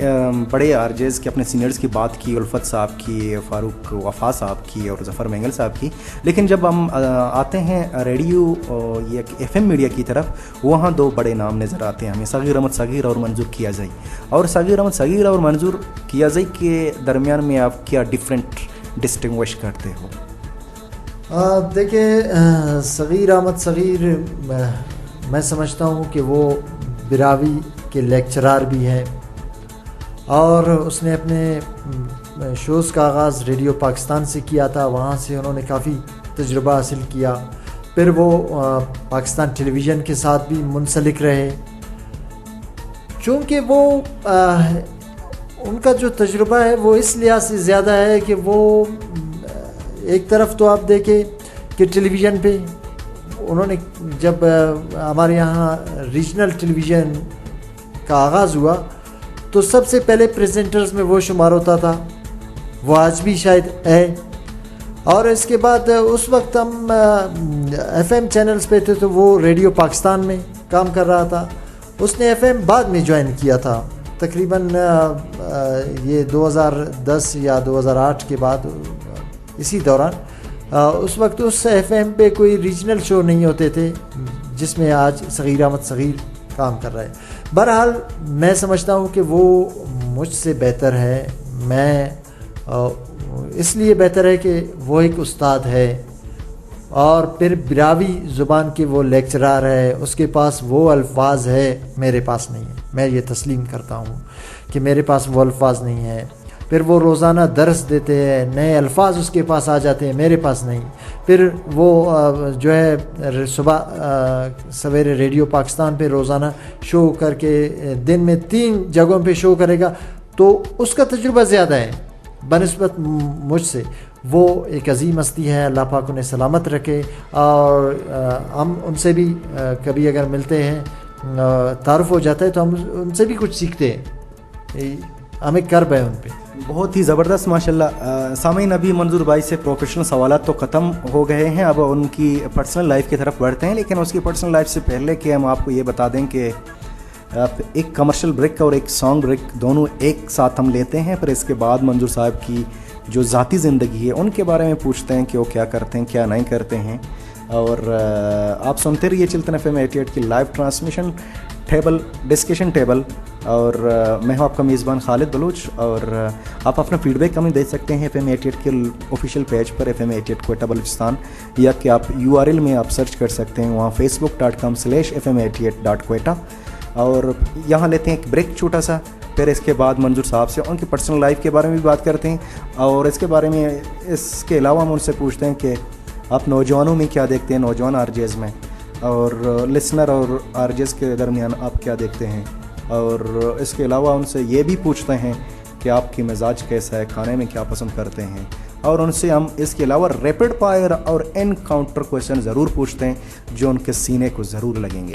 बड़े आरजेज़ के अपने सीनियर्स की बात की, उल्फत साहब की, फ़ारूक वफ़ा साहब की और ज़फ़र मेंगल साहब की। लेकिन जब हम आते हैं रेडियो या FM मीडिया की तरफ, वहाँ दो बड़े नाम नज़र आते हैं हमें, सगीर अहमद सगीर और मंजूर कियाज़ई। और सगीर अहमद सगीर और मंजूर कियाज़ई के दरमियान में आप क्या डिस्टिंग्विश करते हो? देखिए, सगीर अहमद सगीर मैं समझता हूँ कि वो बिरावी के लेक्चरार भी हैं, और उसने अपने शोज़ का आगाज़ रेडियो पाकिस्तान से किया था। वहाँ से उन्होंने काफ़ी तजुर्बा हासिल किया। फिर वो पाकिस्तान टेलीविज़न के साथ भी मुंसलिक रहे, चूँकि वो उनका जो तजुर्बा है वो इस लिहाज से ज़्यादा है कि वो एक तरफ तो आप देखें कि टेलीविज़न पे उन्होंने जब हमारे यहाँ रीजनल टेलीविज़न का आगाज़ हुआ तो सबसे पहले प्रेजेंटर्स में वो शुमार होता था, वो आज भी शायद है। और इसके बाद उस वक्त हम FM चैनल्स पे थे तो वो रेडियो पाकिस्तान में काम कर रहा था। उसने FM बाद में ज्वाइन किया था, तकरीबन ये 2010 या 2008 के बाद, इसी दौरान। उस वक्त उस FM पे कोई रीजनल शो नहीं होते थे जिसमें आज सगीर अहमद सगीर काम कर रहा है। बहरहाल मैं समझता हूँ कि वो मुझसे बेहतर है। मैं इसलिए बेहतर है कि वो एक उस्ताद है और फिर बिरावी ज़ुबान के वो लेक्चरर है, उसके पास वो अल्फाज है, मेरे पास नहीं है। मैं ये तस्लीम करता हूँ कि मेरे पास वो अल्फाज नहीं है। फिर वो रोज़ाना दर्स देते हैं, नए अल्फाज उसके पास आ जाते हैं, मेरे पास नहीं। फिर वो जो है सुबह सवेरे रेडियो पाकिस्तान पे रोज़ाना शो करके दिन में 3 जगहों पे शो करेगा, तो उसका तजुर्बा ज़्यादा है बनिस्बत मुझसे। वो एक अजीम हस्ती है, अल्लाह पाक उन्हें सलामत रखे। और हम उनसे भी कभी अगर मिलते हैं, तारुफ हो जाता है तो हम उनसे भी कुछ सीखते हैं, हमें कर्ब है उन पे। बहुत ही ज़बरदस्त माशाल्लाह। सामीन, अभी मंजूर भाई से प्रोफेशनल सवालात तो ख़त्म हो गए हैं, अब उनकी पर्सनल लाइफ की तरफ बढ़ते हैं। लेकिन उसकी पर्सनल लाइफ से पहले कि हम आपको ये बता दें कि एक कमर्शियल ब्रेक और एक सॉन्ग ब्रेक दोनों एक साथ हम लेते हैं। फिर इसके बाद मंजूर साहब की जो ज़ाती ज़िंदगी है उनके बारे में पूछते हैं कि वो क्या करते हैं, क्या नहीं करते हैं। और आप सुनते रहिए चिल्तन FM 88 की live transmission table, discussion table. और मैं हूँ आपका मेज़बान खालिद बलूच। और आप अपना फीडबैक हमें दे सकते हैं FM 88 के ऑफिशियल पेज पर, FM 88 क्वेटा बलूचिस्तान, या कि आप URL में आप सर्च कर सकते हैं वहाँ facebook.com/fm88.quetta। और यहाँ लेते हैं एक ब्रेक छोटा सा, फिर इसके बाद मंजूर साहब से उनकी पर्सनल लाइफ के बारे में भी बात करते हैं। और इसके बारे में, इसके अलावा हम उनसे पूछते हैं कि आप नौजवानों में क्या देखते हैं, नौजवान RJs में, और लिसनर और RJs के दरमियान आप क्या देखते हैं। और इसके अलावा उनसे ये भी पूछते हैं कि आपकी मिजाज कैसा है, खाने में क्या पसंद करते हैं। और उनसे हम इसके अलावा रैपिड फायर और एनकाउंटर क्वेश्चन ज़रूर पूछते हैं जो उनके सीने को ज़रूर लगेंगे।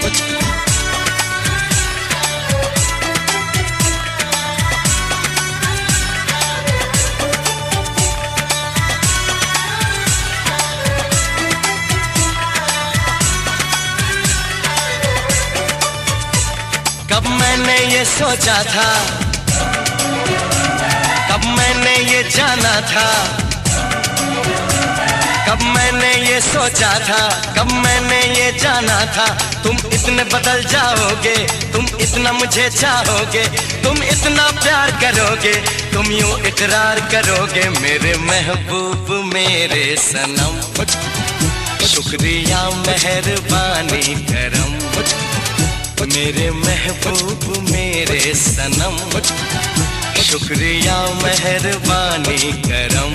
कब मैंने ये सोचा था, कब मैंने ये जाना था, कब मैंने ये सोचा था, कब मैंने ये जाना था, तुम इतने बदल जाओगे, तुम इतना मुझे चाहोगे, तुम इतना प्यार करोगे, तुम यूं इकरार करोगे मेरे महबूब मेरे सनम। शुक्रिया मेहरबानी करम मेरे महबूब मेरे सनम, शुक्रिया मेहरबानी करम।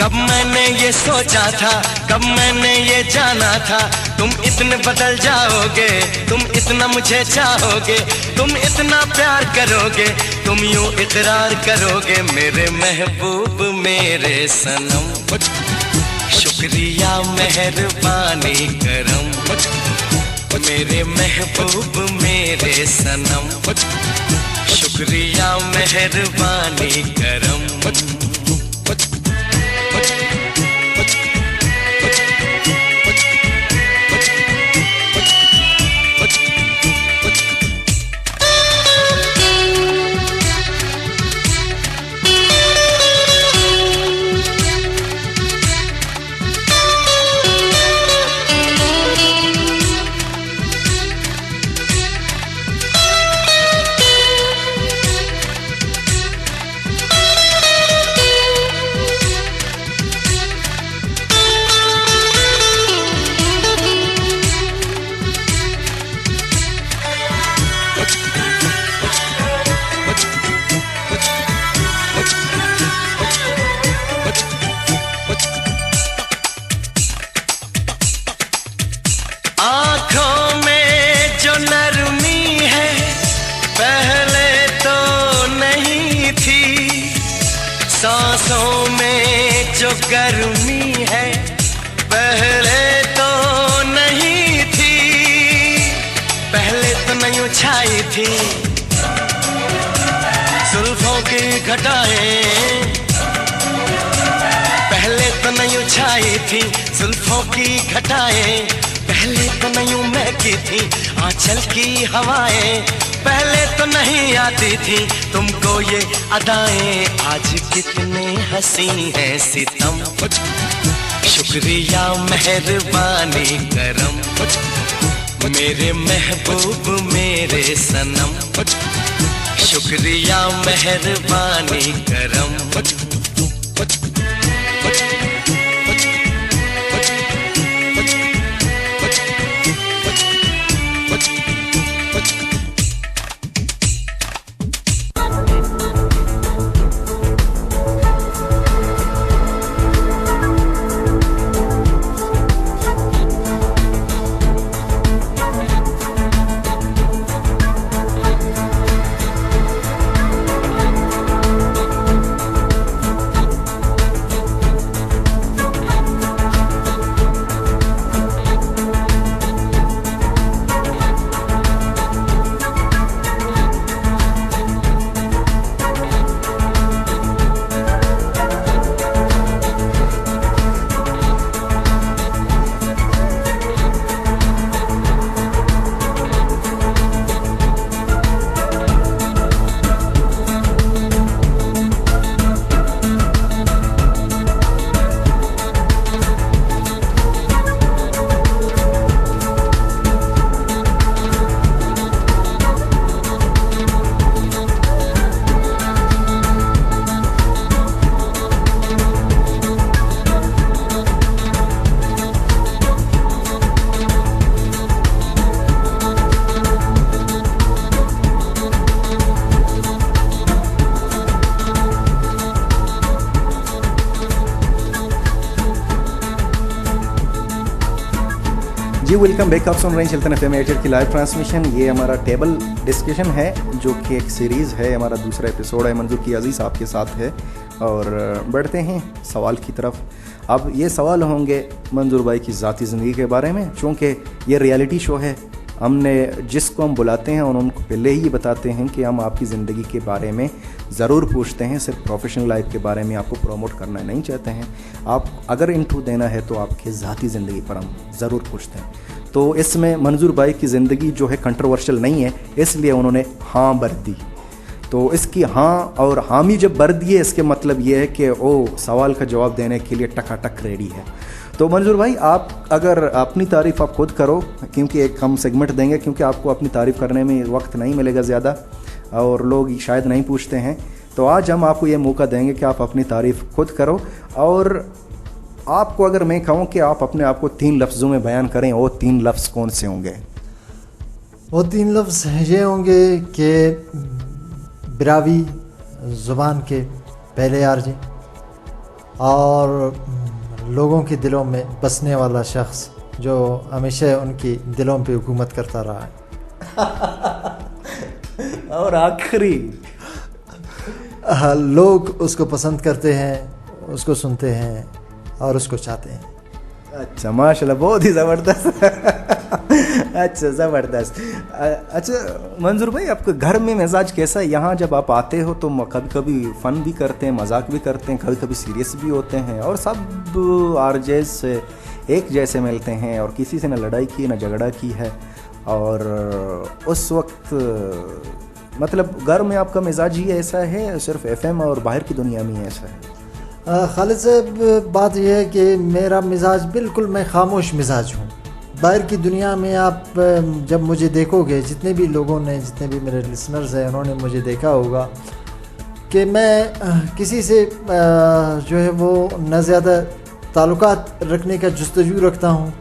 कब मैंने ये सोचा था, कब मैंने ये जाना था, तुम इतने बदल जाओगे, तुम इतना मुझे चाहोगे, तुम इतना प्यार करोगे, तुम यूं इकरार करोगे मेरे महबूब मेरे सनम। शुक्रिया मेहरबानी करम मेरे महबूब मेरे सनम, शुक्रिया मेहरबानी करम। सांसों में जो गर्मी है पहले तो नहीं थी, पहले तो नहीं छाई थी जुल्फों की घटाएं, पहले तो नहीं छाई थी जुल्फों की घटाएं, पहले तो नहीं महकी थी आंचल की हवाएं, पहले तो नहीं आती थी तुमको ये अदाएं, आज कितने हंसी है सितम, शुक्रिया मेहरबानी करम, मेरे महबूब मेरे सनम, शुक्रिया मेहरबानी करम। जी वेलकम बैक। आप सुन रहे हैं चलतन FM 88 की लाइव ट्रांसमिशन। ये हमारा टेबल डिस्कशन है जो कि एक सीरीज़ है, हमारा दूसरा एपिसोड है। मंजूर की अजीज़ आपके साथ है और बढ़ते हैं सवाल की तरफ। अब ये सवाल होंगे मंजूर भाई की ज़ाती ज़िंदगी के बारे में, चूँकि ये रियलिटी शो है। हमने जिसको हम बुलाते हैं और उनको पहले ही बताते हैं कि हम आपकी ज़िंदगी के बारे में ज़रूर पूछते हैं, सिर्फ प्रोफेशनल लाइफ के बारे में आपको प्रमोट करना नहीं चाहते हैं। आप अगर इंट्रो देना है तो आपकी ज़ाती ज़िंदगी पर हम ज़रूर पूछते हैं। तो इसमें मंजूर भाई की ज़िंदगी जो है कंट्रोवर्शियल नहीं है, इसलिए उन्होंने हाँ भर दी। तो इसकी हाँ और हामी जब भर दिए, इसके मतलब ये है कि वो सवाल का जवाब देने के लिए टकाटक रेडी है। तो मंजूर भाई, आप अगर अपनी तारीफ़ आप खुद करो, क्योंकि एक हम सेगमेंट देंगे, क्योंकि आपको अपनी तारीफ़ करने में वक्त नहीं मिलेगा ज़्यादा और लोग शायद नहीं पूछते हैं। तो आज हम आपको ये मौका देंगे कि आप अपनी तारीफ़ खुद करो। और आपको अगर मैं कहूँ कि आप अपने आप को 3 लफ्ज़ों में बयान करें, वो 3 लफ्ज़ कौन से होंगे? वो 3 लफ्ज़ ये होंगे कि ब्रावी ज़ुबान के पहले आरजे और लोगों के दिलों में बसने वाला शख्स जो हमेशा उनकी दिलों पे हुकूमत करता रहा है। और आखिरी, लोग उसको पसंद करते हैं, उसको सुनते हैं और उसको चाहते हैं। अच्छा, माशाल्लाह, बहुत ही ज़बरदस्त। अच्छा, ज़बरदस्त। अच्छा मंजूर भाई, आपके घर में मिजाज कैसा है? यहाँ जब आप आते हो तो कभी कभी फ़न भी करते हैं, मजाक भी करते हैं, कभी कभी सीरियस भी होते हैं और सब आरजेस से एक जैसे मिलते हैं और किसी से न लड़ाई की न झगड़ा की है। और उस वक्त मतलब घर में आपका मिजाज ही ऐसा है, सिर्फ FM और बाहर की दुनिया में ही ऐसा है? खालिद साहब, बात यह है कि मेरा मिजाज बिल्कुल, मैं खामोश मिजाज हूँ। बाहर की दुनिया में आप जब मुझे देखोगे, जितने भी लोगों ने, जितने भी मेरे लिसनर्स हैं, उन्होंने मुझे देखा होगा कि मैं किसी से जो है वो न ज़्यादा ताल्लुकात रखने का जुस्तजू रखता हूँ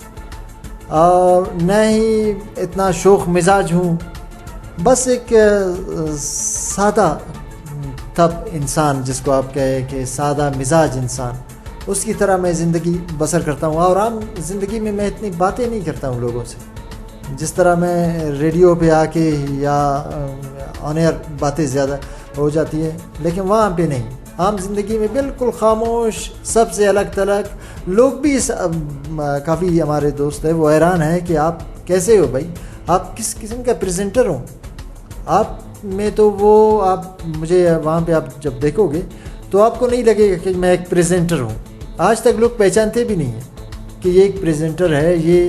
और न ही इतना शौक़ मिजाज हूँ। बस एक सादा तब इंसान, जिसको आप कहें कि सादा मिजाज इंसान, उसकी तरह मैं ज़िंदगी बसर करता हूँ। और आम ज़िंदगी में मैं इतनी बातें नहीं करता हूँ लोगों से, जिस तरह मैं रेडियो पे आके या ऑन एयर बातें ज़्यादा हो जाती है, लेकिन वहाँ पे नहीं। आम ज़िंदगी में बिल्कुल खामोश, सबसे अलग थलग। लोग भी काफ़ी हमारे दोस्त हैं, वो हैरान हैं कि आप कैसे हो भाई, आप किस किस्म का प्रेजेंटर हो, आप में तो वो आप मुझे वहाँ पे आप जब देखोगे तो आपको नहीं लगेगा कि मैं एक प्रेजेंटर हूँ। आज तक लोग पहचानते भी नहीं हैं कि ये एक प्रेजेंटर है। ये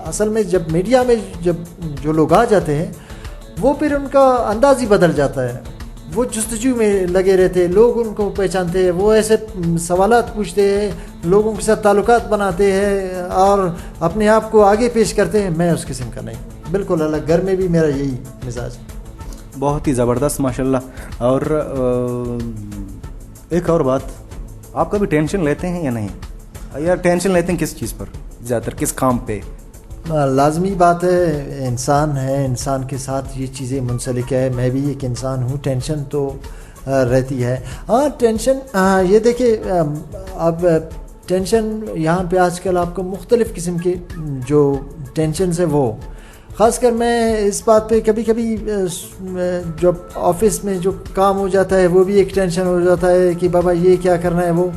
असल में जब मीडिया में जब जो लोग आ जाते हैं वो फिर उनका अंदाज़ ही बदल जाता है। वो जुस्तजू में लगे रहते हैं, लोग उनको पहचानते हैं, वो ऐसे सवालात पूछते हैं, लोगों के साथ ताल्लुकात बनाते हैं और अपने आप को आगे पेश करते हैं। मैं उस किस्म का नहीं, बिल्कुल अलग। घर में भी मेरा यही मिजाज। बहुत ही ज़बरदस्त माशाल्लाह। और एक और बात, आप कभी टेंशन लेते हैं या नहीं? या टेंशन लेते हैं किस चीज़ पर ज़्यादातर, किस काम पे? लाजमी बात है, इंसान है, इंसान के साथ ये चीज़ें मुंसलिक है। मैं भी एक इंसान हूँ, टेंशन तो रहती है। हाँ टेंशन, ये देखिए अब टेंशन यहाँ पे आजकल आपको मुख्तलिफ़ किस्म के जो टेंशन है वो, ख़ासकर मैं इस बात पे कभी कभी जब ऑफिस में जो काम हो जाता है वो भी एक टेंशन हो जाता है कि बाबा ये क्या करना है वो।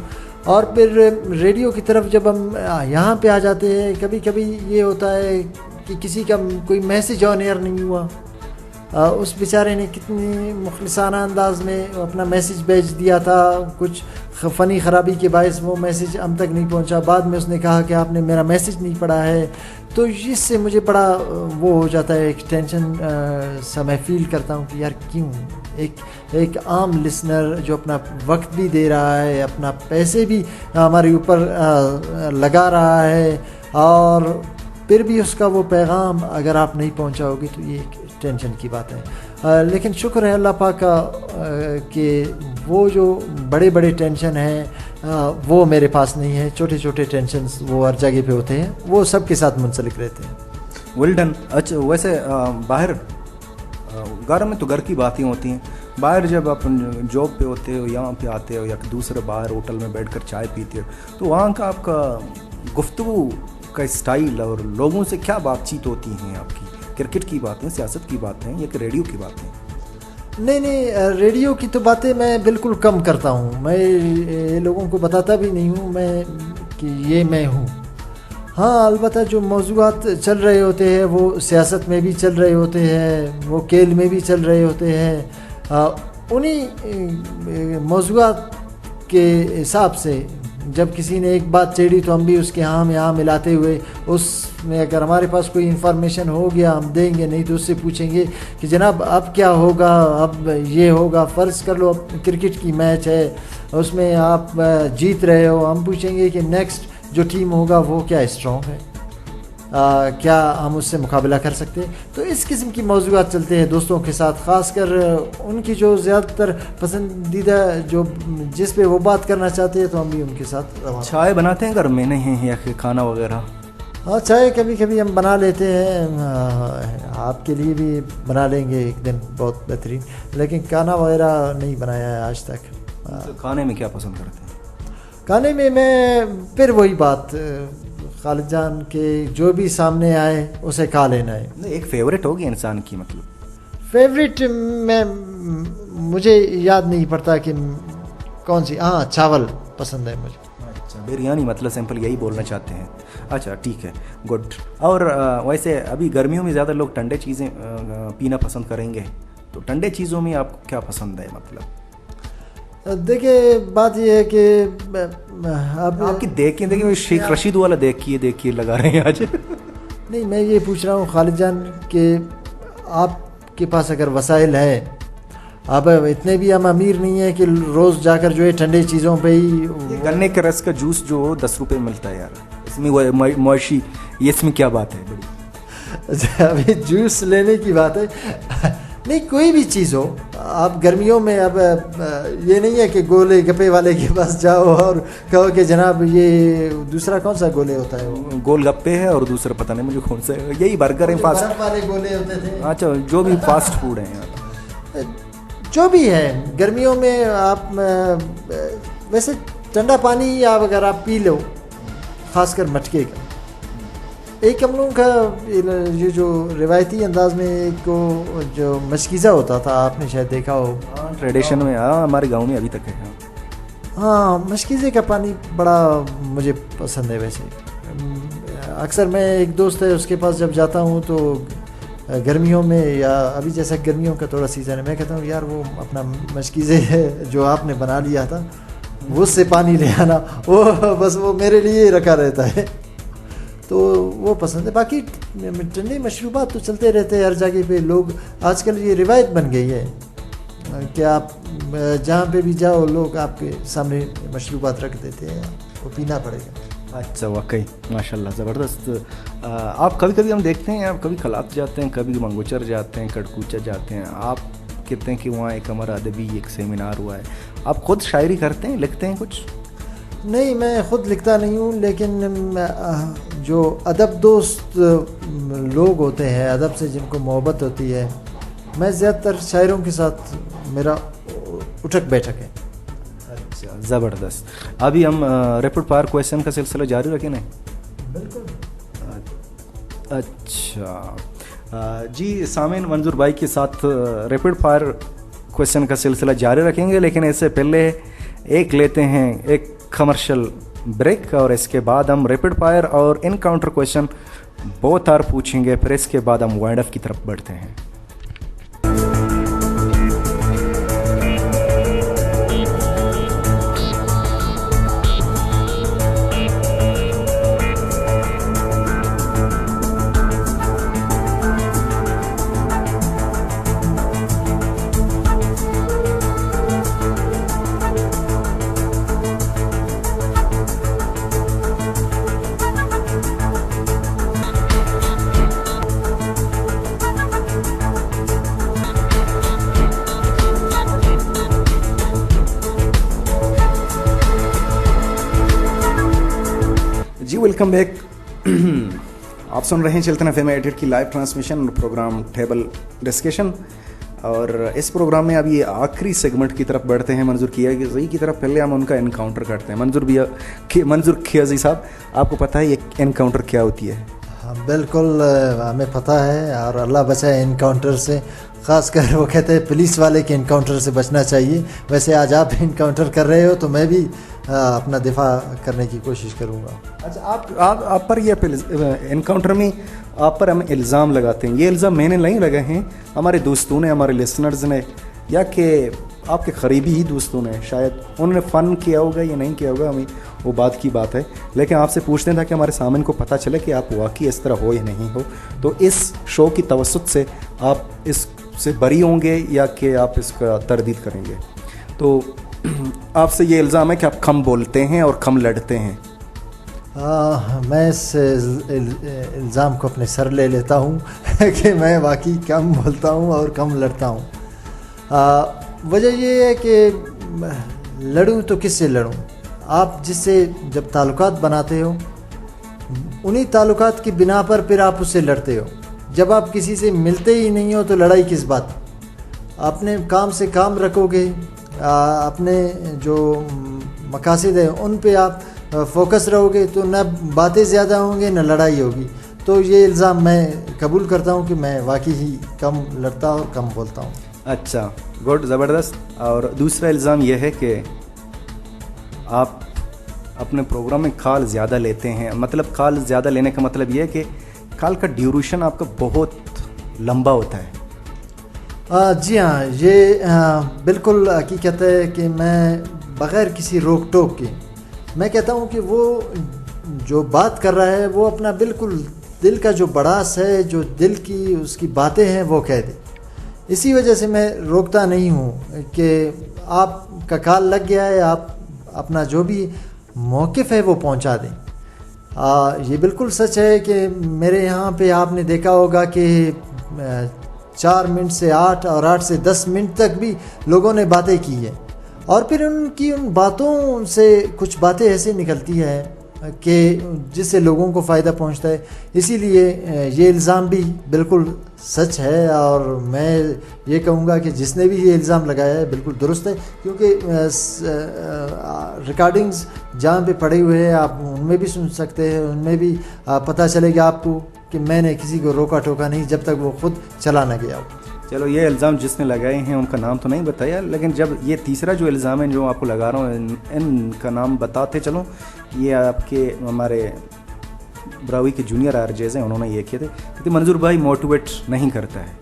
और फिर रेडियो की तरफ जब हम यहाँ पे आ जाते हैं, कभी कभी ये होता है कि किसी का कोई मैसेज ऑन एयर नहीं हुआ, उस बेचारे ने कितनी मुखलिसाना अंदाज में अपना मैसेज भेज दिया था, कुछ फ़नी ख़राबी के बायस वो मैसेज हम तक नहीं पहुंचा। बाद में उसने कहा कि आपने मेरा मैसेज नहीं पढ़ा है। तो इससे मुझे बड़ा वो हो जाता है, एक टेंशन सा मैं फ़ील करता हूँ कि यार क्यों एक आम लिसनर जो अपना वक्त भी दे रहा है, अपना पैसे भी हमारे ऊपर लगा रहा है, और फिर भी उसका वो पैगाम अगर आप नहीं पहुँचाओगे तो ये एक टेंशन की बात है। लेकिन शुक्र है अल्लाह पाक का कि वो जो बड़े बड़े टेंशन हैं वो मेरे पास नहीं है। छोटे छोटे टेंशन वो हर जगह पे होते हैं, वो सब के साथ मुंसलिक रहते हैं। Well done. अच्छा वैसे बाहर घर में तो घर की बातें होती हैं, बाहर जब आप जॉब पे होते हो, यहाँ पे आते हो या दूसरे बाहर होटल में बैठकर चाय पीते हो, तो वहाँ का आपका गुफ्तगू का स्टाइल और लोगों से क्या बातचीत होती है आपकी? क्रिकेट की बातें, सियासत की बातें या कि रेडियो की बातें? नहीं, रेडियो की तो बातें मैं बिल्कुल कम करता हूँ। मैं लोगों को बताता भी नहीं हूँ मैं कि ये मैं हूँ। हाँ अलबत्ता जो मौज़ूआत चल रहे होते हैं वो सियासत में भी चल रहे होते हैं, वो खेल में भी चल रहे होते हैं। उन्हीं मौज़ूआत के हिसाब से जब किसी ने एक बात छेड़ी तो हम भी उसके हाँ में हाँ मिलाते हुए, उसमें अगर हमारे पास कोई इन्फॉर्मेशन हो गया हम देंगे, नहीं तो उससे पूछेंगे कि जनाब अब क्या होगा, अब ये होगा। फ़र्ज़ कर लो अब क्रिकेट की मैच है, उसमें आप जीत रहे हो, हम पूछेंगे कि नेक्स्ट जो टीम होगा वो क्या स्ट्रॉन्ग है, क्या हम उससे मुकाबला कर सकते हैं। तो इस किस्म की मौज़ूआत चलते हैं दोस्तों के साथ, ख़ासकर उनकी जो ज़्यादातर पसंदीदा जो जिस पे वो बात करना चाहते हैं तो हम भी उनके साथ। चाय बनाते हैं घर में नहीं या कि खाना वगैरह? हाँ चाय कभी कभी हम बना लेते हैं, आपके लिए भी बना लेंगे एक दिन, बहुत बेहतरीन। लेकिन खाना वगैरह नहीं बनाया है आज तक। तो खाने में क्या पसंद करते हैं? खाने में मैं फिर वही बात, खालिद जान के जो भी सामने आए उसे खा लेना है। एक फेवरेट होगी इंसान की, मतलब फेवरेट मैं मुझे याद नहीं पड़ता कि कौन सी। हाँ चावल पसंद है मुझे। अच्छा बिरयानी, मतलब सिंपल यही बोलना चाहते हैं। अच्छा ठीक है, गुड। और वैसे अभी गर्मियों में ज़्यादा लोग ठंडे चीज़ें पीना पसंद करेंगे, तो ठंडे चीज़ों में आपको क्या पसंद है? मतलब देखिए बात यह है कि अब आपकी देखिए शेख रशीद वाला देखिए लगा रहे हैं आज। नहीं मैं ये पूछ रहा हूँ खालिद जान कि आपके पास अगर वसाइल है, अब इतने भी हम अमीर नहीं है कि रोज़ जाकर जो है ठंडे चीज़ों पे ही। गन्ने के रस का जूस जो 10 रुपये मिलता है यार, इसमें वो मौशी, ये इसमें क्या बात है बड़ी? अभी जूस लेने की बात है नहीं, कोई भी चीज़ हो आप गर्मियों में, अब ये नहीं है कि गोले गप्पे वाले के पास जाओ और कहो कि जनाब ये दूसरा कौन सा गोले होता है, वो गोल गप्पे है और दूसरा पता नहीं मुझे कौन सा है, यही बर्गर है, फास्ट वाले गोले होते थे। अच्छा जो भी फास्ट फूड है यार, जो भी है गर्मियों में आप वैसे ठंडा पानी आप अगर आप पी लो, ख़ासकर मटके का, एक हम लोगों का ये जो रिवायती अंदाज में एक को जो मशकीज़ा होता था, आपने शायद देखा हो। ट्रेडिशन में, हाँ हमारे गांव में अभी तक है। हाँ मशकीज़े का पानी बड़ा मुझे पसंद है। वैसे अक्सर मैं, एक दोस्त है उसके पास जब जाता हूँ तो गर्मियों में या अभी जैसा गर्मियों का थोड़ा सीज़न है, मैं कहता हूँ यार वो अपना मशकीज़े है जो आपने बना लिया था वो उससे पानी ले आना, वो बस वो मेरे लिए रखा रहता है, तो वो पसंद है। बाकी ठंडे मशरूबात तो चलते रहते हैं हर जगह पे। लोग आजकल ये रिवायत बन गई है कि आप जहाँ पे भी जाओ लोग आपके सामने मशरूबात रख देते हैं, वो पीना पड़ेगा। अच्छा, वाकई माशाल्लाह ज़बरदस्त। आप कभी कभी हम देखते हैं, आप कभी खलात जाते हैं, कभी मंगोचर जाते हैं, कड़कूचा जाते हैं, आप कहते हैं कि वहाँ एक हमारा अदबी एक सेमिनार हुआ है, आप खुद शायरी करते हैं, लिखते हैं कुछ? नहीं, मैं ख़ुद लिखता नहीं हूँ, लेकिन जो अदब दोस्त लोग होते हैं, अदब से जिनको मोहब्बत होती है, मैं ज़्यादातर शायरों के साथ मेरा उठक बैठक है। अच्छा, ज़बरदस्त। अभी हम रैपिड फायर क्वेश्चन का सिलसिला जारी रखें नहीं? बिल्कुल। अच्छा जी, सामीन मंजूर भाई के साथ रैपिड फायर क्वेश्चन का सिलसिला जारी रखेंगे, लेकिन इससे पहले एक लेते हैं एक कमर्शियल ब्रेक, और इसके बाद हम रैपिड फायर और इनकाउंटर क्वेश्चन बहुत आर पूछेंगे, फिर इसके बाद हम वाइंड अप की तरफ बढ़ते हैं। जी वेलकम बैक। आप सुन रहे हैं चलतन FM 88 की लाइव ट्रांसमिशन और प्रोग्राम टेबल डिस्कशन, और इस प्रोग्राम में अब ये आखिरी सेगमेंट की तरफ बढ़ते हैं मंजूर खियाजी की तरफ। पहले हम उनका इनकाउंटर करते हैं। मंजूर खियाजी साहब, आपको पता है ये इनकाउंटर क्या होती है? हाँ बिल्कुल, हमें पता है, और अल्लाह बचाए इनकाउंटर से, ख़ासकर वो कहते हैं पुलिस वाले के इनकाउंटर से बचना चाहिए। वैसे आज आप इनकाउंटर कर रहे हो तो मैं भी अपना दिफा करने की कोशिश करूँगा। अच्छा, आप पर ये इनकाउंटर में आप पर हम इल्ज़ाम लगाते हैं, ये इल्ज़ाम मैंने नहीं लगाए हैं, हमारे दोस्तों ने, हमारे लिसनर्स ने, या कि आपके करीबी ही दोस्तों ने, शायद उन्होंने फ़न किया होगा या नहीं किया होगा, हमें वो बात की बात है, लेकिन आपसे पूछते हैं ताकि हमारे सामने को पता चले कि आप वाकई इस तरह हो या नहीं हो। तो इस शो की तवस्सुत से आप इससे बरी होंगे या कि आप इसका तरदीद करेंगे? तो आपसे ये इल्ज़ाम है कि आप कम बोलते हैं और कम लड़ते हैं। मैं इस इल्ज़ाम को अपने सर ले लेता हूँ कि मैं वाकई कम बोलता हूँ और कम लड़ता हूँ। वजह ये है कि लड़ूँ तो किससे लड़ूँ? आप जिससे जब ताल्लुकात बनाते हो, उन्हीं ताल्लुकात की बिना पर फिर आप उससे लड़ते हो। जब आप किसी से मिलते ही नहीं हो तो लड़ाई किस बात? अपने काम से काम रखोगे, अपने जो मकासद है उन पे आप फोकस रहोगे तो न बातें ज़्यादा होंगी न लड़ाई होगी। तो ये इल्ज़ाम मैं कबूल करता हूँ कि मैं वाकई ही कम लड़ता और कम बोलता हूँ। अच्छा, गुड, ज़बरदस्त। और दूसरा इल्ज़ाम यह है कि आप अपने प्रोग्राम में कॉल ज़्यादा लेते हैं। मतलब कॉल ज़्यादा लेने का मतलब यह है कि कॉल का ड्यूरेशन आपका बहुत लंबा होता है। जी हाँ, ये बिल्कुल हकीकत है कि मैं बग़ैर किसी रोक टोक के, मैं कहता हूँ कि वो जो बात कर रहा है वो अपना बिल्कुल दिल का जो बड़ास है, जो दिल की उसकी बातें हैं वो कह दे। इसी वजह से मैं रोकता नहीं हूँ कि आपका कॉल लग गया है, आप अपना जो भी मौक़िफ़ है वो पहुँचा दें। ये बिल्कुल सच है कि मेरे यहाँ पे आपने देखा होगा कि 4 मिनट से 8 और 8 से 10 मिनट तक भी लोगों ने बातें की है, और फिर उनकी उन बातों से कुछ बातें ऐसे निकलती हैं कि जिससे लोगों को फ़ायदा पहुंचता है। इसीलिए ये इल्ज़ाम भी बिल्कुल सच है, और मैं ये कहूँगा कि जिसने भी ये इल्ज़ाम लगाया है बिल्कुल दुरुस्त है, क्योंकि रिकॉर्डिंग्स जहाँ पे पड़े हुए हैं आप उनमें भी सुन सकते हैं, उनमें भी पता चलेगा आपको कि मैंने किसी को रोका टोका नहीं जब तक वो खुद चला ना गया हो। चलो, ये इल्ज़ाम जिसने लगाए हैं उनका नाम तो नहीं बताया, लेकिन जब ये तीसरा जो इल्ज़ाम है जो आपको लगा रहा हूँ, इनका नाम बताते चलो। ये आपके हमारे ब्रावी के जूनियर आरजेज हैं, उन्होंने ये किए थे कि मंजूर भाई मोटिवेट नहीं करता है।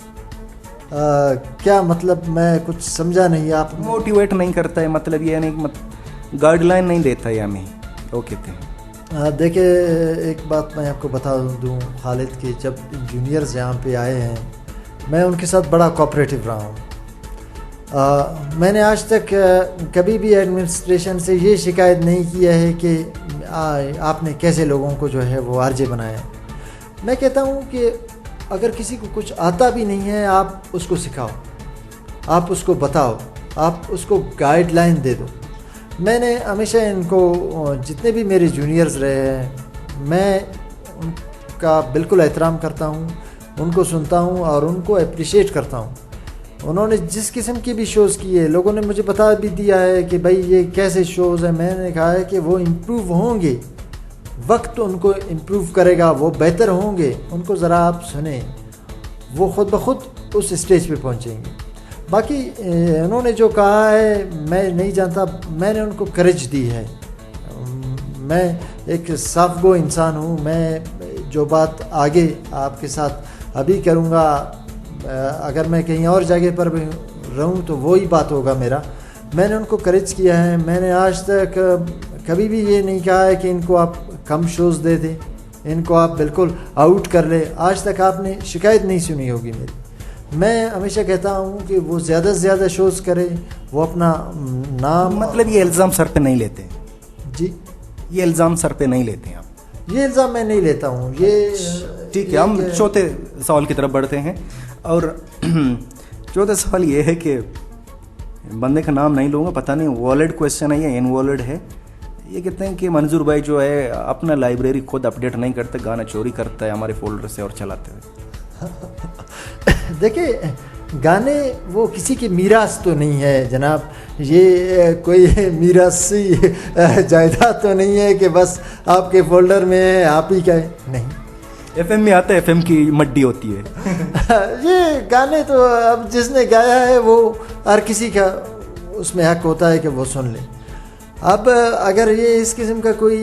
क्या मतलब, मैं कुछ समझा नहीं। आप मोटिवेट नहीं करता है मतलब ये नहीं, गाइडलाइन नहीं देता है हमें, वो कहते हैं। देखिए, एक बात मैं आपको बता दूं खालिद कि जब जूनियर्स यहाँ पे आए हैं, मैं उनके साथ बड़ा कोऑपरेटिव रहा हूँ। मैंने आज तक कभी भी एडमिनिस्ट्रेशन से ये शिकायत नहीं किया है कि आपने कैसे लोगों को जो है वो आरजे बनाया। मैं कहता हूँ कि अगर किसी को कुछ आता भी नहीं है, आप उसको सिखाओ, आप उसको बताओ, आप उसको गाइडलाइन दे दो। मैंने हमेशा इनको, जितने भी मेरे जूनियर्स रहे हैं, मैं उनका बिल्कुल एहतराम करता हूँ, उनको सुनता हूँ और उनको अप्रिशिएट करता हूँ। उन्होंने जिस किस्म की भी शोज़ किए, लोगों ने मुझे बता भी दिया है कि भाई ये कैसे शोज़ हैं। मैंने कहा है कि वो इम्प्रूव होंगे, वक्त उनको इम्प्रूव करेगा, वो बेहतर होंगे। उनको ज़रा आप सुने, वो ख़ुद ब खुद उस स्टेज पे पहुँचेंगे। बाकी उन्होंने जो कहा है मैं नहीं जानता, मैंने उनको करेज दी है। मैं एक साफ गो इंसान हूँ। मैं जो बात आगे आपके साथ अभी करूँगा, अगर मैं कहीं और जगह पर भी रहूँ तो वही बात होगा मेरा। मैंने उनको करेज किया है। मैंने आज तक कभी भी ये नहीं कहा है कि इनको आप कम शोज़ दे दें, इनको आप बिल्कुल आउट कर ले। आज तक आपने शिकायत नहीं सुनी होगी मेरी। मैं हमेशा कहता हूँ कि वो ज़्यादा से ज़्यादा शोज़ करें, वो अपना नाम, मतलब ये इल्ज़ाम सर पे नहीं लेते जी, ये इल्ज़ाम सर पे नहीं लेते हैं आप? ये इल्ज़ाम मैं नहीं लेता हूँ। ये ठीक है, हम चौथे सवाल की तरफ बढ़ते हैं। और चौथा सवाल ये है कि बंदे का नाम नहीं लूँगा, पता नहीं वॉलिड क्वेश्चन है या इनवॉलिड है। ये कहते हैं कि मंजूर भाई जो है अपना लाइब्रेरी खुद अपडेट नहीं करते, गाना चोरी करता है हमारे फोल्डर से और चलाते हैं। देखिए, गाने वो किसी की मीरास तो नहीं है जनाब। ये कोई मीरासी जायदाद तो नहीं है कि बस आपके फोल्डर में है, आप ही का है। नहीं, एफएम में आता है, एफएम की मड्डी होती है। ये गाने तो अब जिसने गाया है वो हर किसी का उसमें हक होता है कि वो सुन ले। अब अगर ये इस किस्म का कोई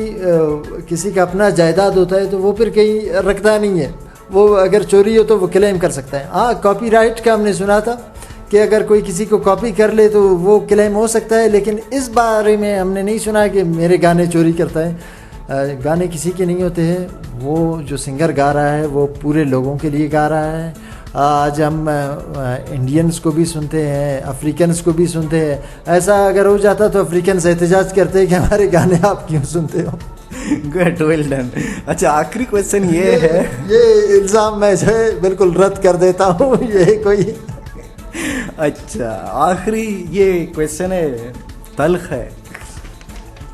किसी का अपना जायदाद होता है तो वो फिर कहीं रखता नहीं है। वो अगर चोरी हो तो वो क्लेम कर सकता है। हाँ, कॉपीराइट का हमने सुना था कि अगर कोई किसी को कॉपी कर ले तो वो क्लेम हो सकता है, लेकिन इस बारे में हमने नहीं सुना कि मेरे गाने चोरी करता है। गाने किसी के नहीं होते हैं। वो जो सिंगर गा रहा है वो पूरे लोगों के लिए गा रहा है। आज हम इंडियंस को भी सुनते हैं, अफ्रीकन्स को भी सुनते हैं। ऐसा अगर हो जाता तो अफ्रीकन्स एहतजाज करते हैं कि हमारे गाने आप क्यों सुनते हो। Good, well done. अच्छा, आखिरी क्वेश्चन ये है, ये इल्ज़ाम मैं जो है बिल्कुल रद्द कर देता हूँ। ये कोई अच्छा आखिरी ये क्वेश्चन है, तल्ख है।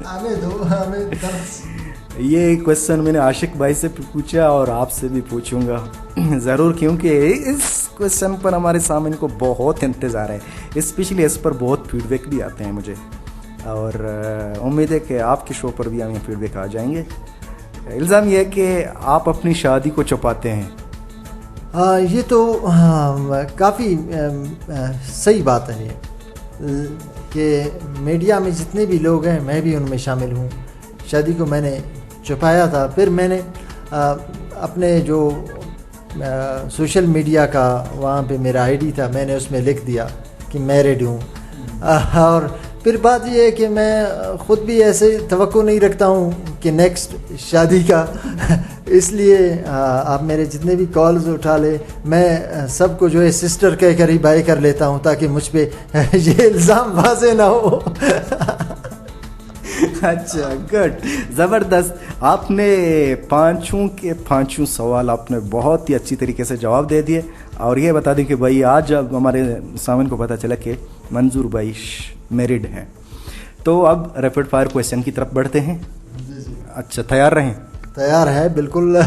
आने दो, हमें दर्द। ये क्वेश्चन मैंने आशिक भाई से पूछा और आपसे भी पूछूंगा ज़रूर, क्योंकि इस क्वेश्चन पर हमारे सामने को बहुत इंतज़ार है। स्पेशली इस पर बहुत फीडबैक भी आते हैं मुझे, और उम्मीद है कि आपके शो पर भी हमें फीडबैक आ जाएंगे। इल्ज़ाम यह है कि आप अपनी शादी को छुपाते हैं। ये तो काफ़ी सही बात है कि मीडिया में जितने भी लोग हैं, मैं भी उनमें शामिल हूँ। शादी को मैंने छुपाया था, फिर मैंने अपने जो सोशल मीडिया का वहाँ पे मेरा आईडी था, मैंने उसमें लिख दिया कि मैरिड हूँ। और फिर बात ये है कि मैं ख़ुद भी ऐसे तवक्को नहीं रखता हूँ कि नेक्स्ट शादी का इसलिए आप मेरे जितने भी कॉल्स उठा ले, मैं सबको जो है सिस्टर कह कर ही बाय कर लेता हूँ, ताकि मुझ पे ये इल्ज़ाम वाज़े ना हो। अच्छा, गुड, ज़बरदस्त। आपने पाँचों के पाँचों सवाल आपने बहुत ही अच्छी तरीके से जवाब दे दिए। और ये बता दें कि भाई आज जब हमारे सामने को पता चला कि मंजूर भाई मैरिड हैं, तो अब रैपिड फायर क्वेश्चन की तरफ बढ़ते हैं। अच्छा, तैयार रहें? तैयार है, बिल्कुल।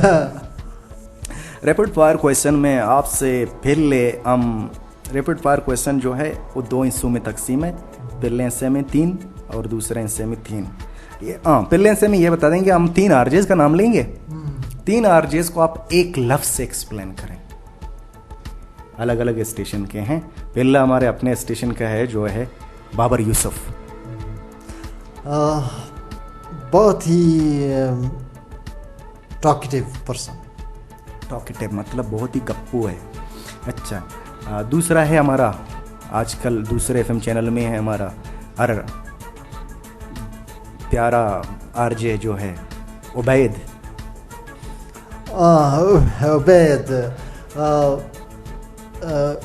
रैपिड फायर क्वेश्चन में आपसे पहले हम रैपिड फायर क्वेश्चन जो है वो 2 हिस्सों में तकसीम है। पहले हिस्से में 3 और दूसरे हिस्से में 3। पहले हिस्से में ये बता देंगे, हम 3 आरजेस का नाम लेंगे। 3 आरजेस को आप एक लफ्ज से एक्सप्लेन करें। अलग अलग स्टेशन के हैं। पहला हमारे अपने स्टेशन का है जो है बाबर यूसुफ। बहुत ही टॉकेटिव पर्सन। टॉकेटिव मतलब बहुत ही गप्पू है। अच्छा, दूसरा है हमारा आजकल दूसरे एफएम चैनल में है हमारा प्यारा आरजे जो है उबैद। उबैद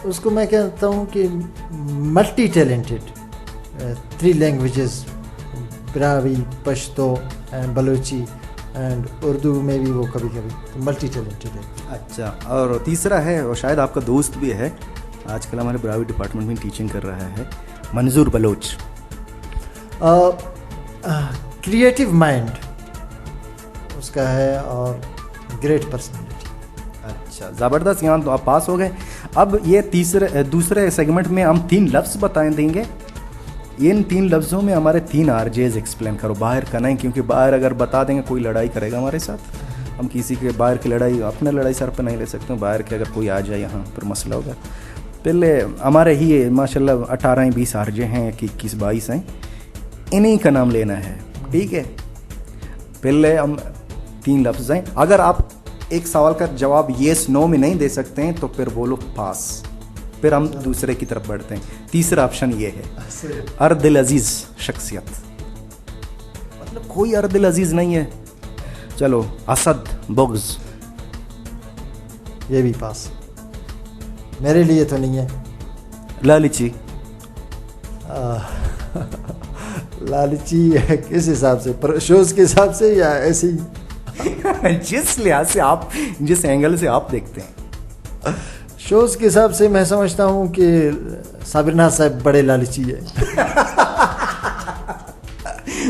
उसको मैं कहता हूँ कि multi talented, 3 languages, Brahui, Pashto and Balochi and Urdu में भी वो कभी कभी मल्टी टैलेंटेड है। अच्छा, और तीसरा है और शायद आपका दोस्त भी है, आजकल हमारे ब्रावी डिपार्टमेंट में टीचिंग कर रहा है, मंजूर बलोच। क्रिएटिव माइंड उसका है और ग्रेट पर्सनालिटी। अच्छा, ज़बरदस्त, यहाँ तो आप पास हो गए। अब ये दूसरे सेगमेंट में हम 3 लफ्ज़ बताएं देंगे। इन 3 लफ्ज़ों में हमारे 3 आरजेज एक्सप्लेन करो, बाहर का नहीं, क्योंकि बाहर अगर बता देंगे कोई लड़ाई करेगा हमारे साथ। हम किसी के बाहर की लड़ाई, अपने लड़ाई सर पर नहीं ले सकते, बाहर के अगर कोई आ जाए यहाँ पर मसला होगा। पहले हमारे ही माशाल्लाह 18-20 आरजे हैं कि 21-22 हैं, इन्हीं का नाम लेना है, ठीक है। पहले हम 3 लफ्ज़ हैं, अगर आप एक सवाल का जवाब येस नो में नहीं दे सकते हैं तो फिर बोलो पास, फिर हम दूसरे की तरफ बढ़ते हैं। तीसरा ऑप्शन ये है अर्दिल अजीज शख्सियत, मतलब कोई अर्दिल अजीज नहीं है। चलो, असद बुग़्ज़, ये भी पास, मेरे लिए तो नहीं है। लालची लालची किस हिसाब से, शोज के हिसाब से या ऐसे ही? जिस लिहाज से आप, जिस एंगल से आप देखते हैं। शोज के हिसाब से मैं समझता हूँ कि साबिरनाथ साहब बड़े लालची है।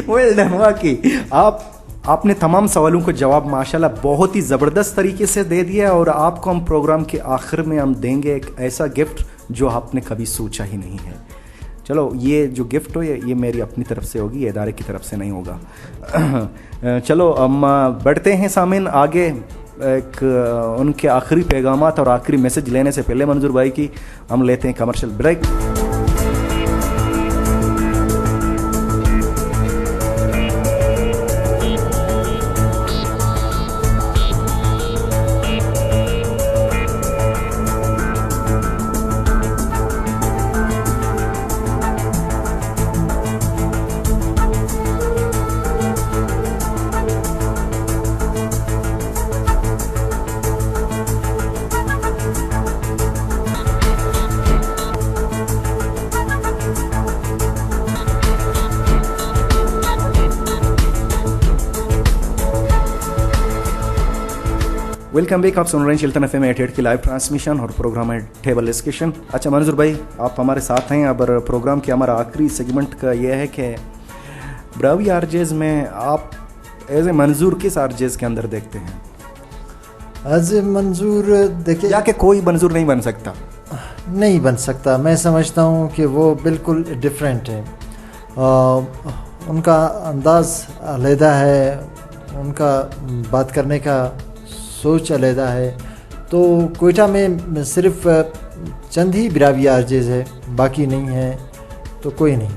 वेल डन, वाकई आपने तमाम सवालों को जवाब माशाल्लाह बहुत ही ज़बरदस्त तरीके से दे दिया, और आपको हम प्रोग्राम के आखिर में हम देंगे एक ऐसा गिफ्ट जो आपने कभी सोचा ही नहीं है। चलो, ये जो गिफ्ट हो ये मेरी अपनी तरफ से होगी, ये इदारे की तरफ से नहीं होगा। चलो हम बढ़ते हैं सामीन आगे, एक उनके आखिरी पैगामात और आखिरी मैसेज लेने से पहले मंजूर भाई की हम लेते हैं कमर्शियल ब्रेक। वेलकम बैक, आप सुन रहे हैं चिल्टन एफएम 88 की लाइव ट्रांसमिशन और प्रोग्राम है टेबल डिस्कशन। अच्छा मंजूर भाई, आप हमारे साथ हैं। अब प्रोग्राम के हमारा आखिरी सेगमेंट का यह है कि ब्रावी आरजेज में आप एज ए मंजूर किस आरजेज के अंदर देखते हैं? एज ए मंजूर देखिए, या कि कोई मंजूर नहीं बन सकता? नहीं बन सकता, मैं समझता हूँ कि वो बिल्कुल डिफरेंट है। उनका अंदाज़ अलहदा है, उनका बात करने का सोच अलहदा है। तो कोयटा में सिर्फ चंद ही ब्रावी आरजेज है, बाकी नहीं है, तो कोई नहीं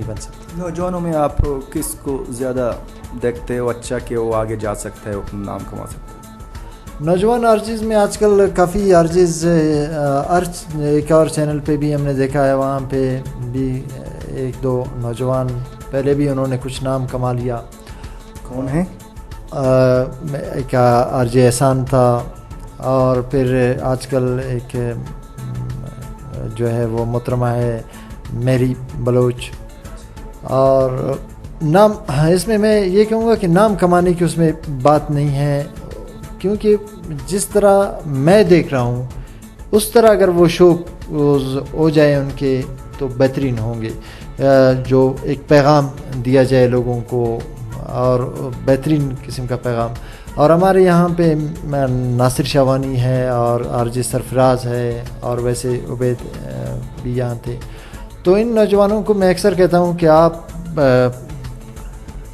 बन सकता। नौजवानों में आप किसको ज़्यादा देखते हो अच्छा कि वो आगे जा सकता है, अपना नाम कमा सकता है? नौजवान आरजेज में आजकल काफ़ी आरजेज, एक और चैनल पे भी हमने देखा है, वहाँ पे भी 1-2 नौजवान पहले भी उन्होंने कुछ नाम कमा लिया। कौन है? एक आरजे एहसान था, और फिर आजकल एक जो है वो मोहतरमा है मेरी बलोच। और नाम, इसमें मैं ये कहूँगा कि नाम कमाने की उसमें बात नहीं है, क्योंकि जिस तरह मैं देख रहा हूँ उस तरह अगर वो शो हो जाए उनके तो बेहतरीन होंगे। जो एक पैगाम दिया जाए लोगों को, और बेहतरीन किस्म का पैगाम। और हमारे यहाँ पे नासिर शावानी है और आरजे सरफराज है, और वैसे उबैद भी यहाँ थे। तो इन नौजवानों को मैं अक्सर कहता हूँ कि आप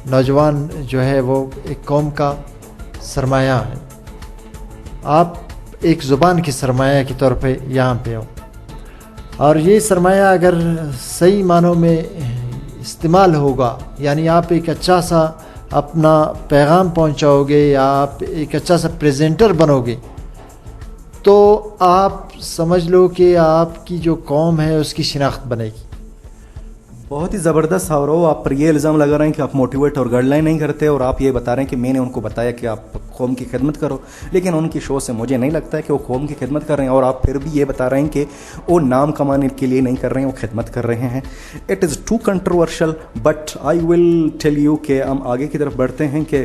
नौजवान जो है वो एक कौम का सरमाया है, आप एक ज़ुबान की सरमाया के तौर पे यहाँ पे हो, और ये सरमाया अगर सही मानों में इस्तेमाल होगा, यानी आप एक अच्छा सा अपना पैगाम पहुंचाओगे या आप एक अच्छा सा प्रेजेंटर बनोगे, तो आप समझ लो कि आपकी जो कौम है उसकी शिनाख्त बनेगी। बहुत ही ज़बरदस्त और वो आप पर ये इल्ज़ाम लगा रहे हैं कि आप मोटिवेट और गाइडलाइन नहीं करते, और आप ये बता रहे हैं कि मैंने उनको बताया कि आप कौम की खिदमत करो, लेकिन उनकी शो से मुझे नहीं लगता है कि वो कौम की खिदमत कर रहे हैं। और आप फिर भी ये बता रहे हैं कि वो नाम कमाने के लिए नहीं कर रहे हैं, वो खिदमत कर रहे हैं। It is too controversial, but I will tell you कि हम आगे की तरफ बढ़ते हैं। कि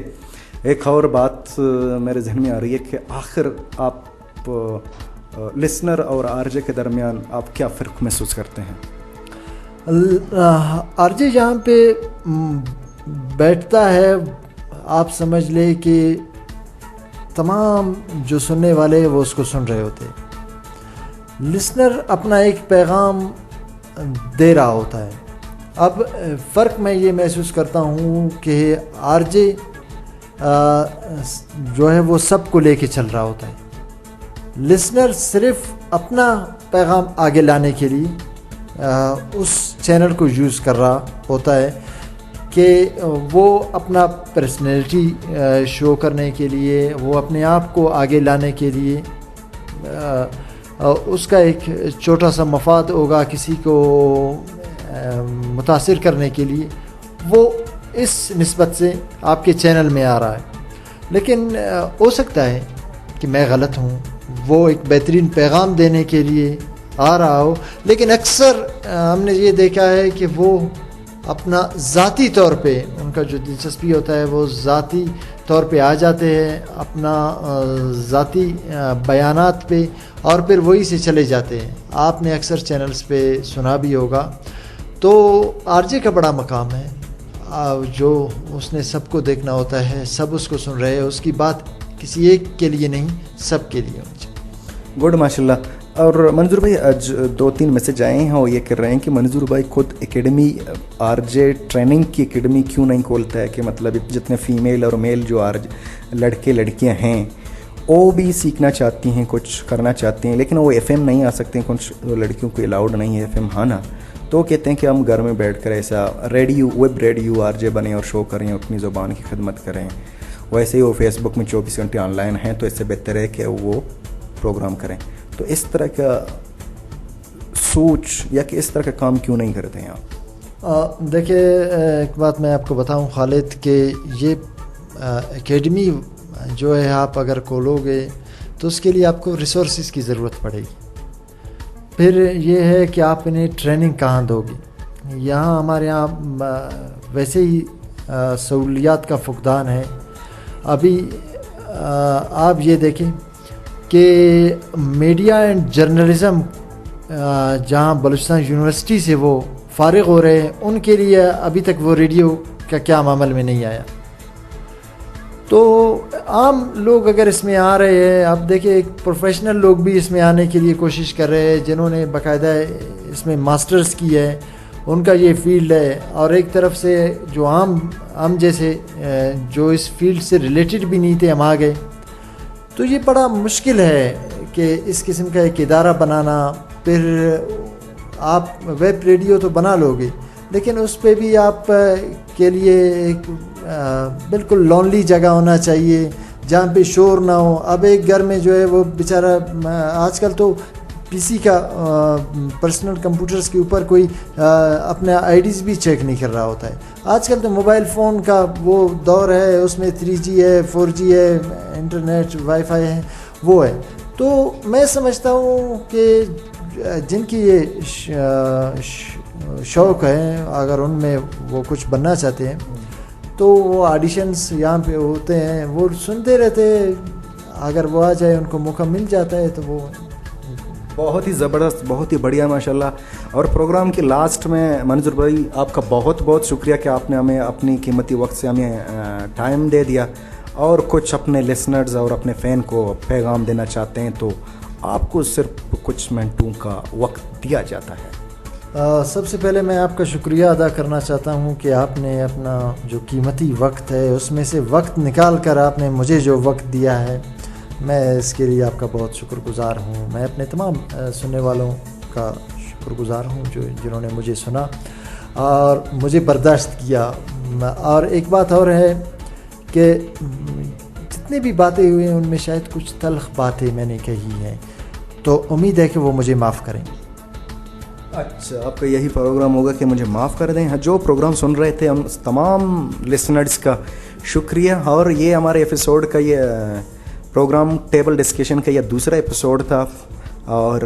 एक और बात मेरे जहन में आ रही है कि आखिर आप लिसनर और आरजे के दरमियान आप क्या फ़र्क महसूस करते हैं? आरजे जहाँ पे बैठता है, आप समझ ले कि तमाम जो सुनने वाले हैं वो उसको सुन रहे होते हैं। लिसनर अपना एक पैगाम दे रहा होता है। अब फ़र्क मैं ये महसूस करता हूँ कि आरजे जो है वो सबको लेके चल रहा होता है। लिसनर सिर्फ अपना पैगाम आगे लाने के लिए उस चैनल को यूज़ कर रहा होता है कि वो अपना पर्सनैलिटी शो करने के लिए, वो अपने आप को आगे लाने के लिए, उसका एक छोटा सा मफाद होगा किसी को मुतासिर करने के लिए, वो इस निस्बत से आपके चैनल में आ रहा है। लेकिन हो सकता है कि मैं गलत हूँ, वो एक बेहतरीन पैगाम देने के लिए आ रहा हो, लेकिन अक्सर हमने ये देखा है कि वो अपना ज़ाती तौर पे, उनका जो दिलचस्पी होता है वो ज़ाती तौर पे आ जाते हैं, अपना ज़ाती बयानात पे, और फिर वही से चले जाते हैं। आपने अक्सर चैनल्स पे सुना भी होगा। तो आरजे का बड़ा मकाम है, जो उसने सबको देखना होता है, सब उसको सुन रहे हैं, उसकी बात किसी एक के लिए नहीं, सब के लिए होनी चाहिए। गुड, माशाल्लाह। और मंजूर भाई, आज 2-3 मैसेज आए हैं और ये कह रहे हैं कि मंजूर भाई खुद एकेडमी, आरजे ट्रेनिंग की एकेडमी क्यों नहीं खोलता है, कि मतलब जितने फ़ीमेल और मेल जो आरजे लड़के लड़कियां हैं वो भी सीखना चाहती हैं, कुछ करना चाहती हैं, लेकिन वो एफएम नहीं आ सकते हैं, कुछ लड़कियों को अलाउड नहीं है एफएम आना। तो कहते हैं कि हम घर में बैठ कर ऐसा रेडियो, वेब रेडियो आरजे बने और शो करें, अपनी ज़ुबान की खिदमत करें। वैसे ही वो फेसबुक में 24 घंटे ऑनलाइन हैं, तो इससे बेहतर है कि वो प्रोग्राम करें। तो इस तरह का सोच या कि इस तरह का काम क्यों नहीं करते हैं आप? देखिए, एक बात मैं आपको बताऊं खालिद, कि ये एकेडमी जो है आप अगर खोलोगे तो उसके लिए आपको रिसोर्सेज की ज़रूरत पड़ेगी। फिर ये है कि आप इन्हें ट्रेनिंग कहाँ दोगे। यहाँ हमारे यहाँ वैसे ही सहूलियात का फुकदान है। अभी आप ये देखें कि मीडिया एंड जर्नलिज़म जहाँ बलूचिस्तान यूनिवर्सिटी से वो फ़ारिग हो रहे हैं, उनके लिए अभी तक वो रेडियो का क्या अमल में नहीं आया। तो आम लोग अगर इसमें आ रहे हैं, आप देखिए एक प्रोफेशनल लोग भी इसमें आने के लिए कोशिश कर रहे हैं, जिन्होंने बाकायदा इसमें मास्टर्स की है, उनका ये फील्ड है। और एक तरफ से जो आम जैसे जो इस फील्ड से रिलेटेड भी नहीं थे, हम आ गए। तो ये बड़ा मुश्किल है कि इस किस्म का एक इदारा बनाना। फिर आप वेब रेडियो तो बना लोगे, लेकिन उस पे भी आप के लिए एक बिल्कुल लॉनली जगह होना चाहिए जहाँ पे शोर ना हो। अब एक घर में जो है वो बेचारा, आजकल तो पीसी का पर्सनल कंप्यूटर्स के ऊपर कोई अपने आईडीज़ भी चेक नहीं कर रहा होता है। आजकल तो मोबाइल फ़ोन का वो दौर है, उसमें 3G है, 4G है, इंटरनेट वाईफाई है, वो है। तो मैं समझता हूँ कि जिनकी ये शौक़ है, अगर उनमें वो कुछ बनना चाहते हैं तो वो ऑडिशंस यहाँ पे होते हैं, वो सुनते रहते हैं। अगर वो आ जाए, उनको मौका मिल जाता है, तो वो बहुत ही ज़बरदस्त, बहुत ही बढ़िया, माशाल्लाह। और प्रोग्राम के लास्ट में मंजूर भाई, आपका बहुत बहुत शुक्रिया कि आपने हमें अपनी कीमती वक्त से हमें टाइम दे दिया, और कुछ अपने लिसनर्स और अपने फ़ैन को पैगाम देना चाहते हैं तो आपको सिर्फ कुछ मिनटों का वक्त दिया जाता है। सबसे पहले मैं आपका शुक्रिया अदा करना चाहता हूँ कि आपने अपना जो कीमती वक्त है उसमें से वक्त निकाल कर आपने मुझे जो वक्त दिया है, मैं इसके लिए आपका बहुत शुक्रगुज़ार हूँ। मैं अपने तमाम सुनने वालों का शुक्रगुज़ार हूँ जिन्होंने मुझे सुना और मुझे बर्दाश्त किया। और एक बात और है कि जितने भी बातें हुई हैं उनमें शायद कुछ तल्ख बातें मैंने कही हैं, तो उम्मीद है कि वो मुझे माफ़ करेंगे। अच्छा, आपका यही प्रोग्राम होगा कि मुझे माफ़ कर दें। जो प्रोग्राम सुन रहे थे हम तमाम लिसनर्स का शुक्रिया। और ये हमारे एपिसोड का ये प्रोग्राम टेबल डिस्कशन का ये दूसरा एपिसोड था, और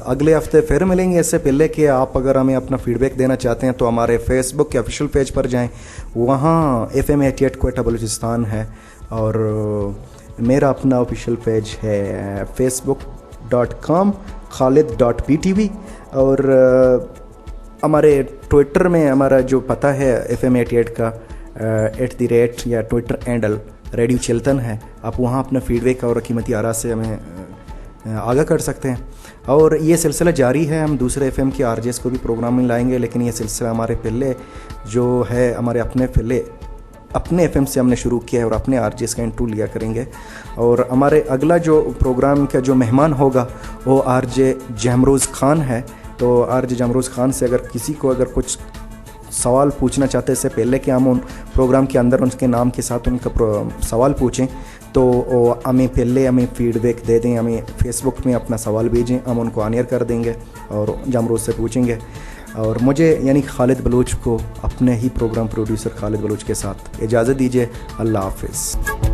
अगले हफ्ते फिर मिलेंगे। इससे पहले कि आप अगर हमें अपना फीडबैक देना चाहते हैं तो हमारे फेसबुक के ऑफिशियल पेज पर जाएं, वहाँ FM 88 क्वेटा बलूचिस्तान है, और मेरा अपना ऑफिशियल पेज है facebook.com khalid.ptv, और हमारे ट्विटर में हमारा जो पता है FM 88 का @ या ट्विटर हैंडल रेडियो चिल्तन है। आप वहाँ अपना फीडबैक और कीमती आरा से हमें आगाह कर सकते हैं। और ये सिलसिला जारी है, हम दूसरे FM के RJs को भी प्रोग्राम में लाएंगे, लेकिन ये सिलसिला हमारे पहले जो है हमारे अपने FM से हमने शुरू किया है, और अपने RJs का इंटरव्यू लिया करेंगे। और हमारे अगला जो प्रोग्राम का जो मेहमान होगा वो RJ जमरोज़ खान है। तो RJ जमरोज़ खान से अगर किसी को अगर कुछ सवाल पूछना चाहते हैं, इससे पहले कि हम उन प्रोग्राम के अंदर उनके नाम के साथ उनका सवाल पूछें, तो हमें फीडबैक दे दें, हमें फेसबुक में अपना सवाल भेजें, हम उनको ऑनएयर कर देंगे और जमरोज़ से पूछेंगे। और मुझे यानी खालिद बलूच को अपने ही प्रोग्राम प्रोड्यूसर खालिद बलूच के साथ इजाज़त दीजिए। अल्लाह हाफ़िज़।